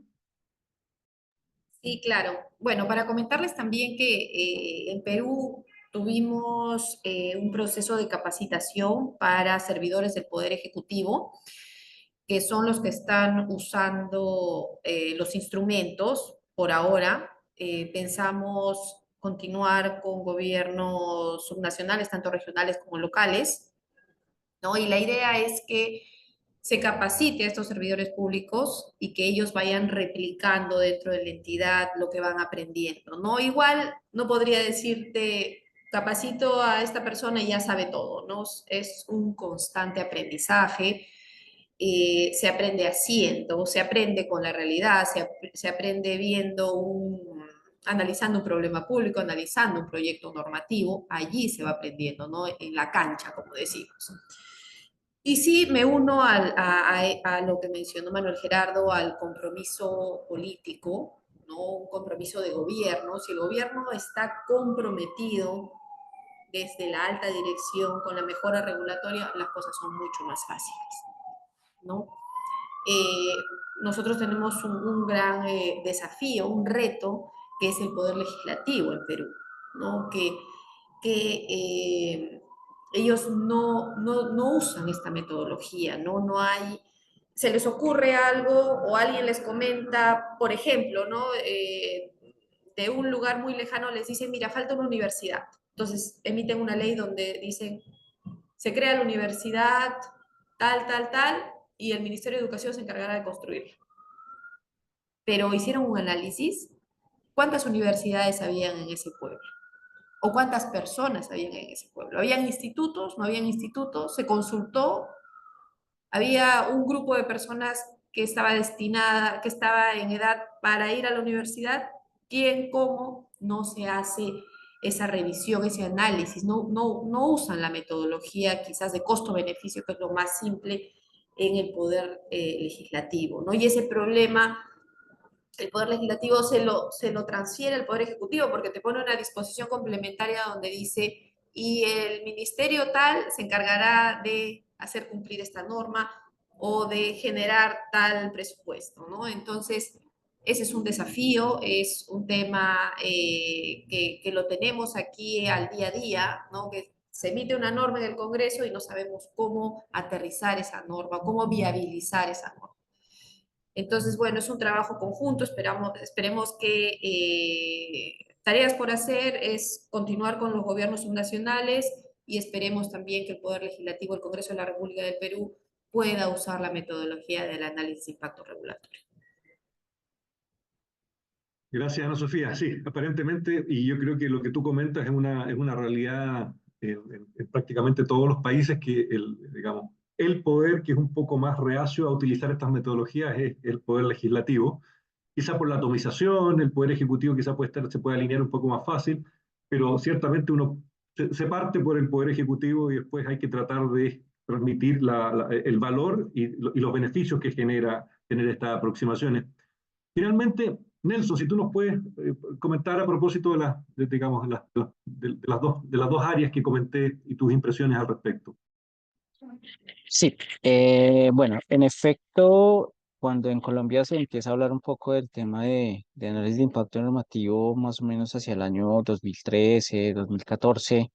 Sí, claro. Bueno, para comentarles también que en Perú tuvimos un proceso de capacitación para servidores del Poder Ejecutivo, que son los que están usando los instrumentos por ahora. Pensamos continuar con gobiernos subnacionales, tanto regionales como locales, ¿no? Y la idea es que se capacite a estos servidores públicos y que ellos vayan replicando dentro de la entidad lo que van aprendiendo, ¿no? Igual no podría decirte, capacito a esta persona y ya sabe todo, ¿no? Es un constante aprendizaje, se aprende haciendo, se aprende con la realidad, se aprende viendo analizando un problema público, analizando un proyecto normativo, allí se va aprendiendo, ¿no? En la cancha, como decimos. Y sí, me uno a lo que mencionó Manuel Gerardo, al compromiso político, ¿no? Un compromiso de gobierno. Si el gobierno está comprometido desde la alta dirección con la mejora regulatoria, las cosas son mucho más fáciles, ¿no? Nosotros tenemos un gran desafío, un reto, que es el poder legislativo en Perú, ¿no? Que ellos no usan esta metodología, ¿no? No hay, se les ocurre algo o alguien les comenta, por ejemplo, ¿no? De un lugar muy lejano les dicen, mira, falta una universidad. Entonces emiten una ley donde dicen, se crea la universidad tal, tal, tal, y el Ministerio de Educación se encargará de construirla. Pero hicieron un análisis, ¿cuántas universidades habían en ese pueblo? ¿O cuántas personas habían en ese pueblo? ¿Habían institutos? ¿No habían institutos? ¿Se consultó? ¿Había un grupo de personas que estaba destinada, que estaba en edad para ir a la universidad? ¿Quién, cómo? No se hace esa revisión, ese análisis, no usan la metodología quizás de costo-beneficio, que es lo más simple en el poder legislativo, ¿no? Y ese problema el Poder Legislativo se lo transfiere al Poder Ejecutivo porque te pone una disposición complementaria donde dice, y el ministerio tal se encargará de hacer cumplir esta norma o de generar tal presupuesto, ¿no? Entonces, ese es un desafío, es un tema que lo tenemos aquí al día a día, ¿no? Que se emite una norma en el Congreso y no sabemos cómo aterrizar esa norma, cómo viabilizar esa norma. Entonces, bueno, es un trabajo conjunto, esperemos que tareas por hacer es continuar con los gobiernos subnacionales y esperemos también que el Poder Legislativo, el Congreso de la República del Perú, pueda usar la metodología del análisis de impacto regulatorio. Gracias, Ana Sofía. Sí, aparentemente, y yo creo que lo que tú comentas es una realidad en prácticamente todos los países que digamos, el poder que es un poco más reacio a utilizar estas metodologías es el poder legislativo. Quizá por la atomización, el poder ejecutivo quizá se puede alinear un poco más fácil, pero ciertamente uno se parte por el poder ejecutivo y después hay que tratar de transmitir el valor y los beneficios que genera estas aproximaciones. Finalmente, Nelson, si tú nos puedes comentar a propósito digamos, de las dos áreas que comenté y tus impresiones al respecto. Sí, bueno, en efecto, cuando en Colombia se empieza a hablar un poco del tema de análisis de impacto normativo, más o menos hacia el año 2013, 2014,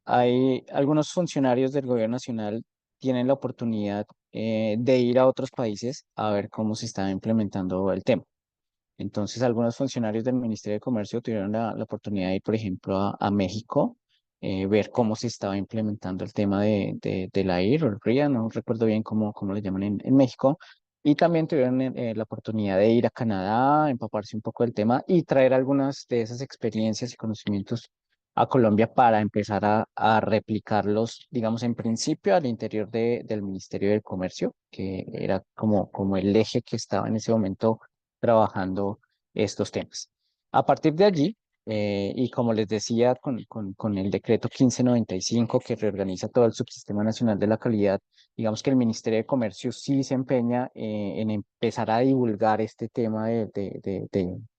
hay algunos funcionarios del gobierno nacional tienen la oportunidad de ir a otros países a ver cómo se está implementando el tema. Entonces, algunos funcionarios del Ministerio de Comercio tuvieron la oportunidad de ir, por ejemplo, a México, ver cómo se estaba implementando el tema de la IR o el RIA, no recuerdo bien cómo le llaman en México, y también tuvieron la oportunidad de ir a Canadá, empaparse un poco del tema y traer algunas de esas experiencias y conocimientos a Colombia para empezar a replicarlos, digamos, en principio al interior del Ministerio del Comercio, que era como el eje que estaba en ese momento trabajando estos temas. A partir de allí, y como les decía, con el decreto 1595 que reorganiza todo el subsistema nacional de la calidad, digamos que el Ministerio de Comercio sí se empeña en empezar a divulgar este tema de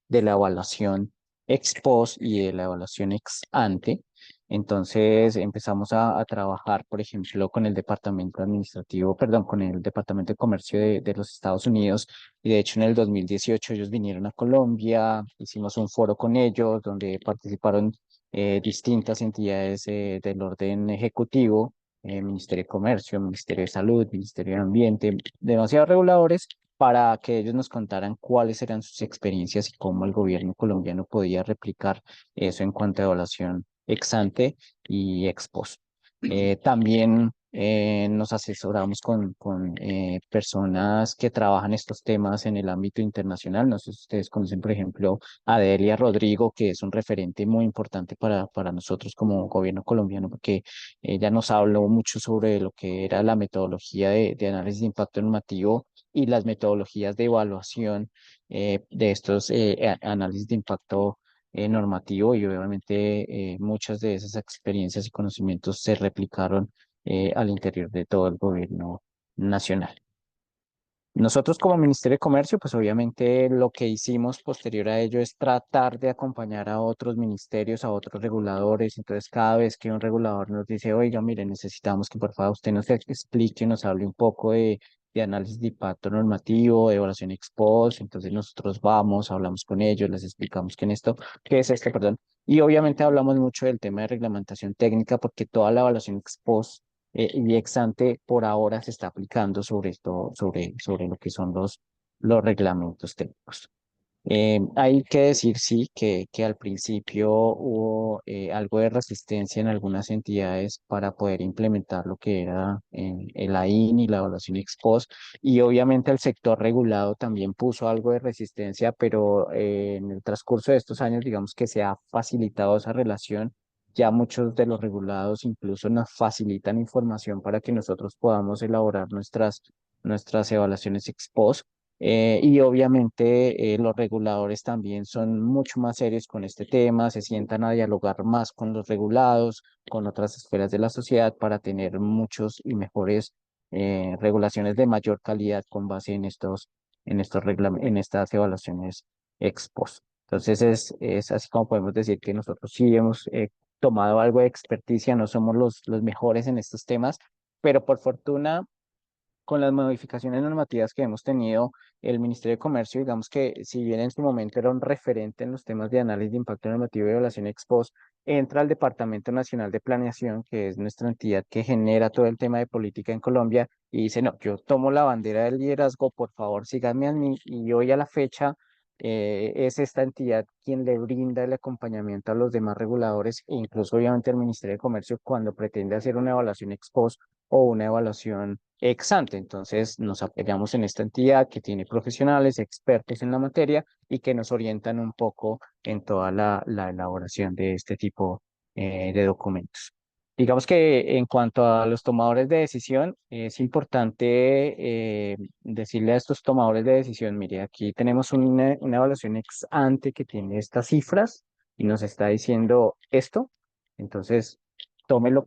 la evaluación ex post y de la evaluación ex ante. Entonces empezamos a trabajar, por ejemplo, con el departamento administrativo, perdón, con el departamento de comercio de los Estados Unidos. Y de hecho en el 2018 ellos vinieron a Colombia, hicimos un foro con ellos donde participaron distintas entidades del orden ejecutivo, Ministerio de Comercio, Ministerio de Salud, Ministerio de Ambiente, demasiados reguladores para que ellos nos contaran cuáles eran sus experiencias y cómo el gobierno colombiano podía replicar eso en cuanto a evaluación ex ante y ex post. También nos asesoramos con personas que trabajan estos temas en el ámbito internacional. No sé si ustedes conocen, por ejemplo, a Delia Rodrigo, que es un referente muy importante para nosotros como gobierno colombiano, porque ella nos habló mucho sobre lo que era la metodología de análisis de impacto normativo y las metodologías de evaluación de estos análisis de impacto normativo, y obviamente muchas de esas experiencias y conocimientos se replicaron al interior de todo el gobierno nacional. Nosotros como Ministerio de Comercio, pues obviamente lo que hicimos posterior a ello es tratar de acompañar a otros ministerios, a otros reguladores. Entonces, cada vez que un regulador nos dice, oiga, mire, necesitamos que por favor usted nos explique, nos hable un poco de análisis de impacto normativo, de evaluación ex post, entonces nosotros vamos, hablamos con ellos, les explicamos qué es esto, perdón. Y obviamente hablamos mucho del tema de reglamentación técnica, porque toda la evaluación ex post y ex ante por ahora se está aplicando sobre esto, sobre lo que son los reglamentos técnicos. Hay que decir, sí, que al principio hubo algo de resistencia en algunas entidades para poder implementar lo que era el AIN y la evaluación ex post, y obviamente el sector regulado también puso algo de resistencia, pero en el transcurso de estos años, digamos que se ha facilitado esa relación. Ya muchos de los regulados incluso nos facilitan información para que nosotros podamos elaborar nuestras evaluaciones ex post. Y obviamente los reguladores también son mucho más serios con este tema, se sientan a dialogar más con los regulados, con otras esferas de la sociedad para tener muchos y mejores regulaciones de mayor calidad con base en estas evaluaciones ex post. Entonces es así como podemos decir que nosotros sí hemos tomado algo de experticia, no somos los mejores en estos temas, pero por fortuna con las modificaciones normativas que hemos tenido, el Ministerio de Comercio, digamos que si bien en su momento era un referente en los temas de análisis de impacto normativo y evaluación ex post, entra al Departamento Nacional de Planeación, que es nuestra entidad que genera todo el tema de política en Colombia, y dice, no, yo tomo la bandera del liderazgo, por favor, síganme a mí, y hoy a la fecha es esta entidad quien le brinda el acompañamiento a los demás reguladores, e incluso obviamente al Ministerio de Comercio cuando pretende hacer una evaluación ex post o una evaluación ex ante. Entonces nos apoyamos en esta entidad que tiene profesionales, expertos en la materia y que nos orientan un poco en toda la elaboración de este tipo de documentos. Digamos que en cuanto a los tomadores de decisión, es importante decirle a estos tomadores de decisión, mire, aquí tenemos una evaluación ex ante que tiene estas cifras y nos está diciendo esto. Entonces, tómelo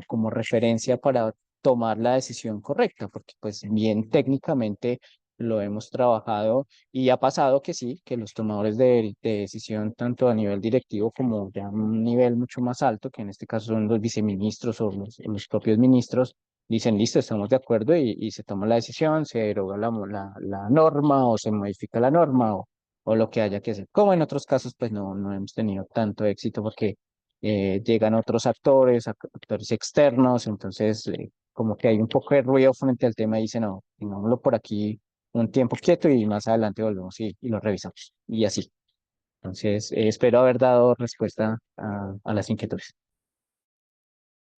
como referencia para tomar la decisión correcta, porque pues bien técnicamente lo hemos trabajado y ha pasado que sí, que los tomadores de decisión, tanto a nivel directivo como ya a un nivel mucho más alto, que en este caso son los viceministros o los propios ministros, dicen, listo, estamos de acuerdo y se toma la decisión, se deroga la norma o se modifica la norma o lo que haya que hacer. Como en otros casos, pues no hemos tenido tanto éxito porque llegan otros actores, actores externos, entonces como que hay un poco de ruido frente al tema y dicen, no, tengámoslo por aquí un tiempo quieto y más adelante volvemos y lo revisamos. Y así. Entonces, espero haber dado respuesta a las inquietudes.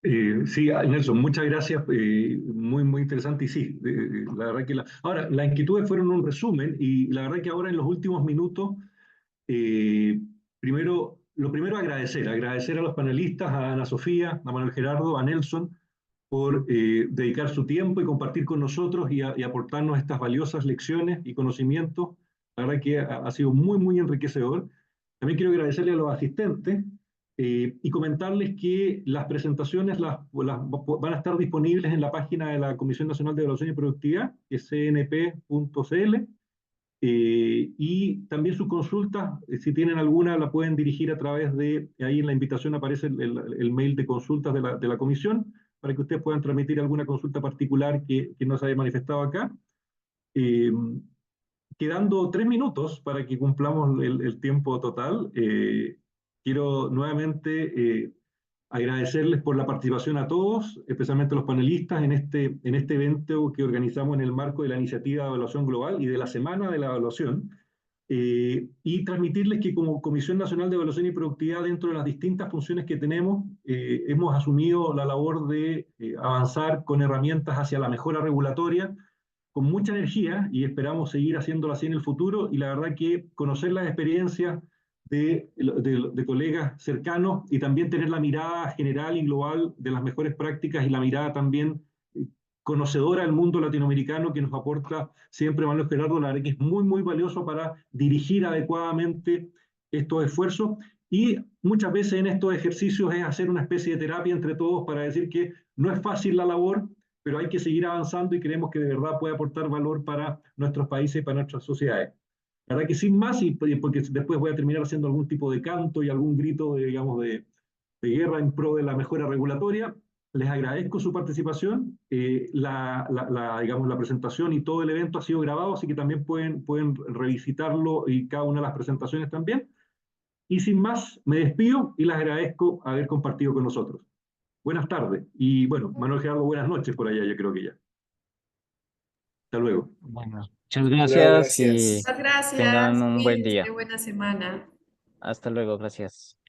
Sí, Nelson, muchas gracias, muy, muy interesante y sí, la verdad que ahora, las inquietudes fueron un resumen y la verdad que ahora en los últimos minutos, lo primero agradecer a los panelistas, a Ana Sofía, a Manuel Gerardo, a Nelson, por dedicar su tiempo y compartir con nosotros y aportarnos estas valiosas lecciones y conocimientos. La verdad que ha sido muy, muy enriquecedor. También quiero agradecerle a los asistentes y comentarles que las presentaciones van a estar disponibles en la página de la Comisión Nacional de Evaluación y Productividad, que es cnp.cl. Y también sus consultas, si tienen alguna, la pueden dirigir a través de, ahí en la invitación aparece el mail de consultas de la comisión, para que ustedes puedan transmitir alguna consulta particular que no se haya manifestado acá. Eh, Quedando 3 minutos para que cumplamos el tiempo total, quiero nuevamente agradecerles por la participación a todos, especialmente a los panelistas en este evento que organizamos en el marco de la iniciativa de evaluación global y de la Semana de la Evaluación, y transmitirles que como Comisión Nacional de Evaluación y Productividad, dentro de las distintas funciones que tenemos, hemos asumido la labor de avanzar con herramientas hacia la mejora regulatoria, con mucha energía, y esperamos seguir haciéndolo así en el futuro. Y la verdad que conocer las experiencias de colegas cercanos y también tener la mirada general y global de las mejores prácticas y la mirada también conocedora del mundo latinoamericano que nos aporta siempre Manuel Gerardo, la verdad que es muy, muy valioso para dirigir adecuadamente estos esfuerzos. Y muchas veces en estos ejercicios es hacer una especie de terapia entre todos para decir que no es fácil la labor, pero hay que seguir avanzando y creemos que de verdad puede aportar valor para nuestros países y para nuestras sociedades. La verdad que sin más, y porque después voy a terminar haciendo algún tipo de canto y algún grito, digamos, de guerra en pro de la mejora regulatoria, les agradezco su participación. Digamos, la presentación y todo el evento ha sido grabado, así que también pueden revisitarlo y cada una de las presentaciones también. Y sin más, me despido y les agradezco haber compartido con nosotros. Buenas tardes. Y bueno, Manuel Gerardo, buenas noches por allá, yo creo que ya. Hasta luego. Bueno, muchas gracias y Gracias. Muchas gracias. tengan un buen Cuídense, día. buena semana. Hasta luego, gracias.